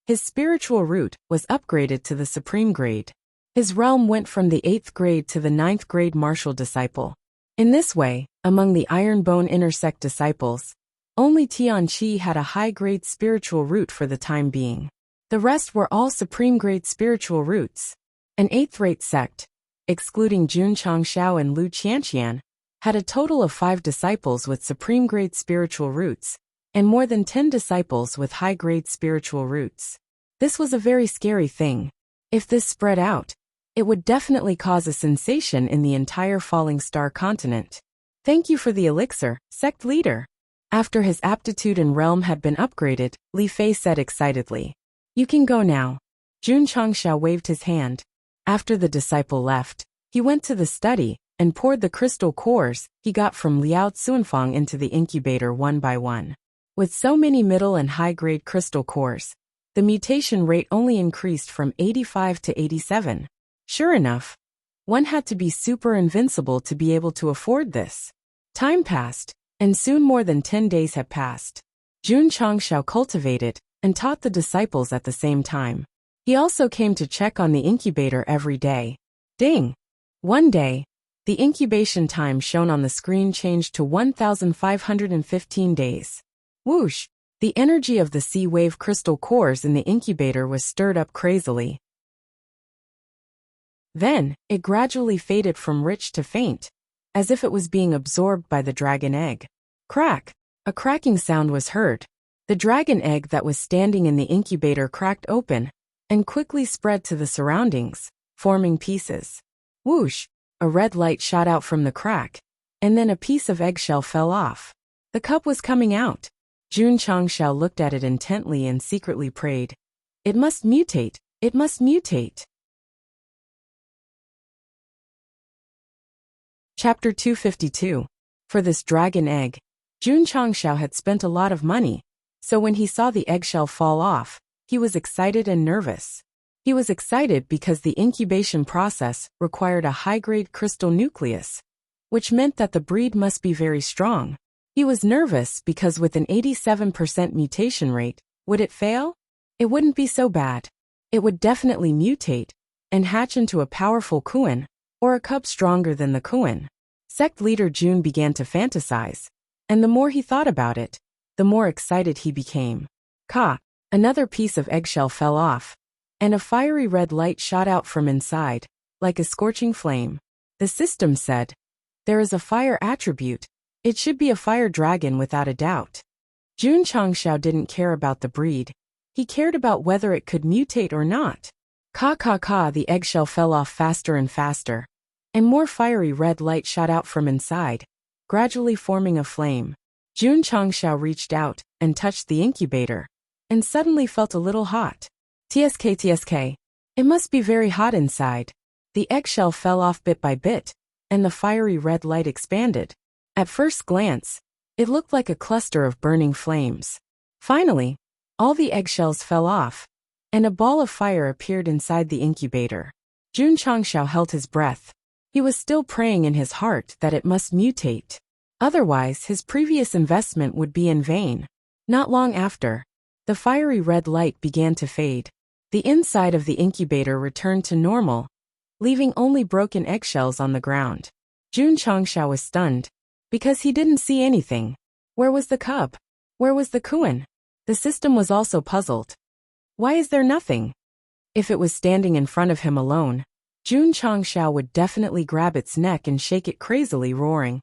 his spiritual root was upgraded to the supreme grade. His realm went from the 8th grade to the 9th grade martial disciple. In this way, among the Iron Bone intersect disciples, only Tianqi had a high-grade spiritual root for the time being. The rest were all supreme-grade spiritual roots. An 8th-rate sect, excluding Jun Changshao and Lu Qianqian, had a total of 5 disciples with supreme-grade spiritual roots, and more than 10 disciples with high-grade spiritual roots. This was a very scary thing. If this spread out, it would definitely cause a sensation in the entire Falling Star continent. Thank you for the elixir, sect leader. After his aptitude and realm had been upgraded, Li Fei said excitedly. You can go now. Jun Changshao waved his hand. After the disciple left, he went to the study and poured the crystal cores he got from Liao Cunfang into the incubator one by one. With so many middle and high-grade crystal cores, the mutation rate only increased from 85 to 87. Sure enough, one had to be super invincible to be able to afford this. Time passed, and soon more than 10 days had passed. Jun Changshao cultivated and taught the disciples at the same time. He also came to check on the incubator every day. Ding! One day, the incubation time shown on the screen changed to 1,515 days. Whoosh! The energy of the C-wave crystal cores in the incubator was stirred up crazily. Then, it gradually faded from rich to faint. as if it was being absorbed by the dragon egg. Crack! A cracking sound was heard. The dragon egg that was standing in the incubator cracked open and quickly spread to the surroundings, forming pieces. Whoosh! A red light shot out from the crack, and then a piece of eggshell fell off. The cup was coming out. Jun Changshao looked at it intently and secretly prayed. It must mutate. It must mutate. Chapter 252. For this dragon egg, Jun Changshao had spent a lot of money, so when he saw the eggshell fall off, he was excited and nervous. He was excited because the incubation process required a high-grade crystal nucleus, which meant that the breed must be very strong. He was nervous because with an 87% mutation rate, would it fail? It wouldn't be so bad. It would definitely mutate and hatch into a powerful Kuan, or a cub stronger than the Kuan. Sect leader Jun began to fantasize, and the more he thought about it, the more excited he became. Ka! Another piece of eggshell fell off, and a fiery red light shot out from inside, like a scorching flame. The system said, "There is a fire attribute. It should be a fire dragon without a doubt." Jun Changshao didn't care about the breed. He cared about whether it could mutate or not. Ka ka ka, the eggshell fell off faster and faster, and more fiery red light shot out from inside, gradually forming a flame. Jun Changshao reached out and touched the incubator, and suddenly felt a little hot. Tsk. It must be very hot inside. The eggshell fell off bit by bit, and the fiery red light expanded. At first glance, it looked like a cluster of burning flames. Finally, all the eggshells fell off, and a ball of fire appeared inside the incubator. Jun Changshao held his breath. He was still praying in his heart that it must mutate. Otherwise, his previous investment would be in vain. Not long after, the fiery red light began to fade. The inside of the incubator returned to normal, leaving only broken eggshells on the ground. Jun Changshao was stunned, because he didn't see anything. Where was the cub? Where was the Kuan? The system was also puzzled. Why is there nothing? If it was standing in front of him alone, Jun Changshao would definitely grab its neck and shake it crazily, roaring,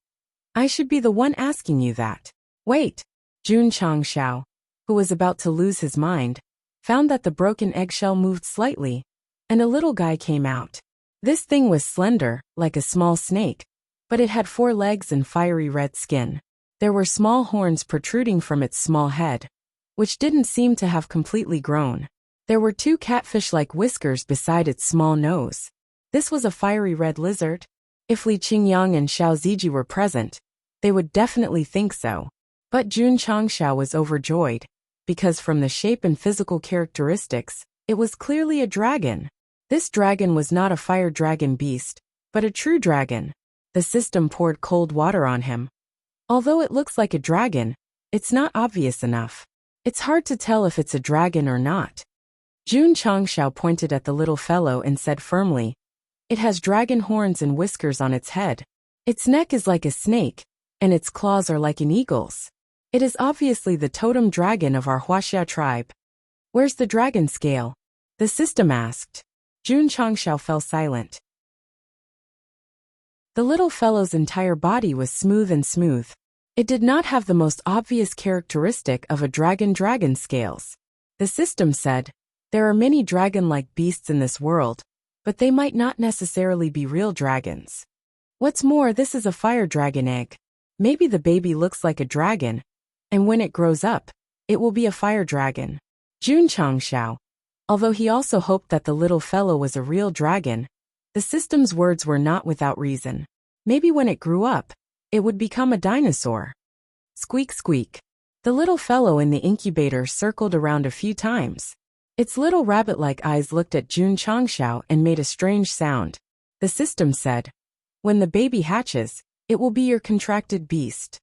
"I should be the one asking you that." Wait! Jun Changshao, who was about to lose his mind, found that the broken eggshell moved slightly, and a little guy came out. This thing was slender, like a small snake, but it had 4 legs and fiery red skin. There were small horns protruding from its small head, which didn't seem to have completely grown. There were 2 catfish-like whiskers beside its small nose. This was a fiery red lizard. If Li Qingyang and Xiao Ziji were present, they would definitely think so. But Jun Changshao was overjoyed, because from the shape and physical characteristics, it was clearly a dragon. This dragon was not a fire dragon beast, but a true dragon. The system poured cold water on him. Although it looks like a dragon, it's not obvious enough. It's hard to tell if it's a dragon or not. Jun Changshao pointed at the little fellow and said firmly, "It has dragon horns and whiskers on its head. Its neck is like a snake, and its claws are like an eagle's. It is obviously the totem dragon of our Wuxia tribe." "Where's the dragon scale?" the system asked. Jun Changshao fell silent. The little fellow's entire body was smooth and smooth. It did not have the most obvious characteristic of a dragon scales. The system said, "There are many dragon-like beasts in this world, but they might not necessarily be real dragons. What's more, this is a fire dragon egg. Maybe the baby looks like a dragon, and when it grows up, it will be a fire dragon." Jun Changshao, although he also hoped that the little fellow was a real dragon, the system's words were not without reason. Maybe when it grew up, it would become a dinosaur. Squeak squeak. The little fellow in the incubator circled around a few times. Its little rabbit-like eyes looked at Jun Changshao and made a strange sound. The system said, "When the baby hatches, it will be your contracted beast."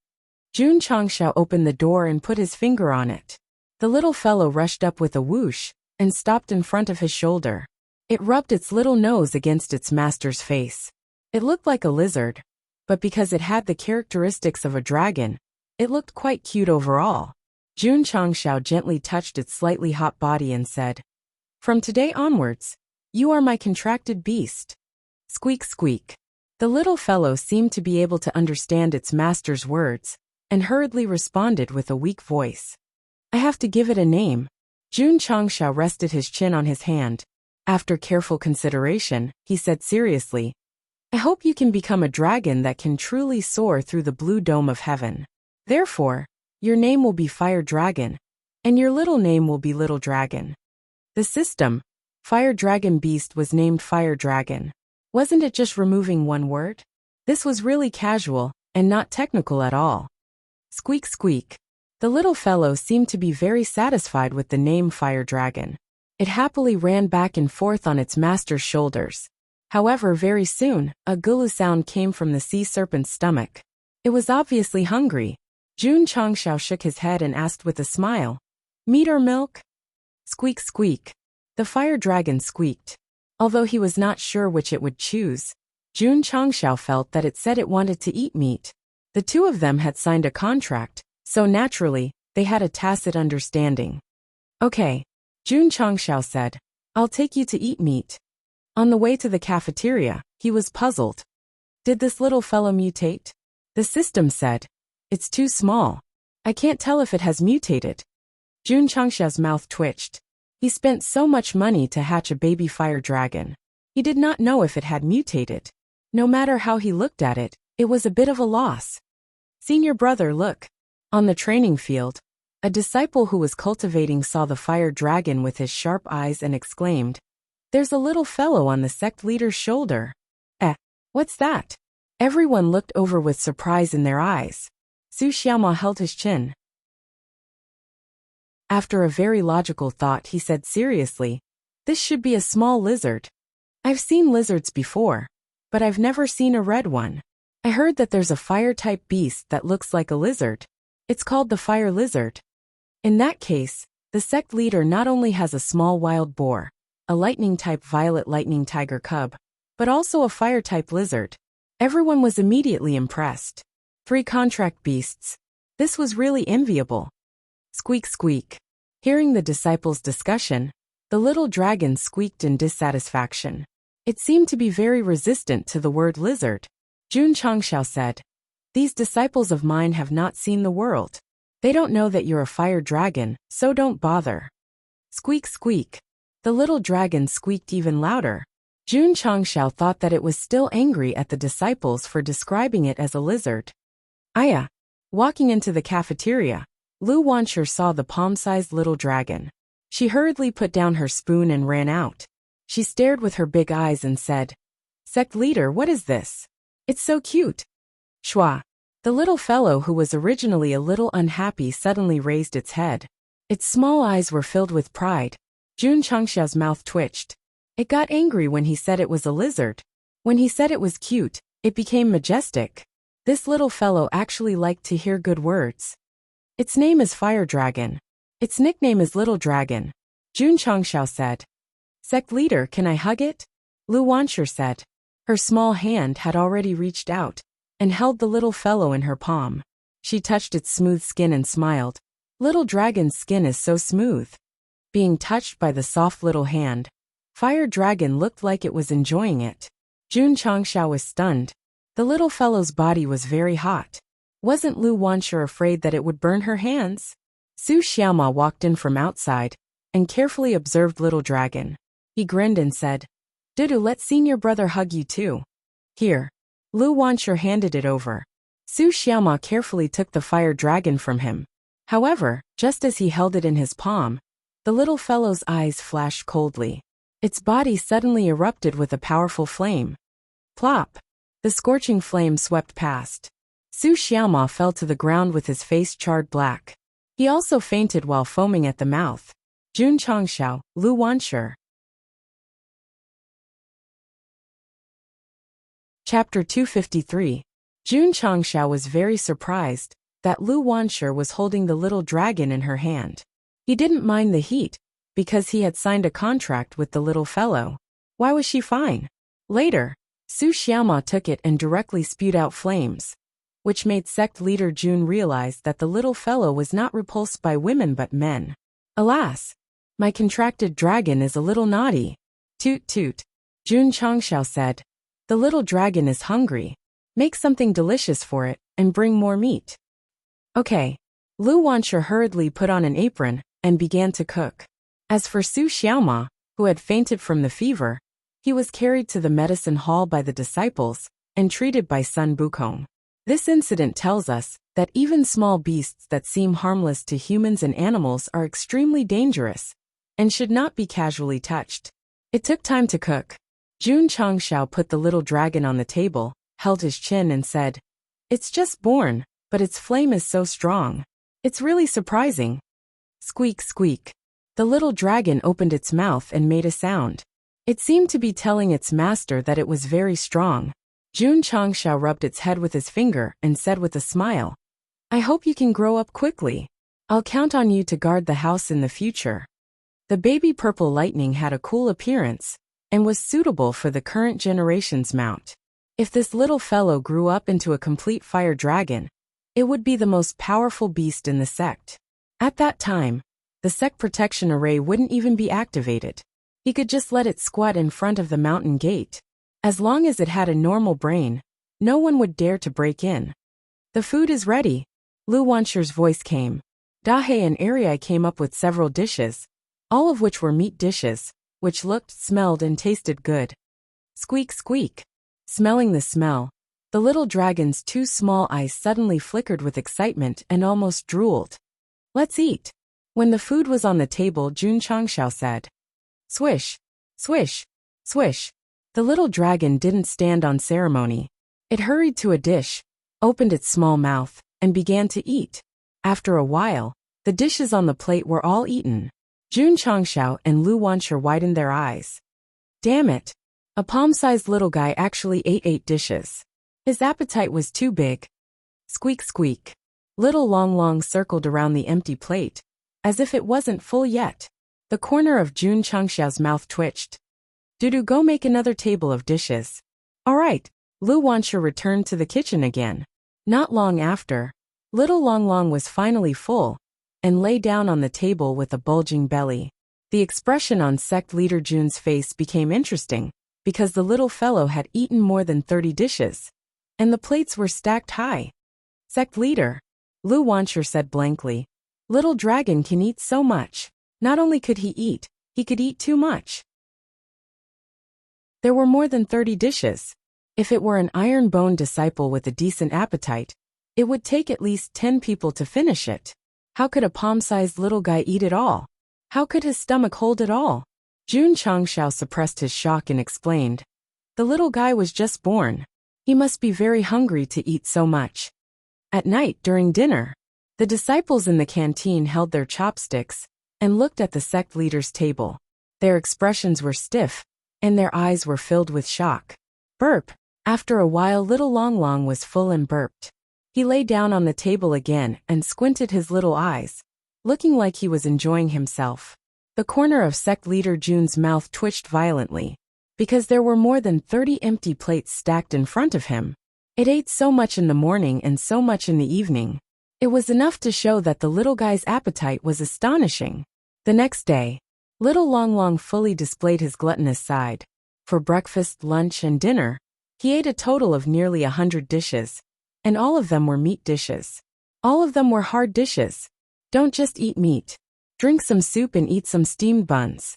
Jun Changshao opened the door and put his finger on it. The little fellow rushed up with a whoosh and stopped in front of his shoulder. It rubbed its little nose against its master's face. It looked like a lizard, but because it had the characteristics of a dragon, it looked quite cute overall. Jun Changshao gently touched its slightly hot body and said, "From today onwards, you are my contracted beast." Squeak squeak. The little fellow seemed to be able to understand its master's words, and hurriedly responded with a weak voice. I have to give it a name. Jun Changshao rested his chin on his hand. After careful consideration, he said seriously, I hope you can become a dragon that can truly soar through the blue dome of heaven. Therefore, your name will be Fire Dragon, and your little name will be Little Dragon. The system, Fire Dragon Beast, was named Fire Dragon. Wasn't it just removing one word? This was really casual, and not technical at all. Squeak squeak. The little fellow seemed to be very satisfied with the name Fire Dragon. It happily ran back and forth on its master's shoulders. However, very soon, a gulu sound came from the sea serpent's stomach. It was obviously hungry. Jun Changshao shook his head and asked with a smile, meat or milk? Squeak squeak. The fire dragon squeaked. Although he was not sure which it would choose, Jun Changshao felt that it said it wanted to eat meat. The two of them had signed a contract, so naturally, they had a tacit understanding. Okay, Jun Changshao said, I'll take you to eat meat. On the way to the cafeteria, he was puzzled. Did this little fellow mutate? The system said, it's too small. I can't tell if it has mutated. Jun Changshao's mouth twitched. He spent so much money to hatch a baby fire dragon. He did not know if it had mutated. No matter how he looked at it, it was a bit of a loss. Senior brother, look. On the training field, a disciple who was cultivating saw the fire dragon with his sharp eyes and exclaimed, there's a little fellow on the sect leader's shoulder. What's that? Everyone looked over with surprise in their eyes. Su Xiaoma held his chin. After a very logical thought, he said seriously, this should be a small lizard. I've seen lizards before, but I've never seen a red one. I heard that there's a fire-type beast that looks like a lizard. It's called the fire lizard. In that case, the sect leader not only has a small wild boar, a lightning-type violet lightning tiger cub, but also a fire-type lizard. Everyone was immediately impressed. 3 contract beasts. This was really enviable. Squeak squeak. Hearing the disciples' discussion, the little dragon squeaked in dissatisfaction. It seemed to be very resistant to the word lizard. Jun Changshao said, these disciples of mine have not seen the world. They don't know that you're a fire dragon, so don't bother. Squeak squeak. The little dragon squeaked even louder. Jun Changshao thought that it was still angry at the disciples for describing it as a lizard. Aya. Walking into the cafeteria, Lu Wancher saw the palm-sized little dragon. She hurriedly put down her spoon and ran out. She stared with her big eyes and said, Sect leader, what is this? It's so cute. Shua. The little fellow who was originally a little unhappy suddenly raised its head. Its small eyes were filled with pride. Jun Changshao's mouth twitched. It got angry when he said it was a lizard. When he said it was cute, it became majestic. This little fellow actually liked to hear good words. Its name is Fire Dragon. Its nickname is Little Dragon. Jun Changshao said. Sect leader, can I hug it? Lu Wancher said. Her small hand had already reached out and held the little fellow in her palm. She touched its smooth skin and smiled. Little Dragon's skin is so smooth. Being touched by the soft little hand, Fire Dragon looked like it was enjoying it. Jun Changshao was stunned. The little fellow's body was very hot. Wasn't Lu Wancher afraid that it would burn her hands? Su Xiaoma walked in from outside and carefully observed Little Dragon. He grinned and said, Dudu, let senior brother hug you too. Here. Lu Wancher handed it over. Su Xiaoma carefully took the fire dragon from him. However, just as he held it in his palm, the little fellow's eyes flashed coldly. Its body suddenly erupted with a powerful flame. Plop! The scorching flame swept past. Su Xiaoma fell to the ground with his face charred black. He also fainted while foaming at the mouth. Jun Changshao, Lu Wancher. Chapter 253. Jun Changshao was very surprised that Lu Wancher was holding the little dragon in her hand. He didn't mind the heat, because he had signed a contract with the little fellow. Why was she fine? Later, Su Xiaoma took it and directly spewed out flames, which made sect leader Jun realize that the little fellow was not repulsed by women but men. Alas! My contracted dragon is a little naughty. Toot toot. Jun Changshao said. The little dragon is hungry. Make something delicious for it, and bring more meat. Okay. Lu Wanshi hurriedly put on an apron, and began to cook. As for Su Xiaoma, who had fainted from the fever, he was carried to the medicine hall by the disciples, and treated by Sun Bukong. This incident tells us that even small beasts that seem harmless to humans and animals are extremely dangerous, and should not be casually touched. It took time to cook. Jun Changshao put the little dragon on the table, held his chin and said, "It's just born, but its flame is so strong. It's really surprising." Squeak, squeak. The little dragon opened its mouth and made a sound. It seemed to be telling its master that it was very strong. Jun Changshao rubbed its head with his finger and said with a smile, "I hope you can grow up quickly. I'll count on you to guard the house in the future." The baby purple lightning had a cool appearance, and was suitable for the current generation's mount. If this little fellow grew up into a complete fire dragon, it would be the most powerful beast in the sect. At that time, the sect protection array wouldn't even be activated. He could just let it squat in front of the mountain gate. As long as it had a normal brain, no one would dare to break in. "The food is ready." Lu Wanshi's voice came. Dahe and Ariai came up with several dishes, all of which were meat dishes, which looked, smelled, and tasted good. Squeak, squeak. Smelling the smell, the little dragon's two small eyes suddenly flickered with excitement and almost drooled. "Let's eat." When the food was on the table, Jun Changshao said, "Swish, swish, swish." The little dragon didn't stand on ceremony. It hurried to a dish, opened its small mouth, and began to eat. After a while, the dishes on the plate were all eaten. Jun Changshao and Lu Wanshi widened their eyes. Damn it. A palm-sized little guy actually ate 8 dishes. His appetite was too big. Squeak, squeak. Little Long Long circled around the empty plate, as if it wasn't full yet. The corner of Jun Changshao's mouth twitched. Dudu, go make another table of dishes. All right. Lu Wanshi returned to the kitchen again. Not long after, little Long Long was finally full, and lay down on the table with a bulging belly. The expression on sect leader Jun's face became interesting, because the little fellow had eaten more than 30 dishes, and the plates were stacked high. Sect leader, Lu Wanshi said blankly, little dragon can eat so much. Not only could he could eat too much. There were more than 30 dishes. If it were an iron-boned disciple with a decent appetite, it would take at least 10 people to finish it. How could a palm-sized little guy eat it all? How could his stomach hold it all? Jun Changshao suppressed his shock and explained. The little guy was just born. He must be very hungry to eat so much. At night, during dinner, the disciples in the canteen held their chopsticks and looked at the sect leader's table. Their expressions were stiff, and their eyes were filled with shock. Burp. After a while, little Long Long was full and burped. He lay down on the table again and squinted his little eyes, looking like he was enjoying himself. The corner of sect leader Jun's mouth twitched violently, because there were more than 30 empty plates stacked in front of him. It ate so much in the morning and so much in the evening. It was enough to show that the little guy's appetite was astonishing. The next day, little Long Long fully displayed his gluttonous side. For breakfast, lunch, and dinner, he ate a total of nearly 100 dishes, and all of them were meat dishes. All of them were hard dishes. Don't just eat meat. Drink some soup and eat some steamed buns.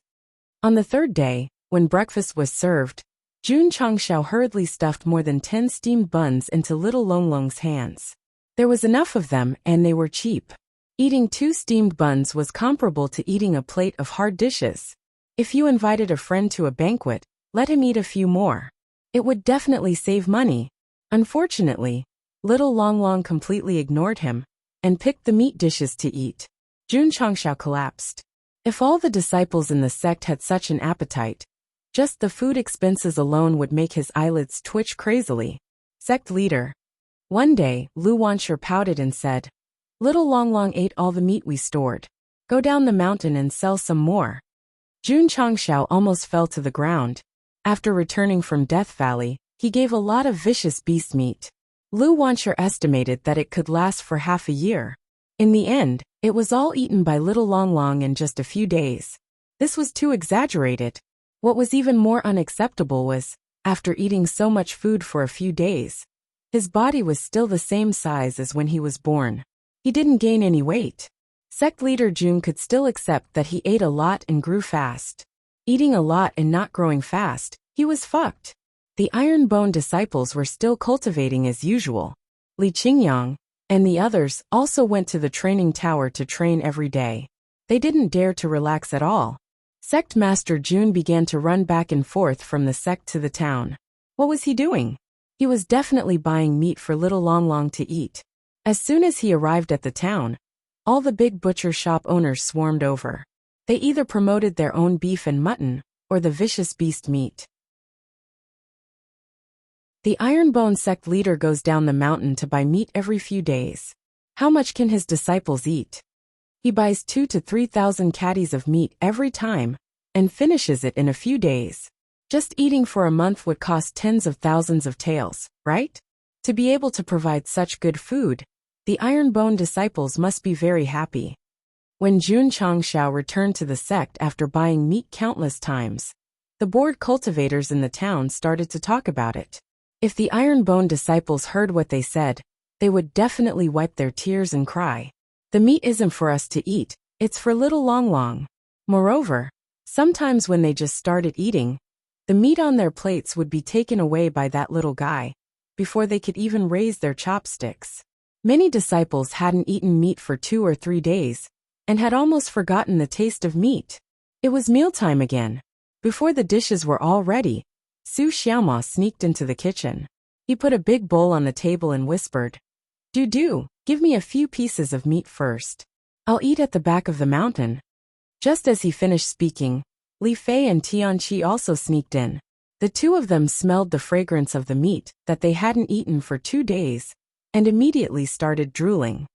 On the third day, when breakfast was served, Jun Changshao hurriedly stuffed more than 10 steamed buns into little Long Long's hands. There was enough of them, and they were cheap. Eating 2 steamed buns was comparable to eating a plate of hard dishes. If you invited a friend to a banquet, let him eat a few more. It would definitely save money. Unfortunately, little Long Long completely ignored him and picked the meat dishes to eat. Jun Changshao collapsed. If all the disciples in the sect had such an appetite, just the food expenses alone would make his eyelids twitch crazily. Sect leader. One day, Lu Wanshi pouted and said, little Long Long ate all the meat we stored. Go down the mountain and sell some more. Jun Changshao almost fell to the ground. After returning from Death Valley, he gave a lot of vicious beast meat. Lu Wanshi estimated that it could last for half a year. In the end, it was all eaten by little Long Long in just a few days. This was too exaggerated. What was even more unacceptable was, After eating so much food for a few days, his body was still the same size as when he was born. He didn't gain any weight. Sect leader Jun could still accept that he ate a lot and grew fast. Eating a lot and not growing fast, he was fucked. The Iron Bone disciples were still cultivating as usual. Li Qingyang and the others also went to the training tower to train every day. They didn't dare to relax at all. Sect Master Jun began to run back and forth from the sect to the town. What was he doing? He was definitely buying meat for little Long Long to eat. As soon as he arrived at the town, all the big butcher shop owners swarmed over. They either promoted their own beef and mutton, or the vicious beast meat. The Ironbone sect leader goes down the mountain to buy meat every few days. How much can his disciples eat? He buys 2,000 to 3,000 caddies of meat every time, and finishes it in a few days. Just eating for a month would cost tens of thousands of taels, right? To be able to provide such good food, the Ironbone disciples must be very happy. When Jun Changshao returned to the sect after buying meat countless times, the bored cultivators in the town started to talk about it. If the Ironbone disciples heard what they said, they would definitely wipe their tears and cry. The meat isn't for us to eat, it's for little Long Long. Moreover, sometimes when they just started eating, the meat on their plates would be taken away by that little guy, before they could even raise their chopsticks. Many disciples hadn't eaten meat for 2 or 3 days, and had almost forgotten the taste of meat. It was mealtime again. Before the dishes were all ready, Su Xiaoma sneaked into the kitchen. He put a big bowl on the table and whispered, "Do, give me a few pieces of meat first. I'll eat at the back of the mountain." Just as he finished speaking, Li Fei and Tianqi also sneaked in. The two of them smelled the fragrance of the meat that they hadn't eaten for 2 days, and immediately started drooling.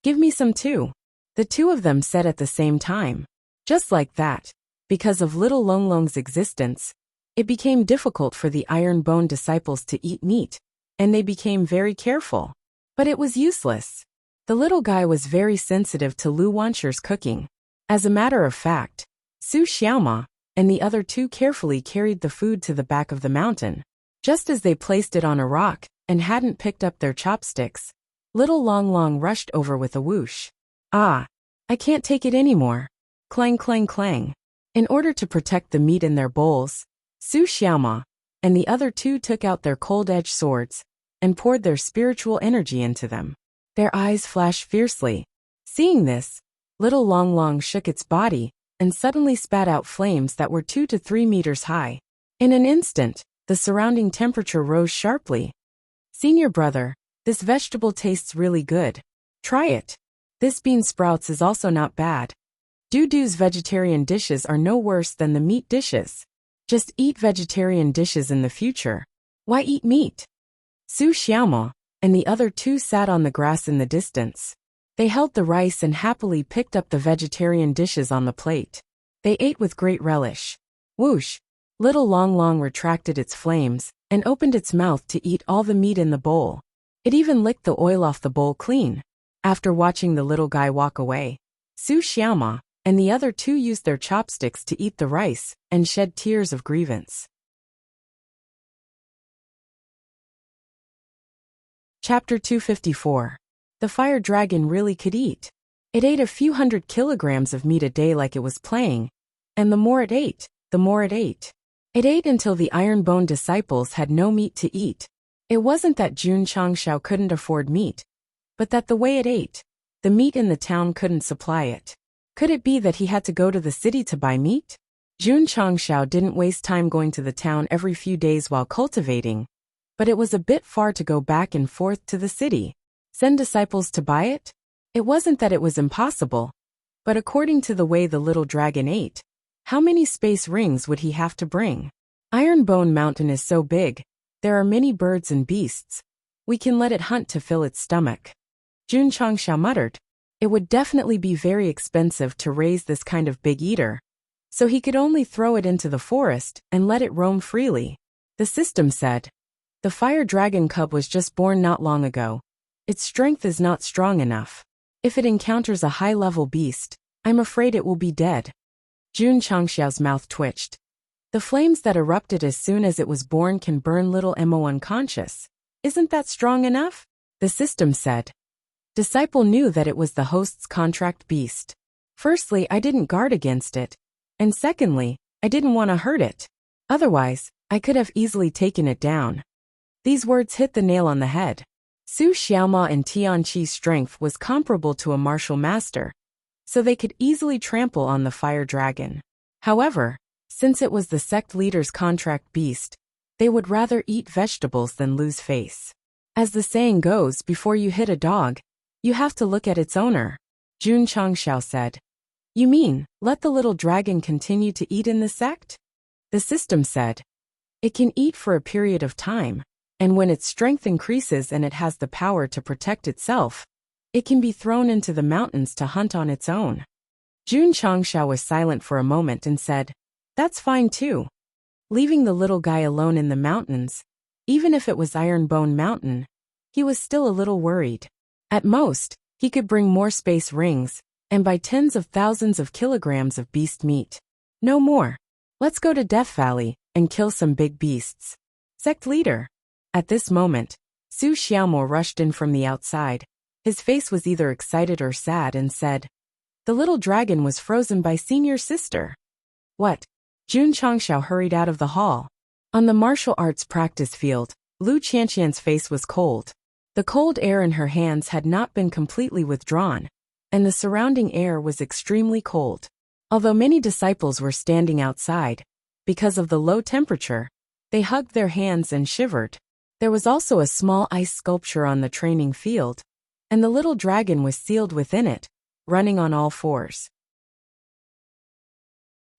"Give me some too," the two of them said at the same time. Just like that, because of little Long Long's existence, it became difficult for the Ironbone disciples to eat meat, and they became very careful. But it was useless. The little guy was very sensitive to Lu Wansher's cooking. As a matter of fact, Su Xiaoma and the other two carefully carried the food to the back of the mountain. Just as they placed it on a rock and hadn't picked up their chopsticks, little Long Long rushed over with a whoosh. "Ah, I can't take it anymore." Clang, clang, clang. In order to protect the meat in their bowls, Su Xiaoma and the other two took out their cold-edged swords and poured their spiritual energy into them. Their eyes flashed fiercely. Seeing this, little Long Long shook its body and suddenly spat out flames that were 2 to 3 meters high. In an instant, the surrounding temperature rose sharply. "Senior brother, this vegetable tastes really good. Try it. This bean sprouts is also not bad. Dudu's vegetarian dishes are no worse than the meat dishes. Just eat vegetarian dishes in the future. Why eat meat?" Su Xiaoma and the other two sat on the grass in the distance. They held the rice and happily picked up the vegetarian dishes on the plate. They ate with great relish. Whoosh! Little Long Long retracted its flames and opened its mouth to eat all the meat in the bowl. It even licked the oil off the bowl clean. After watching the little guy walk away, Su Xiaoma and the other two used their chopsticks to eat the rice and shed tears of grievance. Chapter 254. The fire dragon really could eat. It ate a few hundred kilograms of meat a day like it was playing, and the more it ate, the more it ate. It ate until the Ironbone disciples had no meat to eat. It wasn't that Jun Changshao couldn't afford meat, but that the way it ate, the meat in the town couldn't supply it. Could it be that he had to go to the city to buy meat? Jun Changshao didn't waste time going to the town every few days while cultivating, but it was a bit far to go back and forth to the city. Send disciples to buy it? It wasn't that it was impossible, but according to the way the little dragon ate, how many space rings would he have to bring? Ironbone Mountain is so big, there are many birds and beasts. We can let it hunt to fill its stomach. Jun Changshao muttered. It would definitely be very expensive to raise this kind of big eater, so he could only throw it into the forest and let it roam freely. The system said, "The fire dragon cub was just born not long ago. Its strength is not strong enough. If it encounters a high-level beast, I'm afraid it will be dead." Jun Changshao's mouth twitched. The flames that erupted as soon as it was born can burn little Mo unconscious. Isn't that strong enough? The system said. Disciple knew that it was the host's contract beast. Firstly, I didn't guard against it. And secondly, I didn't want to hurt it. Otherwise, I could have easily taken it down. These words hit the nail on the head. Su Xiaoma and Tian Qi's strength was comparable to a martial master, so they could easily trample on the fire dragon. However, since it was the sect leader's contract beast, they would rather eat vegetables than lose face. As the saying goes, before you hit a dog, you have to look at its owner, Jun Changshao said. You mean, let the little dragon continue to eat in the sect? The system said. It can eat for a period of time, and when its strength increases and it has the power to protect itself, it can be thrown into the mountains to hunt on its own. Jun Changshao was silent for a moment and said, That's fine too. Leaving the little guy alone in the mountains, even if it was Ironbone Mountain, he was still a little worried. At most, he could bring more space rings, and buy tens of thousands of kilograms of beast meat. No more. Let's go to Death Valley and kill some big beasts. Sect leader. At this moment, Su Xiaomo rushed in from the outside. His face was either excited or sad and said, The little dragon was frozen by senior sister. What? Jun Changshao hurried out of the hall. On the martial arts practice field, Lu Qianqian's face was cold. The cold air in her hands had not been completely withdrawn, and the surrounding air was extremely cold. Although many disciples were standing outside, because of the low temperature, they hugged their hands and shivered. There was also a small ice sculpture on the training field, and the little dragon was sealed within it, running on all fours.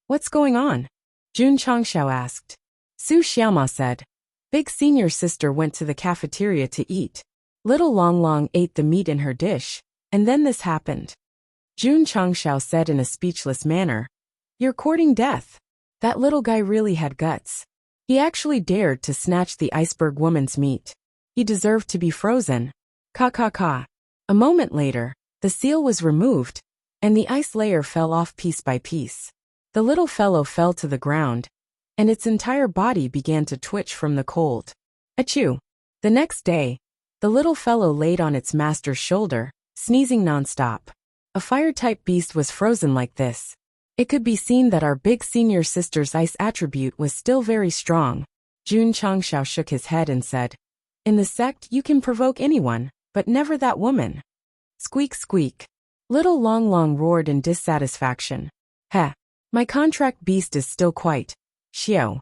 What's going on? Jun Changshao asked. Su Xiaoma said. Big senior sister went to the cafeteria to eat. Little Long Long ate the meat in her dish, and then this happened. Jun Changshao said in a speechless manner, You're courting death. That little guy really had guts. He actually dared to snatch the iceberg woman's meat. He deserved to be frozen. Ka ka ka. A moment later, the seal was removed, and the ice layer fell off piece by piece. The little fellow fell to the ground, and its entire body began to twitch from the cold. Achoo! The next day, the little fellow laid on its master's shoulder, sneezing nonstop. A fire-type beast was frozen like this. It could be seen that our big senior sister's ice attribute was still very strong. Jun Changshao shook his head and said, In the sect you can provoke anyone, but never that woman. Squeak squeak. Little Long Long roared in dissatisfaction. Heh. My contract beast is still quite. Xiao.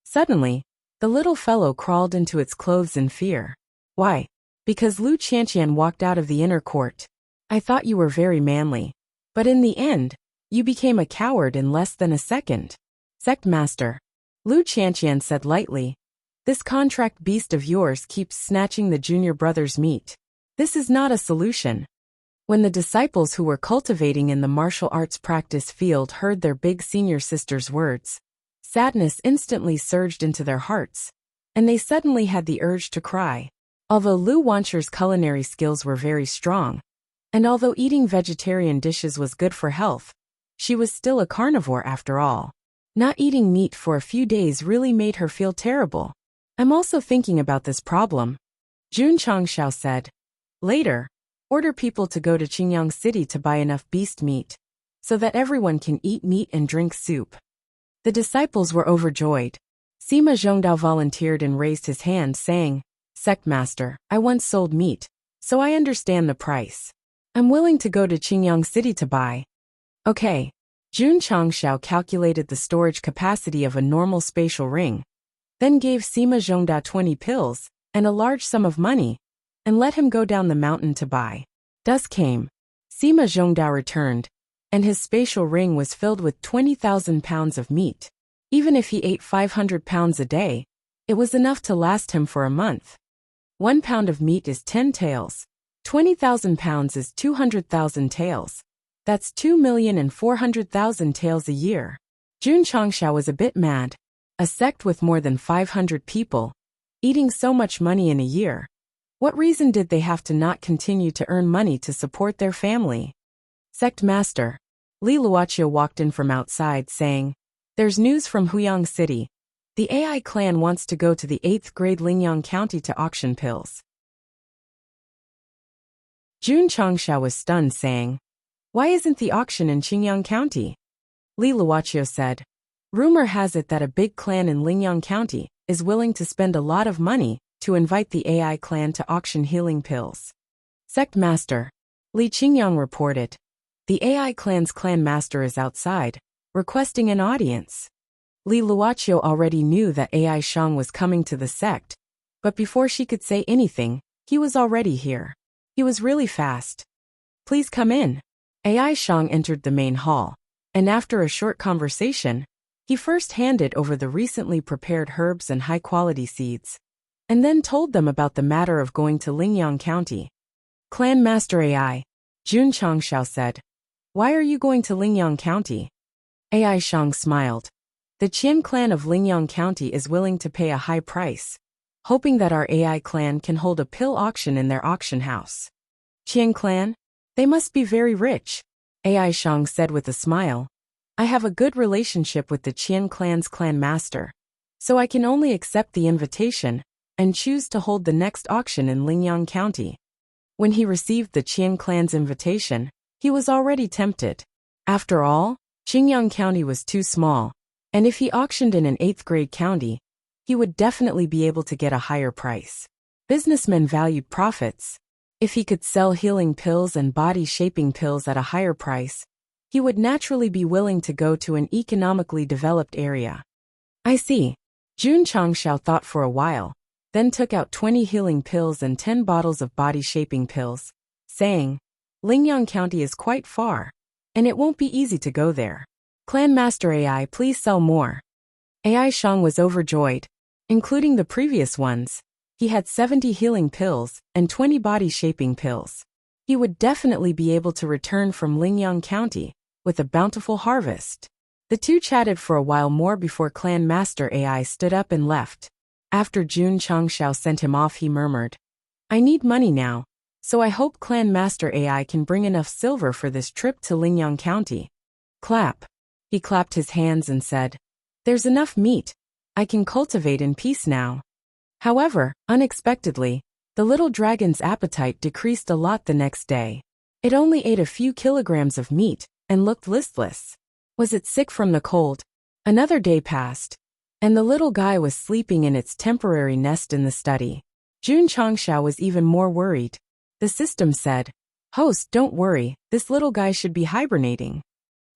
Suddenly, the little fellow crawled into its clothes in fear. Why? Because Lu Qianqian walked out of the inner court. I thought you were very manly. But in the end, you became a coward in less than a second. Sect Master. Lu Qianqian said lightly. This contract beast of yours keeps snatching the junior brother's meat. This is not a solution. When the disciples who were cultivating in the martial arts practice field heard their big senior sister's words, sadness instantly surged into their hearts, and they suddenly had the urge to cry. Although Lu Wancher's culinary skills were very strong, and although eating vegetarian dishes was good for health, she was still a carnivore after all. Not eating meat for a few days really made her feel terrible. I'm also thinking about this problem, Jun Changshao said. Later, order people to go to Qingyang City to buy enough beast meat, so that everyone can eat meat and drink soup. The disciples were overjoyed. Sima Zhongdao volunteered and raised his hand saying, Sect Master, I once sold meat, so I understand the price. I'm willing to go to Qingyang City to buy. Okay. Jun Changshao calculated the storage capacity of a normal spatial ring, then gave Sima Zhongdao 20 pills and a large sum of money, and let him go down the mountain to buy. Dusk came. Sima Zhongdao returned, and his spatial ring was filled with 20,000 pounds of meat. Even if he ate 500 pounds a day, it was enough to last him for a month. 1 pound of meat is 10 taels. 20,000 pounds is 200,000 taels. That's 2,400,000 taels a year. Jun Changshao was a bit mad. A sect with more than 500 people, eating so much money in a year. What reason did they have to not continue to earn money to support their family? Sect Master. Li Luoxia walked in from outside saying, There's news from Huyang City. The AI clan wants to go to the 8th grade Lingyang County to auction pills. Jun Changxiao was stunned, saying, "Why isn't the auction in Qingyang County?" Li Luoqiu said, "Rumor has it that a big clan in Lingyang County is willing to spend a lot of money to invite the AI clan to auction healing pills." Sect Master Li Qingyang reported, "The AI clan's clan master is outside, requesting an audience." Li Luoqiu already knew that AI Shang was coming to the sect, but before she could say anything, he was already here. He was really fast. "Please come in." AI Shang entered the main hall, and after a short conversation, he first handed over the recently prepared herbs and high-quality seeds, and then told them about the matter of going to Lingyang County. "Clan Master AI," Jun Changxiao said, "why are you going to Lingyang County?" AI Shang smiled. "The Qian clan of Lingyang County is willing to pay a high price, hoping that our AI clan can hold a pill auction in their auction house." "Qian clan? They must be very rich," AI Shang said with a smile. "I have a good relationship with the Qian clan's clan master, so I can only accept the invitation and choose to hold the next auction in Lingyang County." When he received the Qian clan's invitation, he was already tempted. After all, Qingyang County was too small, and if he auctioned in an 8th grade county, he would definitely be able to get a higher price. Businessmen valued profits. If he could sell healing pills and body-shaping pills at a higher price, he would naturally be willing to go to an economically developed area. "I see." Jun Changxiao thought for a while, then took out 20 healing pills and 10 bottles of body-shaping pills, saying, "Lingyang County is quite far, and it won't be easy to go there. Clan Master AI, please sell more." AI Shang was overjoyed. Including the previous ones, he had 70 healing pills and 20 body-shaping pills. He would definitely be able to return from Lingyang County with a bountiful harvest. The two chatted for a while more before Clan Master AI stood up and left. After Jun Changxiao sent him off, he murmured, "I need money now, so I hope Clan Master AI can bring enough silver for this trip to Lingyang County." Clap. He clapped his hands and said, "There's enough meat. I can cultivate in peace now." However, unexpectedly, the little dragon's appetite decreased a lot the next day. It only ate a few kilograms of meat and looked listless. Was it sick from the cold? Another day passed, and the little guy was sleeping in its temporary nest in the study. Jun Changxiao was even more worried. The system said, "Host, don't worry, this little guy should be hibernating."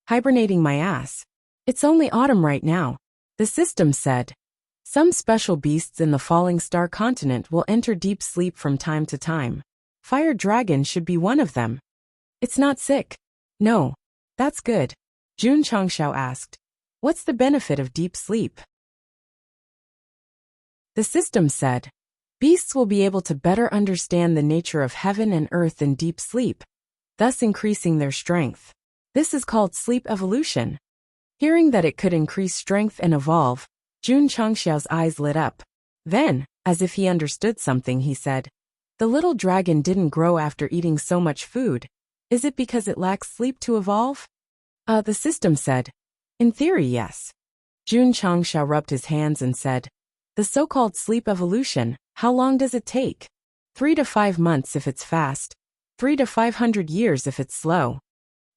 "Hibernating my ass. It's only autumn right now," the system said. "Some special beasts in the falling star continent will enter deep sleep from time to time. Fire dragon should be one of them." "It's not sick." "No. That's good." Jun Changxiao asked, "What's the benefit of deep sleep?" The system said, "Beasts will be able to better understand the nature of heaven and earth in deep sleep, thus increasing their strength. This is called sleep evolution." Hearing that it could increase strength and evolve, Jun Changxiao's eyes lit up. Then, as if he understood something, he said, "The little dragon didn't grow after eating so much food. Is it because it lacks sleep to evolve?" The system said, "In theory, yes." Jun Changxiao rubbed his hands and said, "The so-called sleep evolution, how long does it take?" 3 to 5 months if it's fast, 3 to 500 years if it's slow."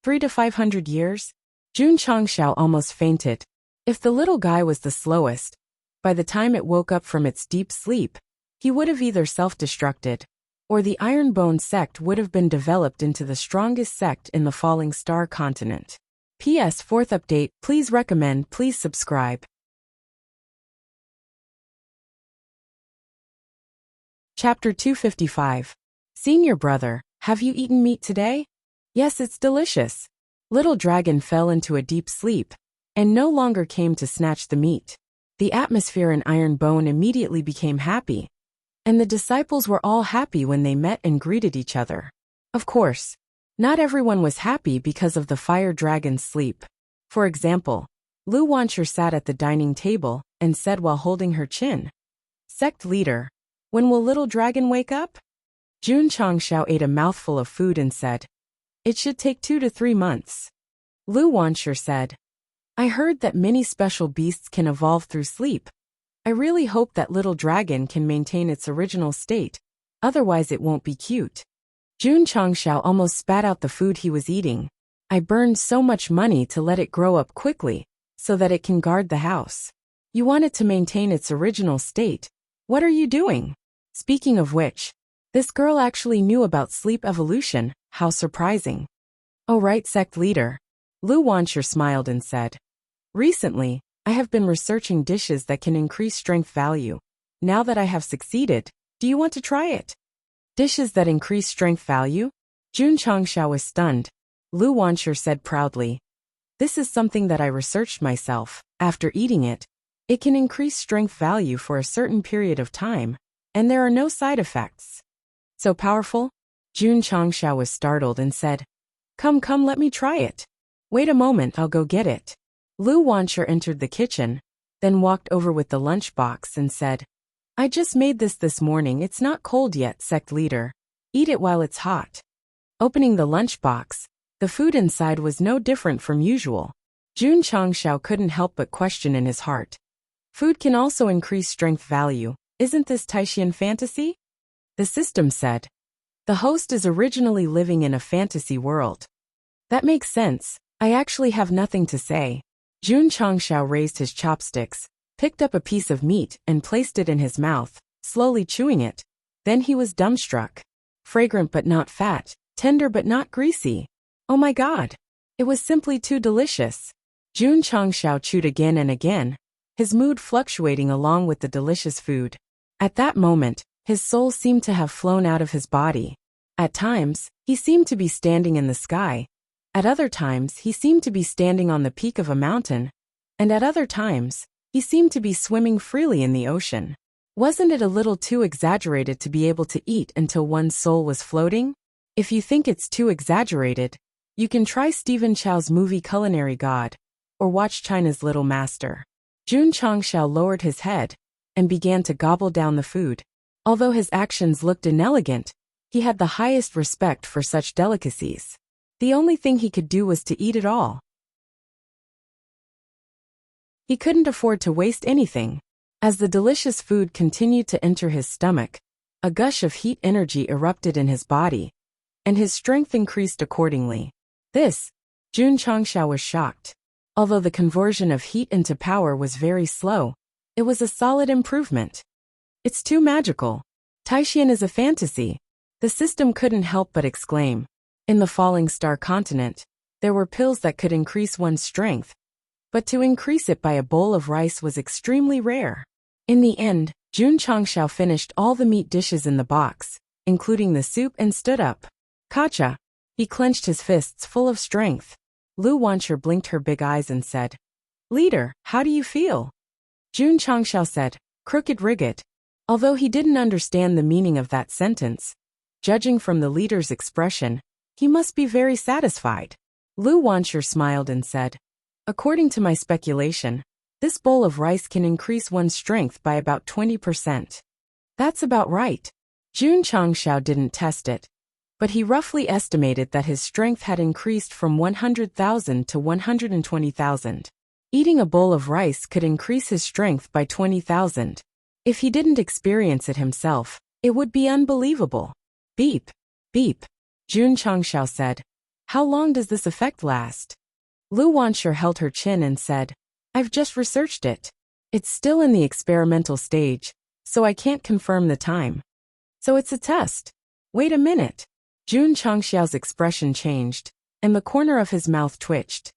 3 to 500 years? Jun Changxiao almost fainted. If the little guy was the slowest, by the time it woke up from its deep sleep, he would have either self-destructed, or the Ironbone sect would have been developed into the strongest sect in the Falling Star continent. P.S. Fourth update, please recommend, please subscribe. Chapter 255. Senior brother, have you eaten meat today? Yes, it's delicious. Little dragon fell into a deep sleep, and no longer came to snatch the meat. The atmosphere in Ironbone immediately became happy, and the disciples were all happy when they met and greeted each other. Of course, not everyone was happy because of the fire dragon's sleep. For example, Lu Wancher sat at the dining table and said while holding her chin, "Sect leader, when will little dragon wake up?" Jun Changxiao ate a mouthful of food and said, "It should take 2 to 3 months." Lu Wancher said, I heard that many special beasts can evolve through sleep. I really hope that little dragon can maintain its original state, otherwise it won't be cute. Jun Changshao almost spat out the food he was eating. I burned so much money to let it grow up quickly, so that it can guard the house. You want it to maintain its original state. What are you doing? Speaking of which, this girl actually knew about sleep evolution, how surprising. Oh right, sect leader. Lu Wanshur smiled and said. Recently, I have been researching dishes that can increase strength value. Now that I have succeeded, do you want to try it? Dishes that increase strength value? Jun Changshao was stunned. Lu Wanshur said proudly. This is something that I researched myself. After eating it, it can increase strength value for a certain period of time, and there are no side effects. So powerful? Jun Changshao was startled and said, Come, let me try it. Wait a moment, I'll go get it. Lu Wanshur entered the kitchen, then walked over with the lunchbox and said, I just made this morning, it's not cold yet, sect leader. Eat it while it's hot. Opening the lunchbox, the food inside was no different from usual. Jun Changshao couldn't help but question in his heart. Food can also increase strength value, isn't this Taishan fantasy? The system said. The host is originally living in a fantasy world. That makes sense, I actually have nothing to say. Jun Changshao raised his chopsticks, picked up a piece of meat and placed it in his mouth, slowly chewing it. Then he was dumbstruck. Fragrant but not fat, tender but not greasy. Oh my god! It was simply too delicious. Jun Changshao chewed again and again, his mood fluctuating along with the delicious food. At that moment, his soul seemed to have flown out of his body. At times, he seemed to be standing in the sky. At other times, he seemed to be standing on the peak of a mountain. And at other times, he seemed to be swimming freely in the ocean. Wasn't it a little too exaggerated to be able to eat until one's soul was floating? If you think it's too exaggerated, you can try Stephen Chow's movie Culinary God, or watch China's Little Master. Jun Changshao lowered his head and began to gobble down the food. Although his actions looked inelegant, he had the highest respect for such delicacies. The only thing he could do was to eat it all. He couldn't afford to waste anything. As the delicious food continued to enter his stomach, a gush of heat energy erupted in his body, and his strength increased accordingly. Jun Changshao was shocked. Although the conversion of heat into power was very slow, it was a solid improvement. It's too magical. Taishan is a fantasy. The system couldn't help but exclaim. In the Falling Star continent, there were pills that could increase one's strength, but to increase it by a bowl of rice was extremely rare. In the end, Jun Changshao finished all the meat dishes in the box, including the soup, and stood up. Kacha! He clenched his fists full of strength. Lu Wanshur blinked her big eyes and said, Leader, how do you feel? Jun Changshao said, Crooked Rigot. Although he didn't understand the meaning of that sentence, judging from the leader's expression, he must be very satisfied. Lu Wanshur smiled and said, According to my speculation, this bowl of rice can increase one's strength by about 20%. That's about right. Jun Changshao didn't test it, but he roughly estimated that his strength had increased from 100,000 to 120,000. Eating a bowl of rice could increase his strength by 20,000. If he didn't experience it himself, it would be unbelievable. Beep, beep, Jun Changshao said. How long does this effect last? Lu Wanshur held her chin and said, I've just researched it. It's still in the experimental stage, so I can't confirm the time. So it's a test. Wait a minute. Jun Changshao's expression changed, and the corner of his mouth twitched.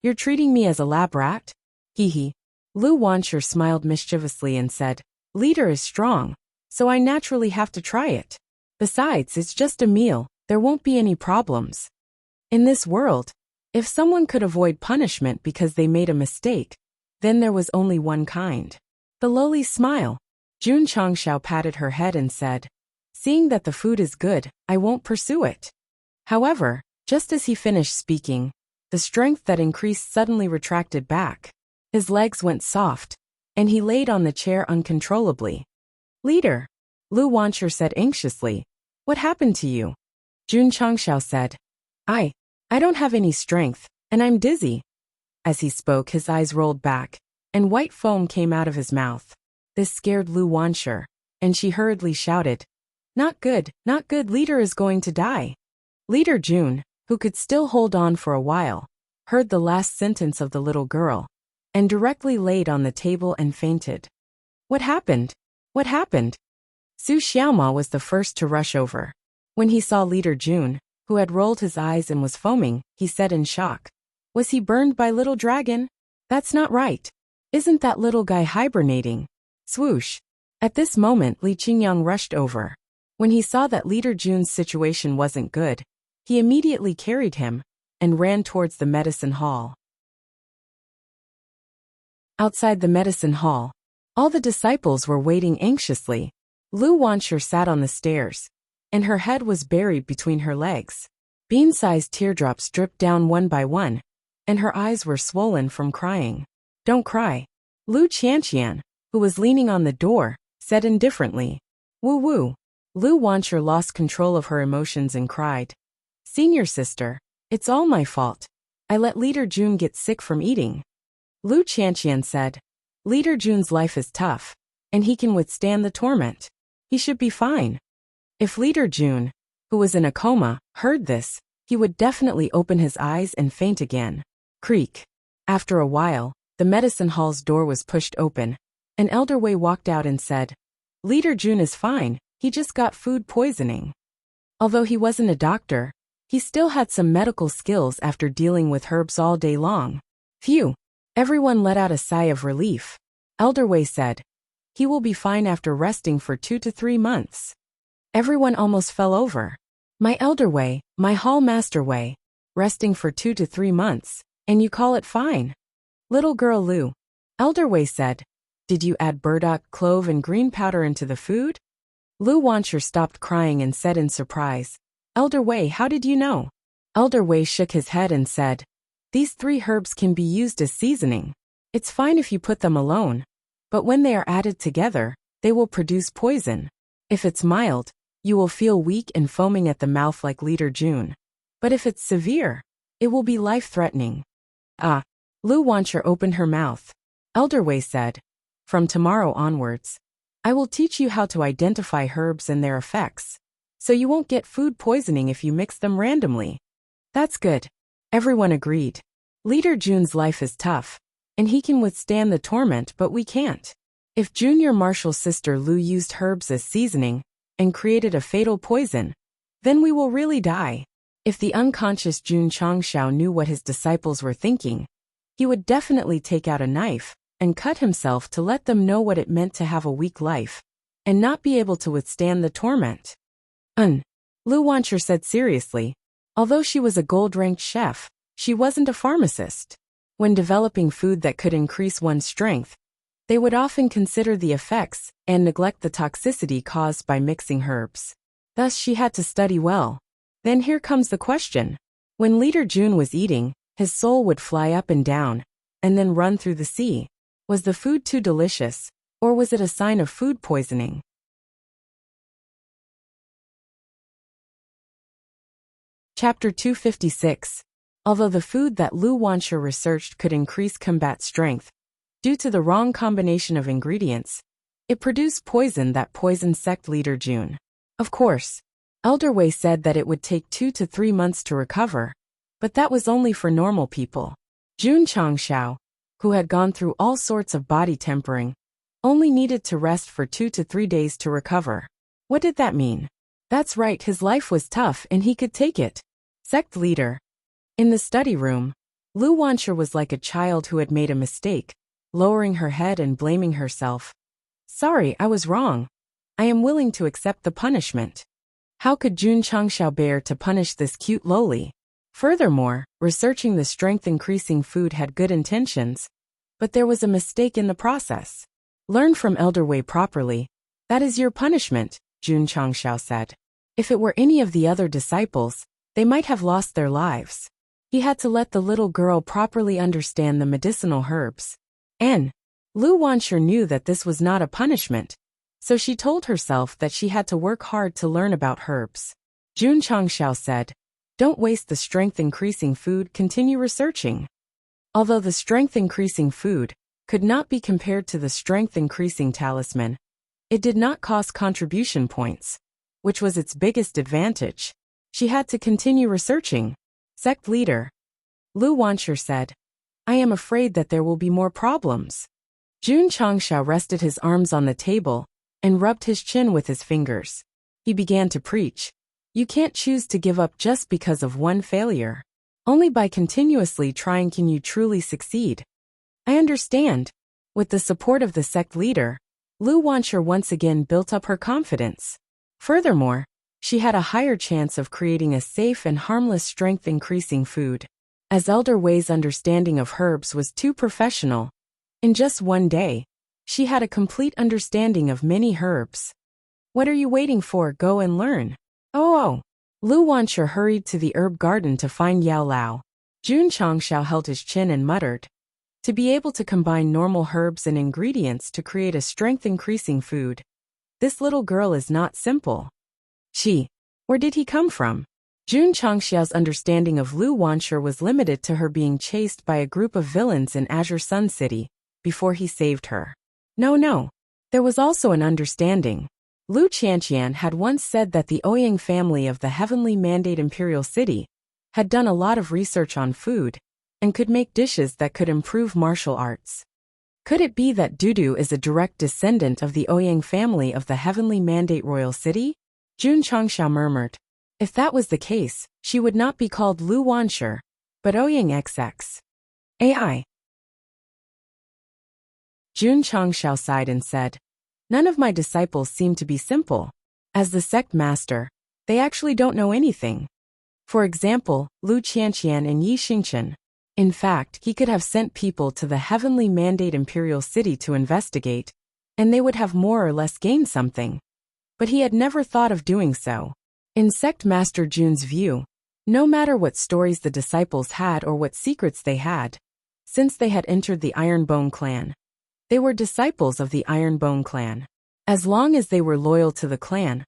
You're treating me as a lab rat? Hee hee. Lu Wanshur smiled mischievously and said, Leader is strong, so I naturally have to try it. Besides, it's just a meal, there won't be any problems. In this world, if someone could avoid punishment because they made a mistake, then there was only one kind. The lowly smile. Jun Changshao patted her head and said, Seeing that the food is good, I won't pursue it. However, just as he finished speaking, the strength that increased suddenly retracted back. His legs went soft, and he laid on the chair uncontrollably. Leader, Lu Wanshur said anxiously, what happened to you? Jun Changshao said, I don't have any strength, and I'm dizzy. As he spoke, his eyes rolled back, and white foam came out of his mouth. This scared Lu Wanshi, and she hurriedly shouted, "Not good, not good, leader is going to die." Leader Jun, who could still hold on for a while, heard the last sentence of the little girl, and directly laid on the table and fainted. What happened? What happened? Su Xiaoma was the first to rush over. When he saw Leader Jun, who had rolled his eyes and was foaming, he said in shock, "Was he burned by little dragon? That's not right. Isn't that little guy hibernating?" Swoosh. At this moment Li Qingyang rushed over. When he saw that Leader Jun's situation wasn't good, he immediately carried him and ran towards the medicine hall. Outside the medicine hall, all the disciples were waiting anxiously. Lu Wanshi sat on the stairs, and her head was buried between her legs. Bean-sized teardrops dripped down one by one, and her eyes were swollen from crying. "Don't cry," Lu Qianqian, who was leaning on the door, said indifferently. "Woo-woo." Lu Wanshi lost control of her emotions and cried, "Senior sister, it's all my fault. I let Leader Jun get sick from eating." Lu Qianqian said, "Leader Jun's life is tough, and he can withstand the torment. He should be fine." If Leader Jun, who was in a coma, heard this, he would definitely open his eyes and faint again. Creak. After a while, the medicine hall's door was pushed open. An elder Wei walked out and said, "Leader Jun is fine, he just got food poisoning." Although he wasn't a doctor, he still had some medical skills after dealing with herbs all day long. Phew. Everyone let out a sigh of relief. Elder Wei said, "He will be fine after resting for 2 to 3 months." Everyone almost fell over. "My Elder Wei, my Hall Master Wei, resting for 2 to 3 months, and you call it fine?" "Little girl Lu," Elder Wei said, "did you add burdock, clove and green powder into the food?" Lu Wanshi stopped crying and said in surprise, "Elder Wei, how did you know?" Elder Wei shook his head and said, "These 3 herbs can be used as seasoning. It's fine if you put them alone, but when they are added together, they will produce poison. If it's mild, you will feel weak and foaming at the mouth like Leader Jun. But if it's severe, it will be life-threatening." "Ah." Lu Wanshi opened her mouth. Elder Wei said, "From tomorrow onwards, I will teach you how to identify herbs and their effects, so you won't get food poisoning if you mix them randomly." "That's good." Everyone agreed. Leader Jun's life is tough, and he can withstand the torment, but we can't. If Junior Marshal's sister Lu used herbs as seasoning and created a fatal poison, then we will really die. If the unconscious Jun Changshao knew what his disciples were thinking, he would definitely take out a knife and cut himself to let them know what it meant to have a weak life and not be able to withstand the torment. Lu Wanshi said seriously. Although she was a gold-ranked chef, she wasn't a pharmacist. When developing food that could increase one's strength, they would often consider the effects and neglect the toxicity caused by mixing herbs. Thus she had to study well. Then here comes the question. When Leader Jun was eating, his soul would fly up and down, and then run through the sea. Was the food too delicious, or was it a sign of food poisoning? Chapter 256. Although the food that Lu Wanshi researched could increase combat strength, due to the wrong combination of ingredients, it produced poison that poisoned Sect leader Jun. Of course, Elder Wei said that it would take 2 to 3 months to recover, but that was only for normal people. Jun Changshao, who had gone through all sorts of body tempering, only needed to rest for 2 to 3 days to recover. What did that mean? That's right, his life was tough and he could take it. Sect leader. In the study room, Lu Wanshi was like a child who had made a mistake, lowering her head and blaming herself. "Sorry, I was wrong. I am willing to accept the punishment." How could Jun Changshao bear to punish this cute lowly? Furthermore, researching the strength-increasing food had good intentions, but there was a mistake in the process. "Learn from Elder Wei properly. That is your punishment," Jun Changshao said. If it were any of the other disciples, they might have lost their lives. He had to let the little girl properly understand the medicinal herbs. And Lu Wanshi knew that this was not a punishment, so she told herself that she had to work hard to learn about herbs. Jun Changshao said, "Don't waste the strength-increasing food, continue researching." Although the strength-increasing food could not be compared to the strength-increasing talisman, it did not cost contribution points, which was its biggest advantage. She had to continue researching. Sect leader Lu Wanshur said, I am afraid that there will be more problems. Jun Changshao rested his arms on the table and rubbed his chin with his fingers. He began to preach. You can't choose to give up just because of one failure. Only by continuously trying can you truly succeed. I understand. With the support of the sect leader, Lu Wanshur once again built up her confidence. Furthermore, she had a higher chance of creating a safe and harmless strength-increasing food. As Elder Wei's understanding of herbs was too professional, in just one day, she had a complete understanding of many herbs. What are you waiting for? Go and learn. Oh! Lu Wanshur hurried to the herb garden to find Yao Lao. Jun Changshao held his chin and muttered. To be able to combine normal herbs and ingredients to create a strength-increasing food. This little girl is not simple. Where did he come from? Jun Changxiao's understanding of Lu Wanshur was limited to her being chased by a group of villains in Azure Sun City before he saved her. No. There was also an understanding. Lu Qianqian had once said that the Ouyang family of the Heavenly Mandate Imperial City had done a lot of research on food and could make dishes that could improve martial arts. Could it be that Dudu is a direct descendant of the Ouyang family of the Heavenly Mandate Royal City? Jun Changxiao murmured. If that was the case, she would not be called Lu Wanshur, but Ouyang XX. AI. Jun Changxiao sighed and said, None of my disciples seem to be simple. As the sect master, they actually don't know anything. For example, Lu Qianqian and Yi Xingchen. In fact, he could have sent people to the Heavenly Mandate Imperial City to investigate, and they would have more or less gained something. But he had never thought of doing so. In Sect Master Jun's view, no matter what stories the disciples had or what secrets they had, since they had entered the Ironbone clan, they were disciples of the Ironbone clan. As long as they were loyal to the clan,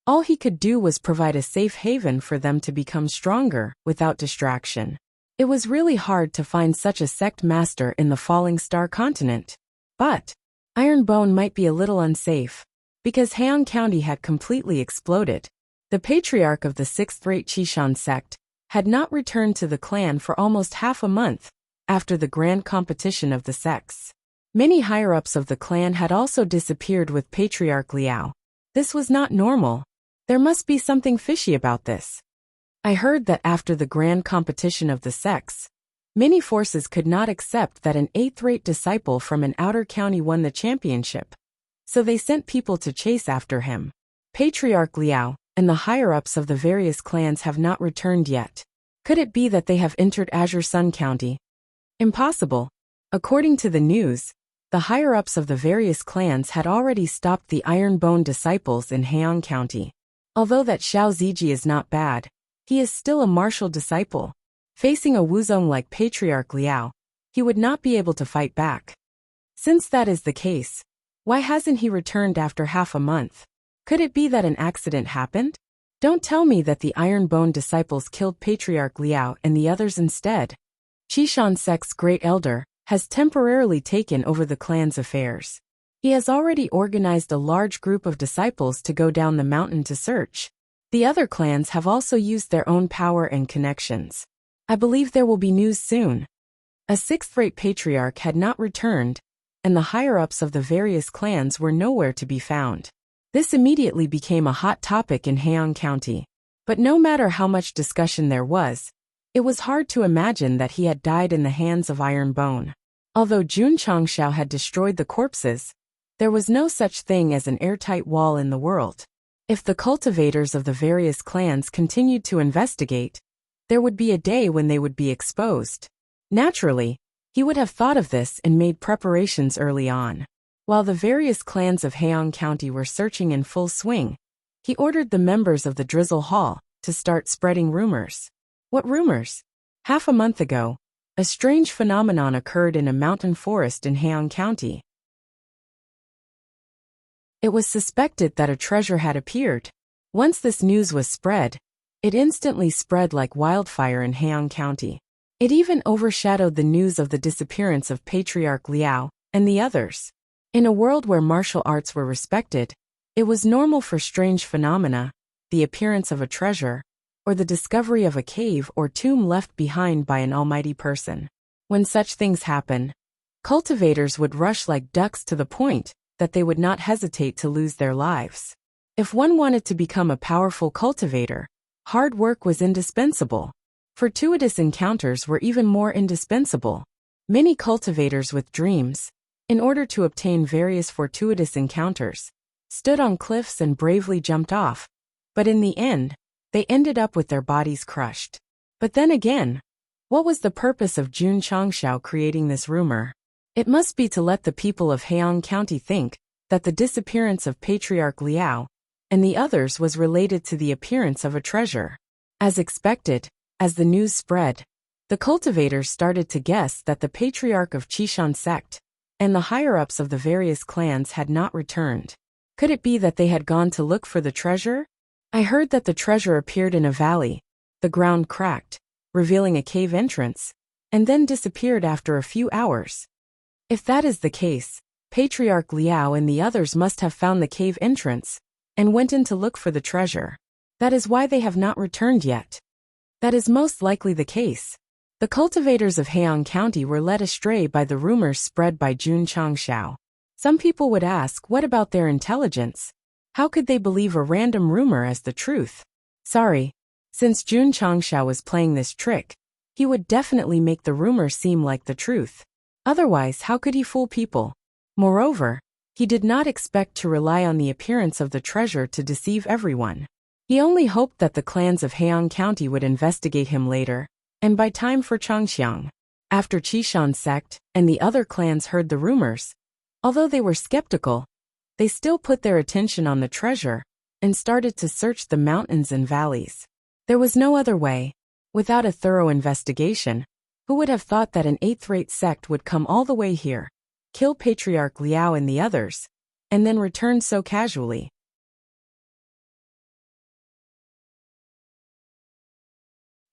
all he could do was provide a safe haven for them to become stronger without distraction. It was really hard to find such a sect master in the Falling Star continent. But Ironbone might be a little unsafe, because Heian County had completely exploded. The patriarch of the 6th-rate Qishan sect had not returned to the clan for almost half a month after the grand competition of the sects. Many higher-ups of the clan had also disappeared with Patriarch Liao. This was not normal. There must be something fishy about this. I heard that after the grand competition of the sects, many forces could not accept that an 8th-rate disciple from an outer county won the championship. So they sent people to chase after him. Patriarch Liao and the higher-ups of the various clans have not returned yet. Could it be that they have entered Azure Sun County? Impossible. According to the news, the higher-ups of the various clans had already stopped the Ironbone disciples in Heian County. Although that Xiao Ziji is not bad, he is still a martial disciple. Facing a Wuzong like Patriarch Liao, he would not be able to fight back. Since that is the case, why hasn't he returned after half a month? Could it be that an accident happened? Don't tell me that the Ironbone disciples killed Patriarch Liao and the others instead. Qishan Sect's great elder has temporarily taken over the clan's affairs. He has already organized a large group of disciples to go down the mountain to search. The other clans have also used their own power and connections. I believe there will be news soon. A 6th-rate patriarch had not returned, and the higher-ups of the various clans were nowhere to be found. This immediately became a hot topic in Heian County. But no matter how much discussion there was, it was hard to imagine that he had died in the hands of Ironbone. Although Jun Changxiao had destroyed the corpses, there was no such thing as an airtight wall in the world. If the cultivators of the various clans continued to investigate, there would be a day when they would be exposed. Naturally, he would have thought of this and made preparations early on. While the various clans of Heian County were searching in full swing, he ordered the members of the Drizzle Hall to start spreading rumors. What rumors? Half a month ago, a strange phenomenon occurred in a mountain forest in Heian County. It was suspected that a treasure had appeared. Once this news was spread, it instantly spread like wildfire in Heian County. It even overshadowed the news of the disappearance of Patriarch Liao and the others. In a world where martial arts were respected, it was normal for strange phenomena, the appearance of a treasure, or the discovery of a cave or tomb left behind by an almighty person. When such things happen, cultivators would rush like ducks to the point that they would not hesitate to lose their lives. If one wanted to become a powerful cultivator, hard work was indispensable. Fortuitous encounters were even more indispensable. Many cultivators with dreams, in order to obtain various fortuitous encounters, stood on cliffs and bravely jumped off, but in the end, they ended up with their bodies crushed. But then again, what was the purpose of Jun Changshao creating this rumor? It must be to let the people of Heian County think that the disappearance of Patriarch Liao and the others was related to the appearance of a treasure. As expected, as the news spread, the cultivators started to guess that the patriarch of Qishan Sect and the higher-ups of the various clans had not returned. Could it be that they had gone to look for the treasure? I heard that the treasure appeared in a valley, the ground cracked, revealing a cave entrance, and then disappeared after a few hours. If that is the case, Patriarch Liao and the others must have found the cave entrance and went in to look for the treasure. That is why they have not returned yet. That is most likely the case. The cultivators of Heian County were led astray by the rumors spread by Jun Changshao. Some people would ask, what about their intelligence? How could they believe a random rumor as the truth? Sorry. Since Jun Changshao was playing this trick, he would definitely make the rumor seem like the truth. Otherwise, how could he fool people? Moreover, he did not expect to rely on the appearance of the treasure to deceive everyone. He only hoped that the clans of Heian County would investigate him later, and by time for Changxiang. After Qishan Sect and the other clans heard the rumors, although they were skeptical, they still put their attention on the treasure and started to search the mountains and valleys. There was no other way. Without a thorough investigation, who would have thought that an eighth-rate sect would come all the way here, kill Patriarch Liao and the others, and then return so casually?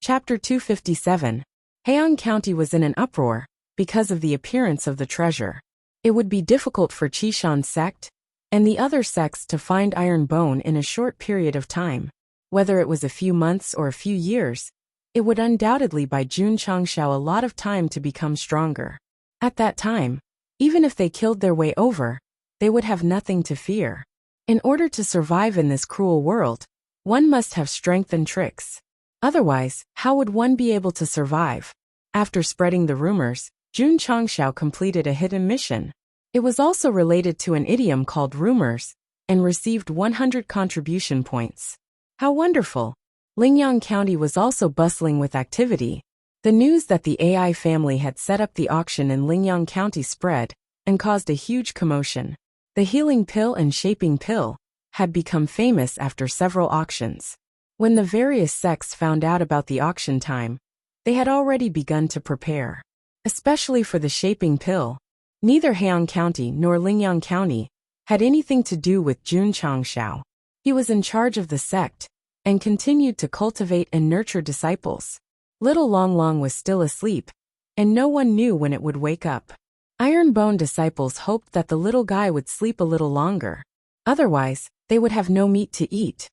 Chapter 257. Heian County was in an uproar because of the appearance of the treasure. It would be difficult for Qishan Sect and the other sects to find Iron Bone in a short period of time. Whether it was a few months or a few years, it would undoubtedly buy Jun Changshao a lot of time to become stronger. At that time, even if they killed their way over, they would have nothing to fear. In order to survive in this cruel world, one must have strength and tricks. Otherwise, how would one be able to survive? After spreading the rumors, Jun Changshao completed a hidden mission. It was also related to an idiom called rumors, and received 100 contribution points. How wonderful! Lingyang County was also bustling with activity. The news that the AI family had set up the auction in Lingyang County spread and caused a huge commotion. The healing pill and shaping pill had become famous after several auctions. When the various sects found out about the auction time, they had already begun to prepare. Especially for the shaping pill, neither Heian County nor Lingyang County had anything to do with Jun Changshao. He was in charge of the sect and continued to cultivate and nurture disciples. Little Long Long was still asleep, and no one knew when it would wake up. Iron Bone disciples hoped that the little guy would sleep a little longer. Otherwise, they would have no meat to eat.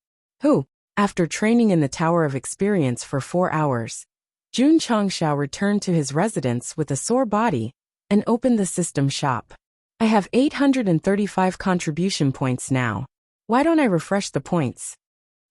After training in the Tower of Experience for 4 hours, Jun Changshao returned to his residence with a sore body and opened the system shop. I have 835 contribution points now. Why don't I refresh the points?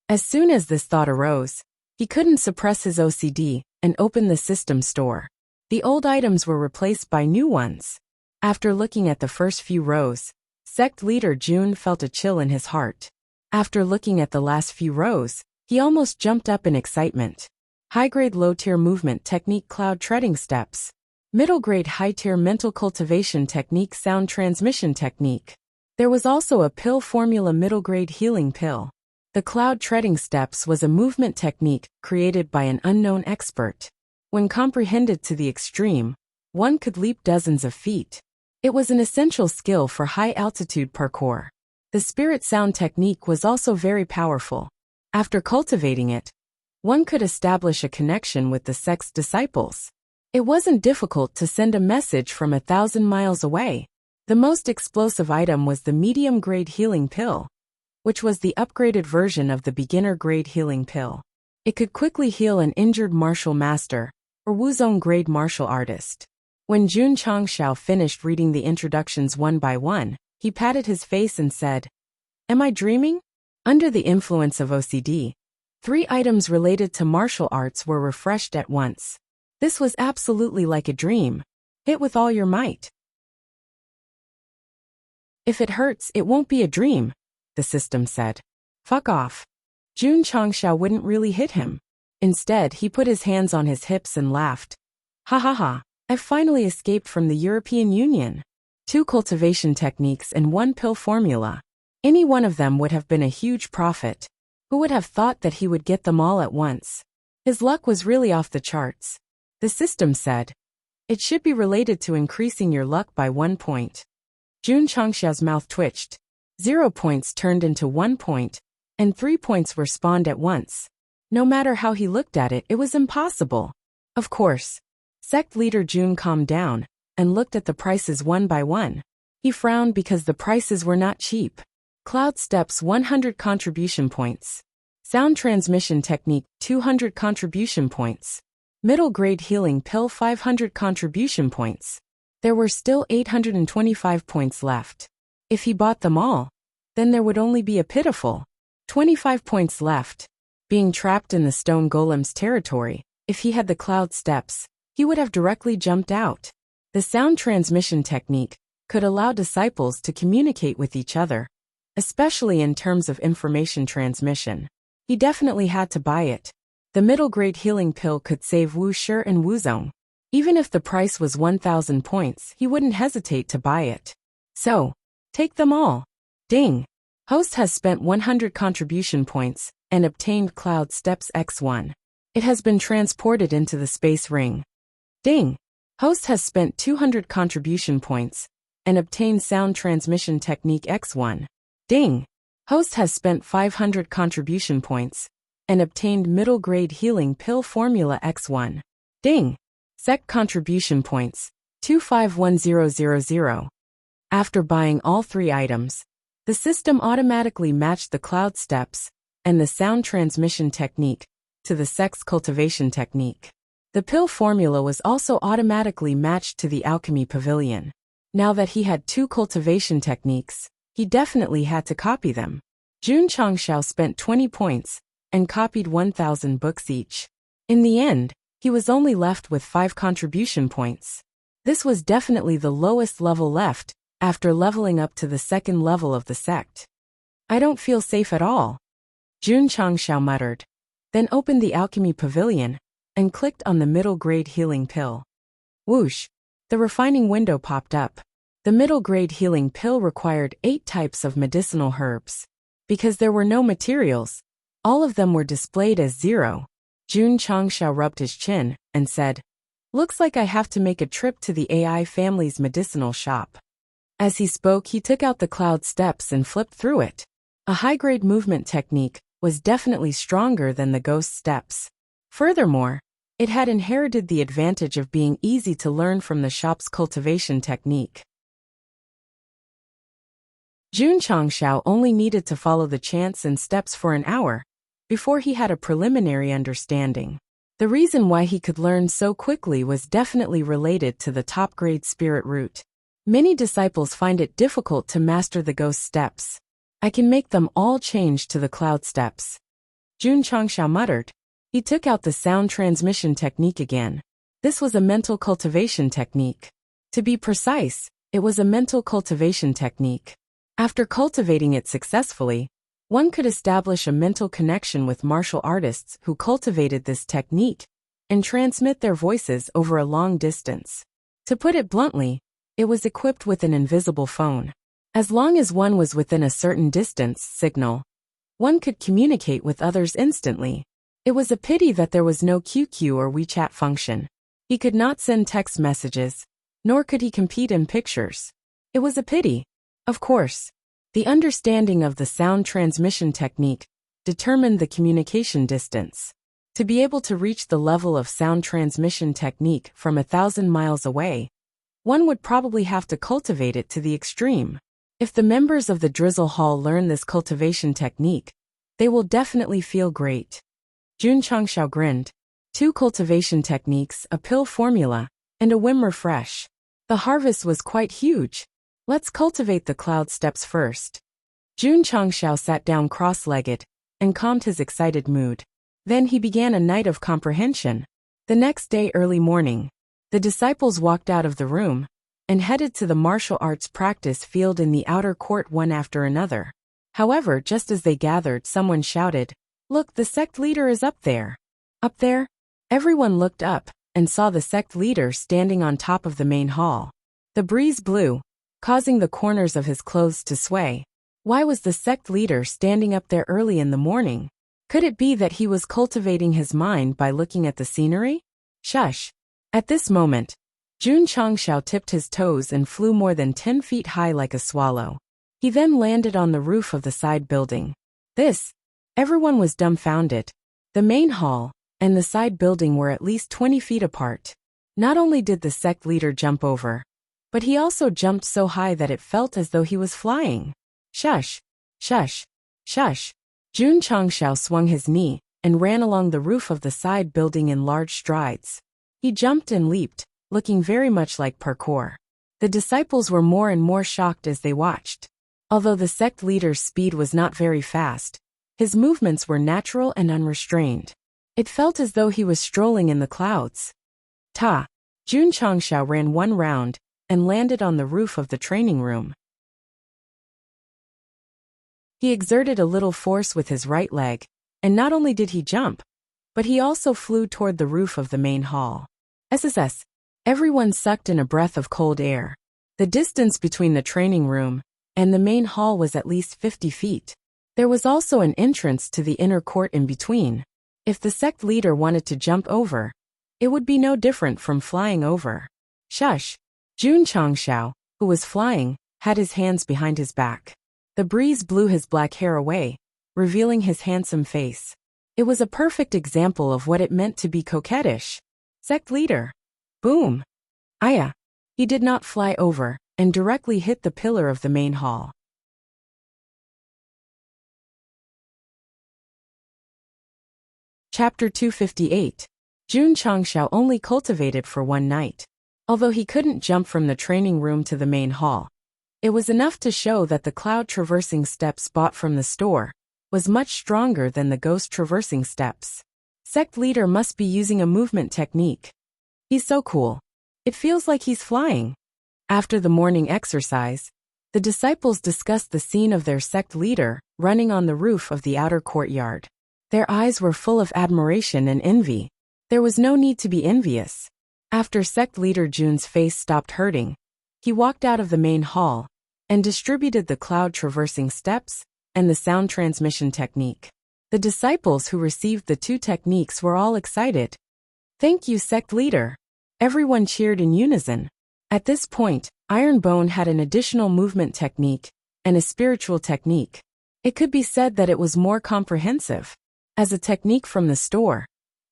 As soon as this thought arose, he couldn't suppress his OCD and opened the system store. The old items were replaced by new ones. After looking at the first few rows, sect leader Jun felt a chill in his heart. After looking at the last few rows, he almost jumped up in excitement. High-grade low-tier movement technique cloud treading steps. Middle-grade high-tier mental cultivation technique sound transmission technique. There was also a pill formula middle-grade healing pill. The cloud treading steps was a movement technique created by an unknown expert. When comprehended to the extreme, one could leap dozens of feet. It was an essential skill for high-altitude parkour. The spirit sound technique was also very powerful. After cultivating it, one could establish a connection with the sect's disciples. It wasn't difficult to send a message from 1,000 miles away. The most explosive item was the medium-grade healing pill, which was the upgraded version of the beginner-grade healing pill. It could quickly heal an injured martial master or Wuzong-grade martial artist. When Jun Changshao finished reading the introductions one by one, he patted his face and said, "Am I dreaming?" Under the influence of OCD, 3 items related to martial arts were refreshed at once. This was absolutely like a dream. Hit with all your might. If it hurts, it won't be a dream, the system said. Fuck off. Jun Changshao wouldn't really hit him. Instead, he put his hands on his hips and laughed. Ha ha ha, I've finally escaped from the European Union. 2 cultivation techniques and 1 pill formula. Any one of them would have been a huge profit. Who would have thought that he would get them all at once? His luck was really off the charts. The system said, "It should be related to increasing your luck by 1 point." Jun Changshao's mouth twitched. 0 points turned into 1 point, and 3 points were spawned at once. No matter how he looked at it, it was impossible. Of course. Sect leader Jun calmed down and looked at the prices one by one. He frowned because the prices were not cheap. Cloud Steps 100 contribution points. Sound Transmission Technique 200 contribution points. Middle Grade Healing Pill 500 contribution points. There were still 825 points left. If he bought them all, then there would only be a pitiful 25 points left. Being trapped in the Stone Golem's territory, if he had the Cloud Steps, he would have directly jumped out. The Sound Transmission Technique could allow disciples to communicate with each other, especially in terms of information transmission. He definitely had to buy it. The Middle Grade Healing Pill could save Wuxia and Wuzong. Even if the price was 1,000 points, he wouldn't hesitate to buy it. So, take them all. Ding! Host has spent 100 contribution points and obtained Cloud Steps X1. It has been transported into the space ring. Ding! Host has spent 200 contribution points and obtained Sound Transmission Technique X1. Ding! Host has spent 500 contribution points and obtained Middle Grade Healing Pill Formula X1. Ding! Sect contribution points 251000. After buying all 3 items, the system automatically matched the Cloud Steps and the Sound Transmission Technique to the Sect's cultivation technique. The pill formula was also automatically matched to the Alchemy Pavilion. Now that he had 2 cultivation techniques, he definitely had to copy them. Jun Changshao spent 20 points and copied 1,000 books each. In the end, he was only left with 5 contribution points. This was definitely the lowest level left after leveling up to the 2nd level of the sect. I don't feel safe at all, Jun Changshao muttered, then opened the Alchemy Pavilion and clicked on the Middle Grade Healing Pill. Whoosh! The refining window popped up. The Middle Grade Healing Pill required 8 types of medicinal herbs. Because there were no materials, all of them were displayed as 0. Jun Changshao rubbed his chin and said, "Looks like I have to make a trip to the AI family's medicinal shop." As he spoke, he took out the Cloud Steps and flipped through it. A high-grade movement technique was definitely stronger than the Ghost Steps. Furthermore, it had inherited the advantage of being easy to learn from the shop's cultivation technique. Jun Changshao only needed to follow the chants and steps for an hour before he had a preliminary understanding. The reason why he could learn so quickly was definitely related to the top-grade spirit root. Many disciples find it difficult to master the Ghost Steps. I can make them all change to the Cloud Steps, Jun Changshao muttered. He took out the Sound Transmission Technique again. This was a mental cultivation technique. To be precise, it was a mental cultivation technique. After cultivating it successfully, one could establish a mental connection with martial artists who cultivated this technique and transmit their voices over a long distance. To put it bluntly, it was equipped with an invisible phone. As long as one was within a certain distance signal, one could communicate with others instantly. It was a pity that there was no QQ or WeChat function. He could not send text messages, nor could he compete in pictures. It was a pity. Of course, the understanding of the sound transmission technique determined the communication distance. To be able to reach the level of sound transmission technique from 1,000 miles away, one would probably have to cultivate it to the extreme. If the members of the Drizzle Hall learn this cultivation technique, they will definitely feel great. Jun Changshao grinned. 2 cultivation techniques, a pill formula, and a whim refresh. The harvest was quite huge. Let's cultivate the cloud steps first. Jun Changshao sat down cross-legged and calmed his excited mood. Then he began a night of comprehension. The next day early morning, the disciples walked out of the room and headed to the martial arts practice field in the outer court one after another. However, just as they gathered, someone shouted, "Look, the sect leader is up there." Up there? Everyone looked up and saw the sect leader standing on top of the main hall. The breeze blew, causing the corners of his clothes to sway. Why was the sect leader standing up there early in the morning? Could it be that he was cultivating his mind by looking at the scenery? Shush. At this moment, Jun Changshao tipped his toes and flew more than 10 feet high like a swallow. He then landed on the roof of the side building. Everyone was dumbfounded. The main hall and the side building were at least 20 feet apart. Not only did the sect leader jump over, but he also jumped so high that it felt as though he was flying. Shush, shush, shush. Jun Changshao swung his knee and ran along the roof of the side building in large strides. He jumped and leaped, looking very much like parkour. The disciples were more and more shocked as they watched. Although the sect leader's speed was not very fast, his movements were natural and unrestrained. It felt as though he was strolling in the clouds. Jun Changshao ran one round and landed on the roof of the training room. He exerted a little force with his right leg, and not only did he jump, but he also flew toward the roof of the main hall. SSS. Everyone sucked in a breath of cold air. The distance between the training room and the main hall was at least 50 feet. There was also an entrance to the inner court in between. If the sect leader wanted to jump over, it would be no different from flying over. Shush. Jun Changshao, who was flying, had his hands behind his back. The breeze blew his black hair away, revealing his handsome face. It was a perfect example of what it meant to be coquettish. Sect leader. Boom. Aya. He did not fly over and directly hit the pillar of the main hall. Chapter 258. Jun Changshao only cultivated for one night. Although he couldn't jump from the training room to the main hall, it was enough to show that the cloud traversing steps bought from the store was much stronger than the ghost traversing steps. Sect leader must be using a movement technique. He's so cool. It feels like he's flying. After the morning exercise, the disciples discussed the scene of their sect leader running on the roof of the outer courtyard. Their eyes were full of admiration and envy. There was no need to be envious. After sect leader Jun's face stopped hurting, he walked out of the main hall and distributed the cloud traversing steps and the sound transmission technique. The disciples who received the 2 techniques were all excited. Thank you, sect leader. Everyone cheered in unison. At this point, Ironbone had an additional movement technique and a spiritual technique. It could be said that it was more comprehensive. As a technique from the store,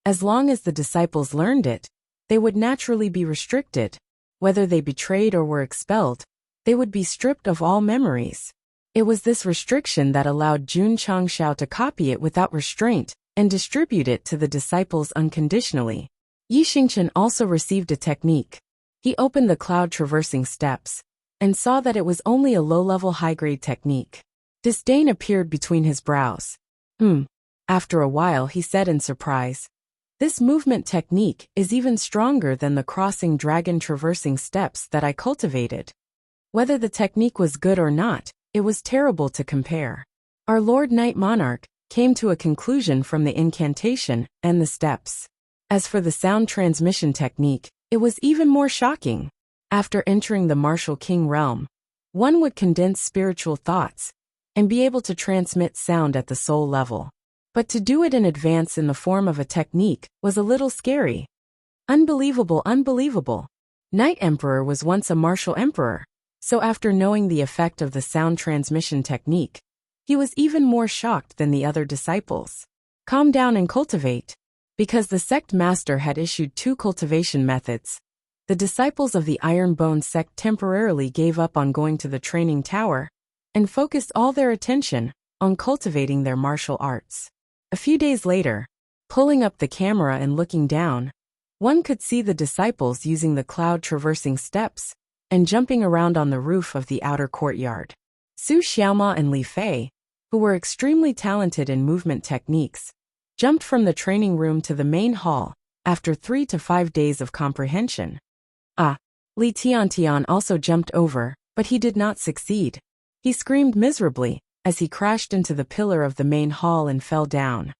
as long as the disciples learned it, they would naturally be restricted. Whether they betrayed or were expelled, they would be stripped of all memories. It was this restriction that allowed Jun Changshao to copy it without restraint and distribute it to the disciples unconditionally. Yi Xingchen also received a technique. He opened the cloud traversing steps and saw that it was only a low-level high-grade technique. Disdain appeared between his brows. After a while he said in surprise, "This movement technique is even stronger than the crossing dragon traversing steps that I cultivated." Whether the technique was good or not, it was terrible to compare. Our Lord Knight Monarch came to a conclusion from the incantation and the steps. As for the sound transmission technique, it was even more shocking. After entering the martial king realm, one would condense spiritual thoughts and be able to transmit sound at the soul level. But to do it in advance in the form of a technique was a little scary. Unbelievable, unbelievable. Knight Emperor was once a martial emperor, so after knowing the effect of the sound transmission technique, he was even more shocked than the other disciples. Calm down and cultivate. Because the sect master had issued 2 cultivation methods, the disciples of the Ironbone sect temporarily gave up on going to the training tower and focused all their attention on cultivating their martial arts. A few days later, pulling up the camera and looking down, one could see the disciples using the cloud-traversing steps and jumping around on the roof of the outer courtyard. Su Xiaoma and Li Fei, who were extremely talented in movement techniques, jumped from the training room to the main hall after 3 to 5 days of comprehension. Li Tiantian also jumped over, but he did not succeed. He screamed miserably as he crashed into the pillar of the main hall and fell down.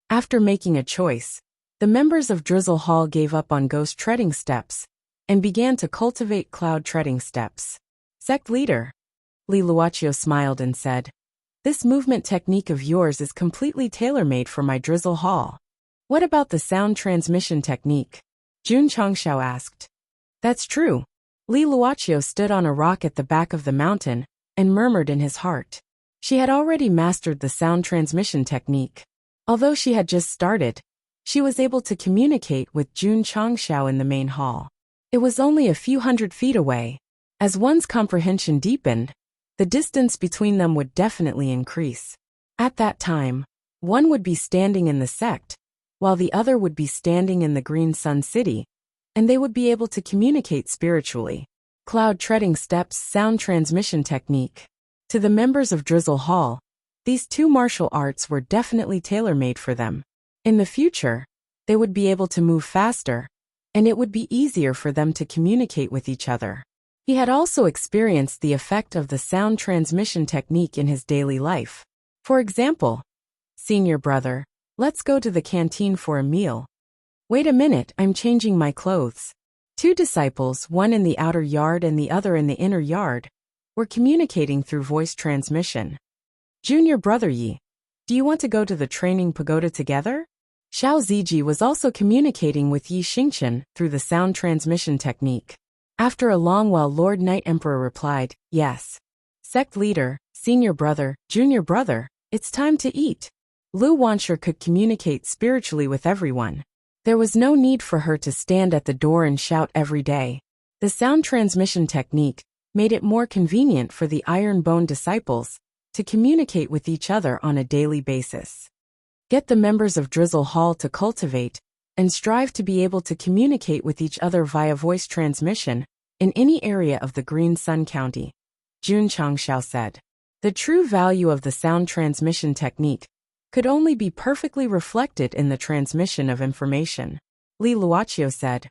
After making a choice, the members of Drizzle Hall gave up on ghost treading steps and began to cultivate cloud treading steps. Sect leader Li Luochio smiled and said, "This movement technique of yours is completely tailor-made for my Drizzle Hall. What about the sound transmission technique?" Jun Changxiao asked. "That's true." Li Luochio stood on a rock at the back of the mountain and murmured in his heart. She had already mastered the sound transmission technique. Although she had just started, she was able to communicate with Jun Changxiao in the main hall. It was only a few hundred feet away. As one's comprehension deepened, the distance between them would definitely increase. At that time, one would be standing in the sect, while the other would be standing in the Green Sun City, and they would be able to communicate spiritually. Cloud treading steps, sound transmission technique. To the members of Drizzle Hall, these 2 martial arts were definitely tailor-made for them. In the future, they would be able to move faster, and it would be easier for them to communicate with each other. He had also experienced the effect of the sound transmission technique in his daily life. For example, "Senior brother, let's go to the canteen for a meal." "Wait a minute, I'm changing my clothes." 2 disciples, one in the outer yard and the other in the inner yard, were communicating through voice transmission. "Junior brother Yi, do you want to go to the training pagoda together?" Xiao Ziji was also communicating with Yi Xingchen through the sound transmission technique. After a long while, Lord Knight Emperor replied, "Yes." Sect leader, "Senior brother, junior brother, it's time to eat." Lu Wansher could communicate spiritually with everyone. There was no need for her to stand at the door and shout every day. The sound transmission technique made it more convenient for the Ironbone disciples to communicate with each other on a daily basis. Get the members of Drizzle Hall to cultivate and strive to be able to communicate with each other via voice transmission in any area of the Green Sun County, Jun Changxiao said. The true value of the sound transmission technique could only be perfectly reflected in the transmission of information. Li Luochio said,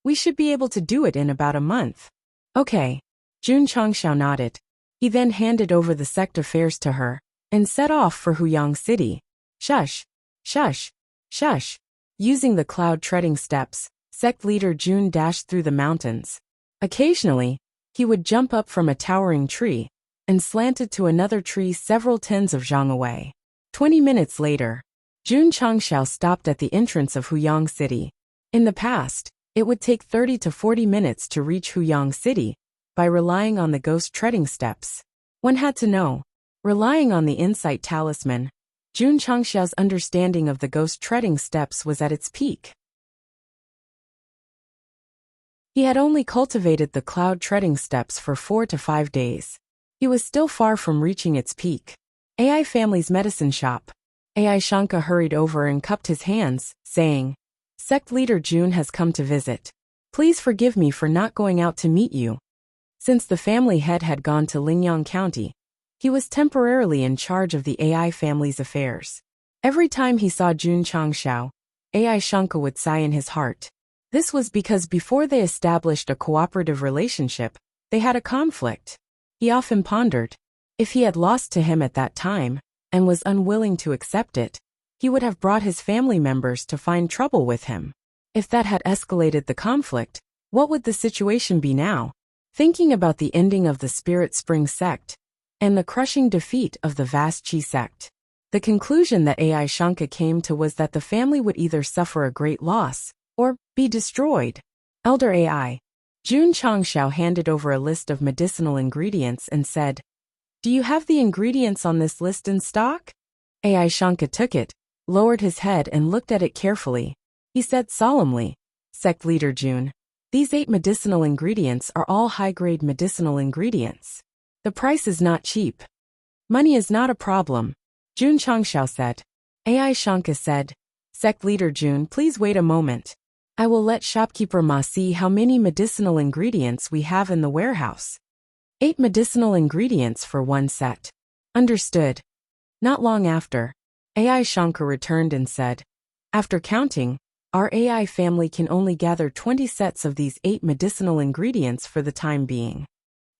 "We should be able to do it in about a month." "Okay." Jun Changxiao nodded. He then handed over the sect affairs to her and set off for Huyang City. Shush, shush, shush. Using the cloud treading steps, sect leader Jun dashed through the mountains. Occasionally, he would jump up from a towering tree and slanted to another tree several tens of zhang away. 20 minutes later, Jun Changxiao stopped at the entrance of Huyang City. In the past, it would take 30 to 40 minutes to reach Huyang City by relying on the ghost treading steps. One had to know. Relying on the insight talisman, Jun Changxiao's understanding of the ghost treading steps was at its peak. He had only cultivated the cloud treading steps for 4 to 5 days. He was still far from reaching its peak. AI Family's medicine shop. AI Shanka hurried over and cupped his hands, saying, "Sect leader Jun has come to visit. Please forgive me for not going out to meet you." Since the family head had gone to Lingyang County, he was temporarily in charge of the AI family's affairs. Every time he saw Jun Changxiao, AI Shanka would sigh in his heart. This was because before they established a cooperative relationship, they had a conflict. He often pondered, if he had lost to him at that time, and was unwilling to accept it, he would have brought his family members to find trouble with him. If that had escalated the conflict, what would the situation be now? Thinking about the ending of the Spirit Spring sect, and the crushing defeat of the vast Qi sect, the conclusion that AI Shanka came to was that the family would either suffer a great loss, or be destroyed. Elder AI. Jun Changxiao handed over a list of medicinal ingredients and said, "Do you have the ingredients on this list in stock?" AI Shanka took it, lowered his head and looked at it carefully. He said solemnly, Sect Leader Jun, these 8 medicinal ingredients are all high-grade medicinal ingredients. The price is not cheap. Money is not a problem, Jun Changshao said. AI Shanka said, Sect Leader Jun, please wait a moment. I will let shopkeeper Ma see how many medicinal ingredients we have in the warehouse. 8 medicinal ingredients for 1 set. Understood. Not long after, AI Shanka returned and said, after counting, our AI family can only gather 20 sets of these 8 medicinal ingredients for the time being.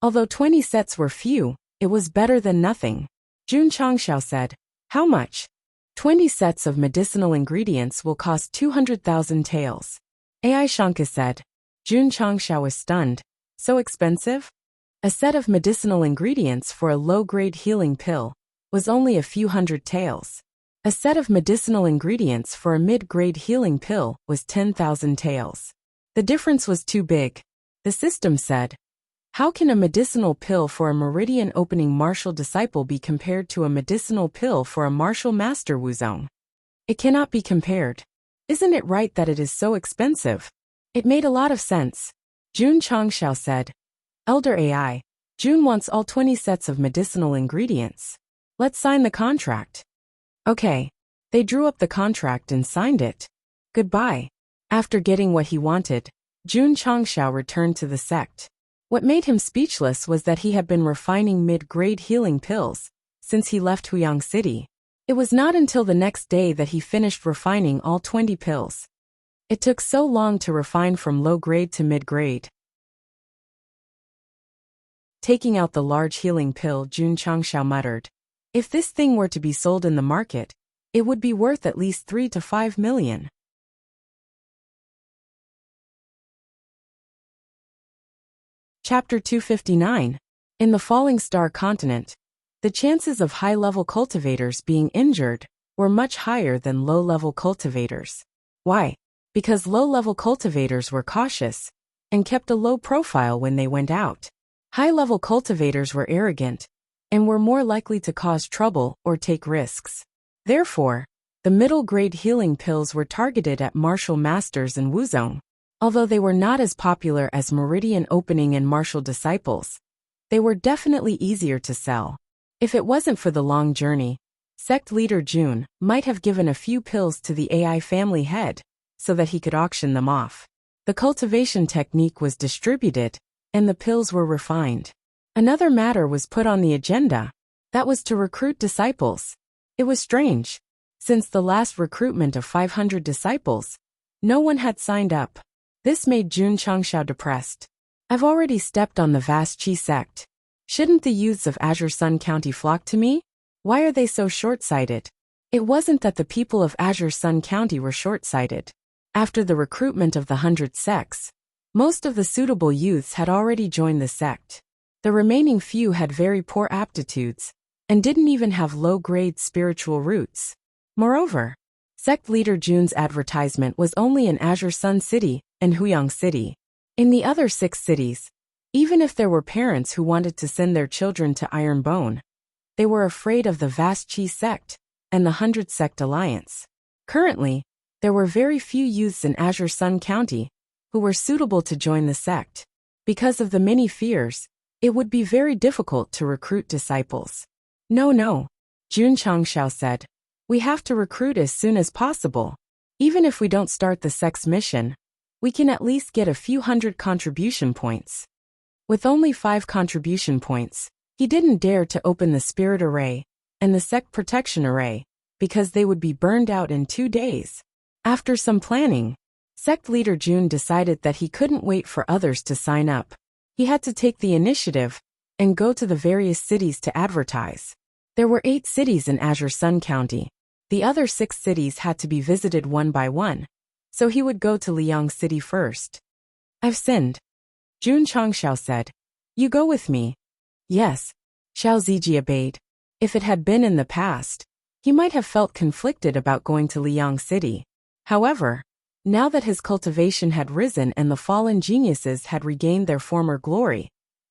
Although 20 sets were few, it was better than nothing. Jun Changshao said, how much? 20 sets of medicinal ingredients will cost 200,000 taels. AI Shanka said. Jun Changshao was stunned. So expensive? A set of medicinal ingredients for a low-grade healing pill was only a few hundred taels. A set of medicinal ingredients for a mid-grade healing pill was 10,000 taels. The difference was too big. The system said, how can a medicinal pill for a meridian opening martial disciple be compared to a medicinal pill for a martial master Wuzong? It cannot be compared. Isn't it right that it is so expensive? It made a lot of sense. Jun Changshao said, Elder AI, Jun wants all 20 sets of medicinal ingredients. Let's sign the contract. Okay. They drew up the contract and signed it. Goodbye. After getting what he wanted, Jun Changshao returned to the sect. What made him speechless was that he had been refining mid-grade healing pills since he left Huyang City. It was not until the next day that he finished refining all 20 pills. It took so long to refine from low-grade to mid-grade. Taking out the large healing pill, Jun Changshao muttered, if this thing were to be sold in the market, it would be worth at least 3 to 5 million. Chapter 259. In the Falling Star Continent, the chances of high-level cultivators being injured were much higher than low-level cultivators. Why? Because low-level cultivators were cautious and kept a low profile when they went out. High-level cultivators were arrogant and were more likely to cause trouble or take risks. Therefore, the middle-grade healing pills were targeted at martial masters and Wuzong. Although they were not as popular as meridian opening and martial disciples, they were definitely easier to sell. If it wasn't for the long journey, Sect Leader Jun might have given a few pills to the AI family head so that he could auction them off. The cultivation technique was distributed, and the pills were refined. Another matter was put on the agenda. That was to recruit disciples. It was strange. Since the last recruitment of 500 disciples, no one had signed up. This made Jun Changshao depressed. I've already stepped on the vast Qi sect. Shouldn't the youths of Azure Sun County flock to me? Why are they so short-sighted? It wasn't that the people of Azure Sun County were short-sighted. After the recruitment of the 100 sects, most of the suitable youths had already joined the sect. The remaining few had very poor aptitudes and didn't even have low-grade spiritual roots. Moreover, Sect Leader Jun's advertisement was only in Azure Sun City and Huyang City. In the other 6 cities, even if there were parents who wanted to send their children to Iron Bone, they were afraid of the vast Qi sect and the 100 Sect Alliance. Currently, there were very few youths in Azure Sun County who were suitable to join the sect. Because of the many fears, it would be very difficult to recruit disciples. No, Jun Changshao said. We have to recruit as soon as possible. Even if we don't start the sect's mission, we can at least get a few hundred contribution points. With only 5 contribution points, he didn't dare to open the Spirit Array and the Sect Protection Array, because they would be burned out in 2 days. After some planning, Sect Leader Jun decided that he couldn't wait for others to sign up. He had to take the initiative and go to the various cities to advertise. There were 8 cities in Azure Sun County. The other 6 cities had to be visited one by one, so he would go to Liang City first. I've sinned, Jun Changshao said. You go with me. Yes, Xiao Ziji obeyed. If it had been in the past, he might have felt conflicted about going to Liang City. However, now that his cultivation had risen and the fallen geniuses had regained their former glory,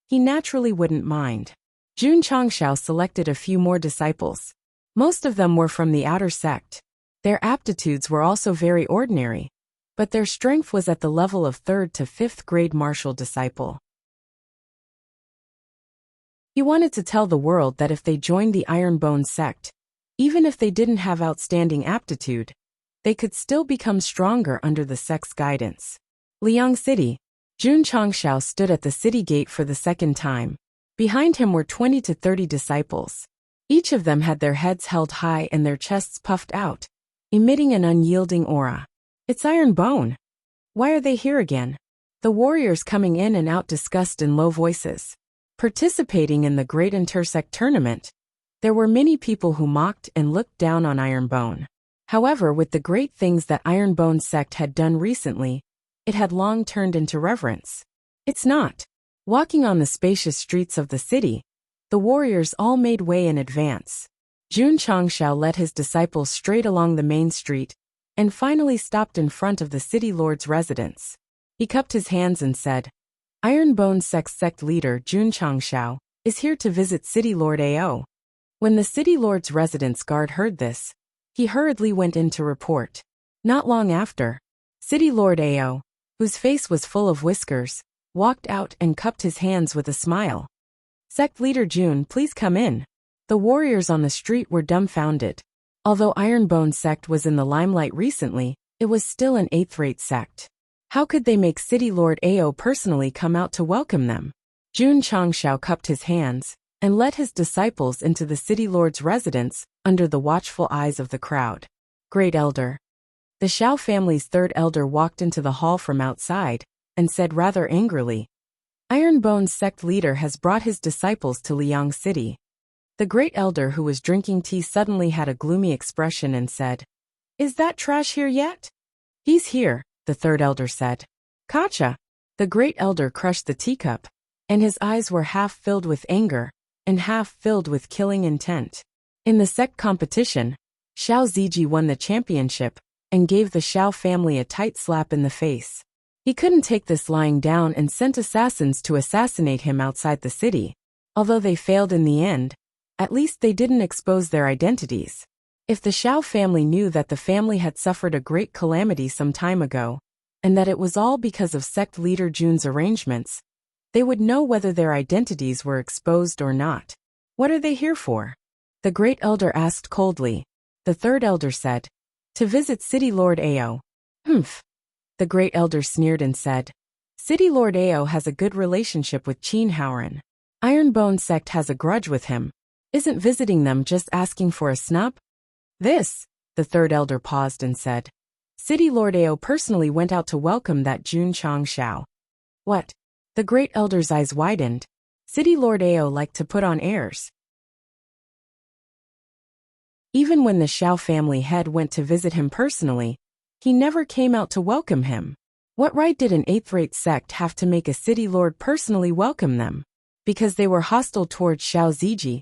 he naturally wouldn't mind. Jun Changshao selected a few more disciples. Most of them were from the outer sect. Their aptitudes were also very ordinary, but their strength was at the level of 3rd to 5th grade martial disciple. He wanted to tell the world that if they joined the Ironbone sect, even if they didn't have outstanding aptitude, they could still become stronger under the sect's guidance. Liang City. Jun Changshao stood at the city gate for the second time. Behind him were 20 to 30 disciples. Each of them had their heads held high and their chests puffed out, emitting an unyielding aura. It's Ironbone. Why are they here again? The warriors coming in and out discussed in low voices. Participating in the Great Intersect Tournament, there were many people who mocked and looked down on Ironbone. However, with the great things that Ironbone sect had done recently, it had long turned into reverence. It's not. Walking on the spacious streets of the city, the warriors all made way in advance. Jun Changshao led his disciples straight along the main street, and finally stopped in front of the city lord's residence. He cupped his hands and said, Ironbone sect leader Jun Changshao is here to visit City Lord Ao. When the city lord's residence guard heard this, he hurriedly went in to report. Not long after, City Lord Ao, whose face was full of whiskers, walked out and cupped his hands with a smile. Sect leader Jun, please come in. The warriors on the street were dumbfounded. Although Ironbone sect was in the limelight recently, it was still an 8th-rate sect. How could they make City Lord Ao personally come out to welcome them? Jun Changshao cupped his hands and led his disciples into the city lord's residence under the watchful eyes of the crowd. Great Elder. The Xiao family's 3rd elder walked into the hall from outside and said rather angrily, Ironbone's sect leader has brought his disciples to Liang City. The great elder who was drinking tea suddenly had a gloomy expression and said, Is that trash here yet? He's here, the 3rd elder said. Kacha! The great elder crushed the teacup, and his eyes were half filled with anger and half filled with killing intent. In the sect competition, Xiao Ziji won the championship and gave the Xiao family a tight slap in the face. He couldn't take this lying down and sent assassins to assassinate him outside the city. Although they failed in the end, at least they didn't expose their identities. If the Xiao family knew that the family had suffered a great calamity some time ago, and that it was all because of sect leader Jun's arrangements, they would know whether their identities were exposed or not. What are they here for? The great elder asked coldly. The 3rd elder said, To visit City Lord Ao. Humph. The great elder sneered and said, City Lord Ao has a good relationship with Qin Haoran. Ironbone sect has a grudge with him. Isn't visiting them just asking for a snub? This, the 3rd elder paused and said. City Lord Ao personally went out to welcome that Jun Changshao. What? The great elder's eyes widened. City Lord Ao liked to put on airs. Even when the Xiao family head went to visit him personally, he never came out to welcome him. What right did an 8th-rate sect have to make a city lord personally welcome them? Because they were hostile towards Xiao Ziji.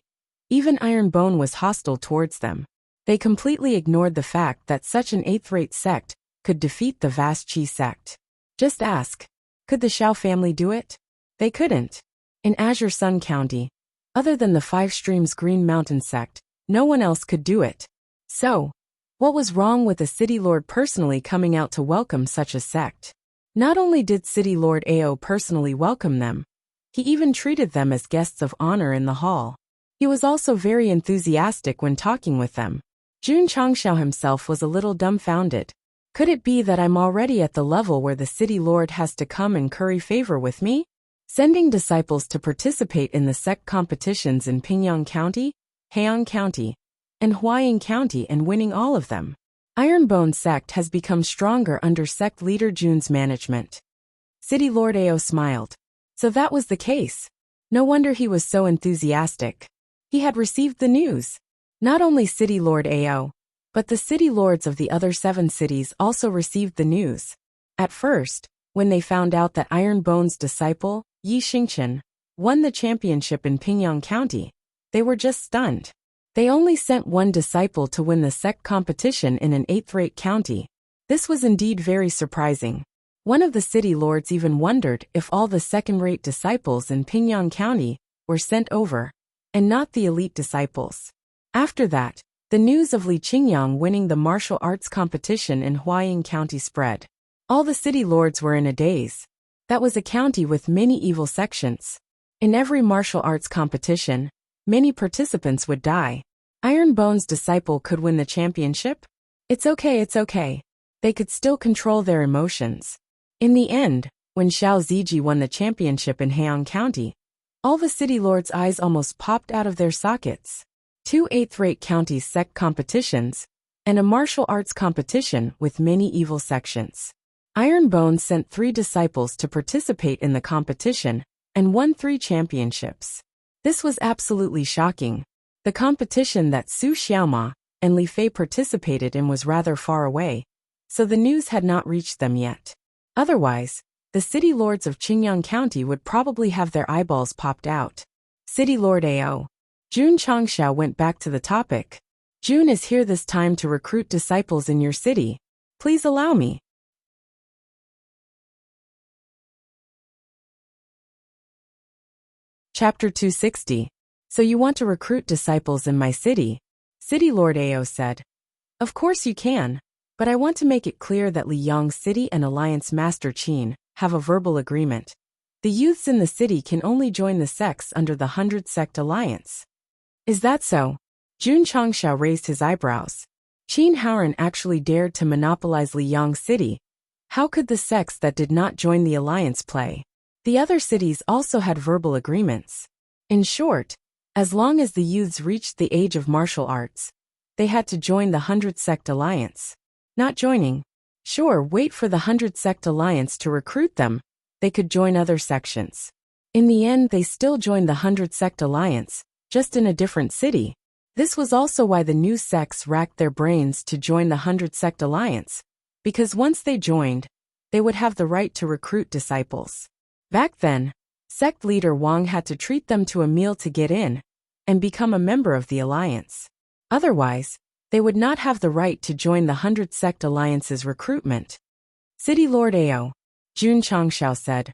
Even Ironbone was hostile towards them. They completely ignored the fact that such an 8th-rate sect could defeat the vast Qi sect. Just ask, could the Xiao family do it? They couldn't. In Azure Sun County, other than the 5 Streams Green Mountain sect, no one else could do it. So, what was wrong with a city lord personally coming out to welcome such a sect? Not only did City Lord Ao personally welcome them, he even treated them as guests of honor in the hall. He was also very enthusiastic when talking with them. Jun Changshao himself was a little dumbfounded. Could it be that I'm already at the level where the city lord has to come and curry favor with me? Sending disciples to participate in the sect competitions in Pingyang County, Heian County, and Huaiying County and winning all of them. Ironbone sect has become stronger under sect leader Jun's management. City Lord Ao smiled. So that was the case. No wonder he was so enthusiastic. He had received the news. Not only City Lord Ao, but the city lords of the other 7 cities also received the news. At first, when they found out that Ironbone's disciple, Yi Xingchen, won the championship in Pingyang County, they were just stunned. They only sent one disciple to win the sect competition in an 8th-rate county. This was indeed very surprising. One of the city lords even wondered if all the 2nd-rate disciples in Pingyang County were sent over, and not the elite disciples. After that, The news of Li Qingyang winning the martial arts competition in Huaying County spread. All the city lords were in a daze. That was a county with many evil sections. In every martial arts competition, many participants would die. Iron Bone's disciple could win the championship? It's okay. They could still control their emotions. In the end, when Xiao Ziji won the championship in Heian County, all the city lords' eyes almost popped out of their sockets. 2 eighth-rate county sect competitions, and a martial arts competition with many evil sections. Iron Bone sent 3 disciples to participate in the competition, and won 3 championships. This was absolutely shocking. The competition that Su Xiaoma and Li Fei participated in was rather far away, so the news had not reached them yet. Otherwise, the city lords of Qingyang County would probably have their eyeballs popped out. City Lord AO. Jun Changxiao went back to the topic. Jun is here this time to recruit disciples in your city. Please allow me. Chapter 260. So you want to recruit disciples in my city? City Lord Ao said. Of course you can, but I want to make it clear that Liyang City and Alliance Master Qin have a verbal agreement. The youths in the city can only join the sects under the 100 Sect Alliance. Is that so? Jun Changxiao raised his eyebrows. Qin Haoran actually dared to monopolize Liyang City. How could the sects that did not join the alliance play? The other cities also had verbal agreements. In short, as long as the youths reached the age of martial arts, they had to join the 100 Sect Alliance. Not joining? Sure, wait for the 100 Sect Alliance to recruit them. They could join other sections. In the end, they still joined the 100 Sect Alliance, just in a different city. This was also why the new sects racked their brains to join the 100 Sect Alliance, because once they joined, they would have the right to recruit disciples. Back then, sect leader Wang had to treat them to a meal to get in and become a member of the alliance. Otherwise, they would not have the right to join the 100 Sect Alliance's recruitment. City Lord Ao. Jun Changxiao said.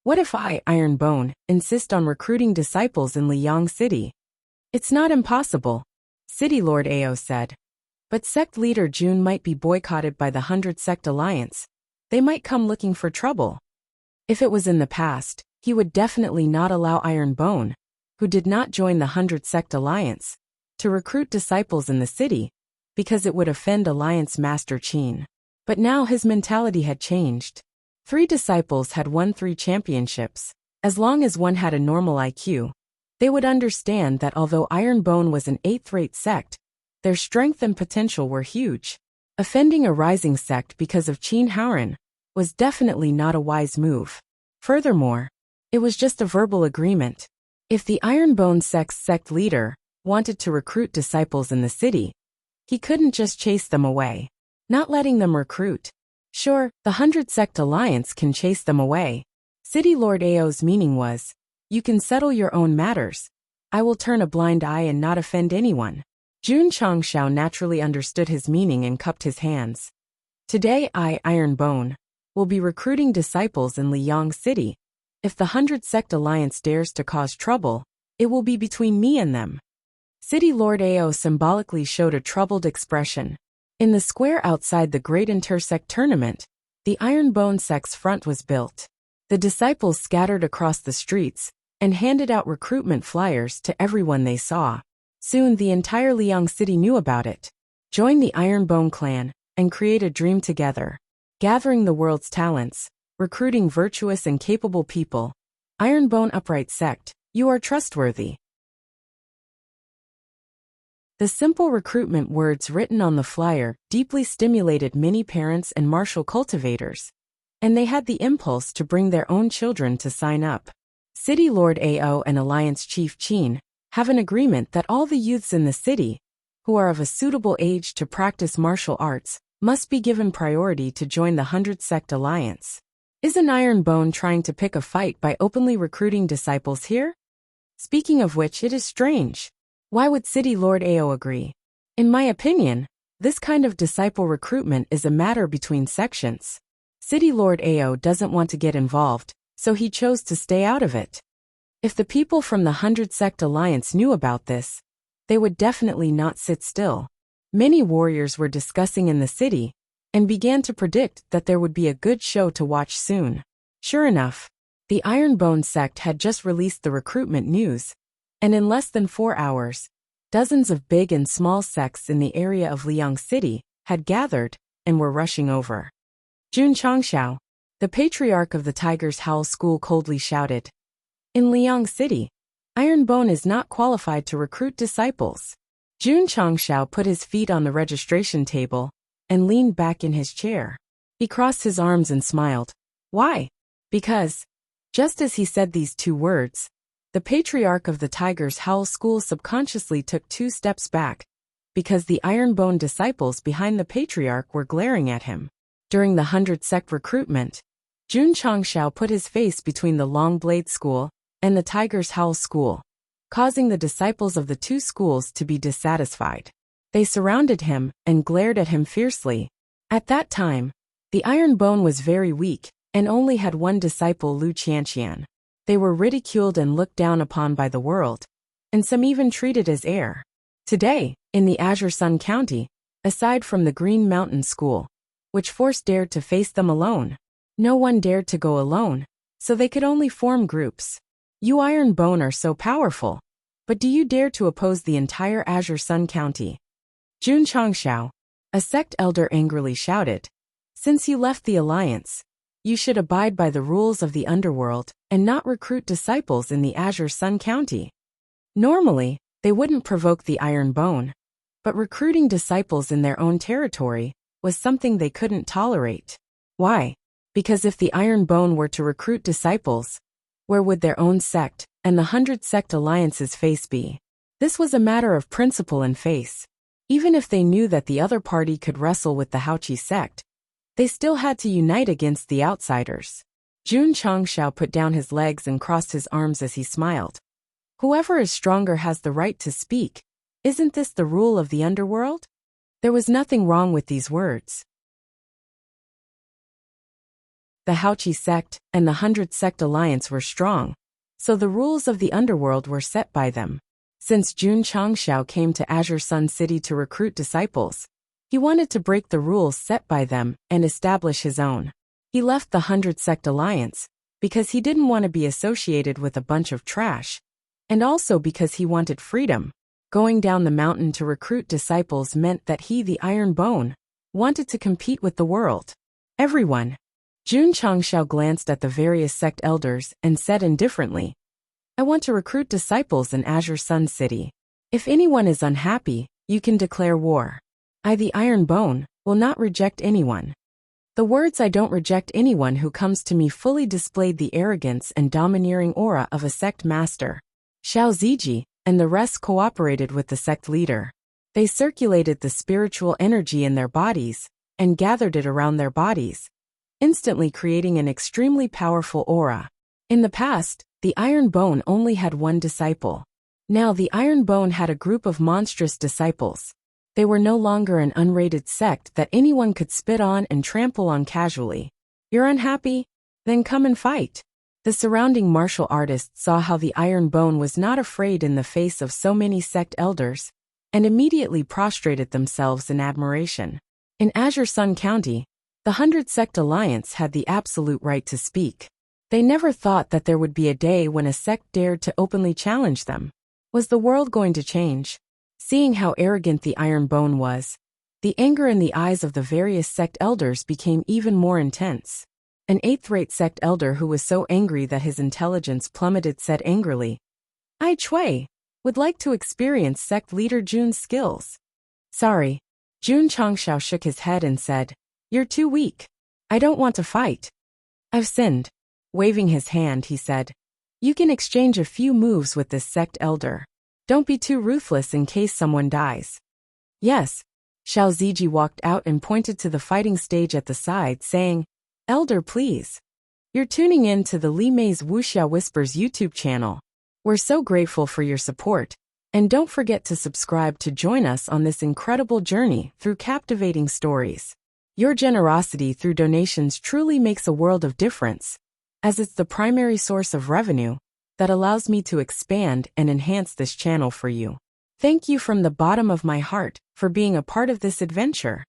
What if I, Iron Bone, insist on recruiting disciples in Liyang City? It's not impossible, City Lord Ao said. But sect leader Jun might be boycotted by the 100 Sect Alliance. They might come looking for trouble. If it was in the past, he would definitely not allow Iron Bone, who did not join the 100 Sect Alliance, to recruit disciples in the city, because it would offend Alliance Master Qin. But now his mentality had changed. 3 disciples had won 3 championships. As long as one had a normal IQ, they would understand that although Iron Bone was an 8th-rate sect, their strength and potential were huge. Offending a rising sect because of Qin Haoran was definitely not a wise move. Furthermore, it was just a verbal agreement. If the Iron Bone sect's sect leader wanted to recruit disciples in the city, he couldn't just chase them away. Not letting them recruit. Sure, the 100 Sect Alliance can chase them away. City Lord Ao's meaning was, you can settle your own matters. I will turn a blind eye and not offend anyone. Jun Changxiao naturally understood his meaning and cupped his hands. Today I, Iron Bone, will be recruiting disciples in Liyang City. If the 100 Sect Alliance dares to cause trouble, it will be between me and them. City Lord Ao symbolically showed a troubled expression. In the square outside the Great Intersect Tournament, the Iron Bone sect's front was built. The disciples scattered across the streets and handed out recruitment flyers to everyone they saw. Soon the entire Liyang City knew about it. Join the Iron Bone clan and create a dream together. Gathering the world's talents, recruiting virtuous and capable people. Iron Bone Upright Sect, you are trustworthy. The simple recruitment words written on the flyer deeply stimulated many parents and martial cultivators, and they had the impulse to bring their own children to sign up. City Lord Ao and Alliance Chief Qin have an agreement that all the youths in the city, who are of a suitable age to practice martial arts, must be given priority to join the 100 Sect Alliance. Isn't Iron Bone trying to pick a fight by openly recruiting disciples here? Speaking of which, it is strange. Why would City Lord Ao agree? In my opinion, this kind of disciple recruitment is a matter between sections. City Lord Ao doesn't want to get involved, so he chose to stay out of it. If the people from the 100 Sect Alliance knew about this, they would definitely not sit still. Many warriors were discussing in the city and began to predict that there would be a good show to watch soon. Sure enough, the Ironbone sect had just released the recruitment news, and in less than 4 hours, dozens of big and small sects in the area of Liang City had gathered and were rushing over. Jun Changshao, the patriarch of the Tiger's Howl School, coldly shouted, "In Liang City, Ironbone is not qualified to recruit disciples." Jun Changshao put his feet on the registration table and leaned back in his chair. He crossed his arms and smiled. Why? Because, just as he said these 2 words, the patriarch of the Tiger's Howl School subconsciously took 2 steps back, because the Ironbone disciples behind the patriarch were glaring at him. During the 100 sect recruitment, Jun Changshao put his face between the Long Blade School and the Tiger's Howl School, causing the disciples of the 2 schools to be dissatisfied. They surrounded him and glared at him fiercely. At that time, the Ironbone was very weak and only had 1 disciple, Lu Qianqian. They were ridiculed and looked down upon by the world, and some even treated as heir. Today, in the Azure Sun County, aside from the Green Mountain School, which force dared to face them alone, no one dared to go alone, so they could only form groups. You Ironbone are so powerful, but do you dare to oppose the entire Azure Sun County? Jun Changshao, a sect elder, angrily shouted, "Since you left the alliance, you should abide by the rules of the underworld and not recruit disciples in the Azure Sun County." Normally, they wouldn't provoke the Ironbone, but recruiting disciples in their own territory was something they couldn't tolerate. Why? Because if the Ironbone were to recruit disciples, where would their own sect and the 100 sect alliance's face be? This was a matter of principle and face. Even if they knew that the other party could wrestle with the Haoqi sect, they still had to unite against the outsiders. Jun Changshao put down his legs and crossed his arms as he smiled. Whoever is stronger has the right to speak. Isn't this the rule of the underworld? There was nothing wrong with these words. The Haoqi sect and the 100 sect alliance were strong, so the rules of the underworld were set by them. Since Jun Changshao came to Azure Sun City to recruit disciples, he wanted to break the rules set by them and establish his own. He left the 100 sect alliance because he didn't want to be associated with a bunch of trash, and also because he wanted freedom. Going down the mountain to recruit disciples meant that he, the Ironbone, wanted to compete with the world. Everyone. Jun Changshao glanced at the various sect elders and said indifferently, "I want to recruit disciples in Azure Sun City. If anyone is unhappy, you can declare war. I, the Ironbone, will not reject anyone." The words "I don't reject anyone who comes to me" fully displayed the arrogance and domineering aura of a sect master. Xiao Ziji and the rest cooperated with the sect leader. They circulated the spiritual energy in their bodies and gathered it around their bodies, instantly creating an extremely powerful aura. In the past, the Ironbone only had 1 disciple. Now the Ironbone had a group of monstrous disciples. They were no longer an unrated sect that anyone could spit on and trample on casually. You're unhappy? Then come and fight. The surrounding martial artists saw how the Ironbone was not afraid in the face of so many sect elders, and immediately prostrated themselves in admiration. In Azure Sun County, the 100 Sect Alliance had the absolute right to speak. They never thought that there would be a day when a sect dared to openly challenge them. Was the world going to change? Seeing how arrogant the Ironbone was, the anger in the eyes of the various sect elders became even more intense. An 8th-rate sect elder who was so angry that his intelligence plummeted said angrily, "I Chui would like to experience sect leader Jun's skills." "Sorry." Jun Changshao shook his head and said, "You're too weak. I don't want to fight. I've sinned." Waving his hand, he said, "You can exchange a few moves with this sect elder. Don't be too ruthless in case someone dies." "Yes." Xiao Ziji walked out and pointed to the fighting stage at the side, saying, "Elder, please. You're tuning in to the Li Mei's Wuxia Whispers YouTube channel. We're so grateful for your support, and don't forget to subscribe to join us on this incredible journey through captivating stories. Your generosity through donations truly makes a world of difference, as it's the primary source of revenue that allows me to expand and enhance this channel for you. Thank you from the bottom of my heart for being a part of this adventure.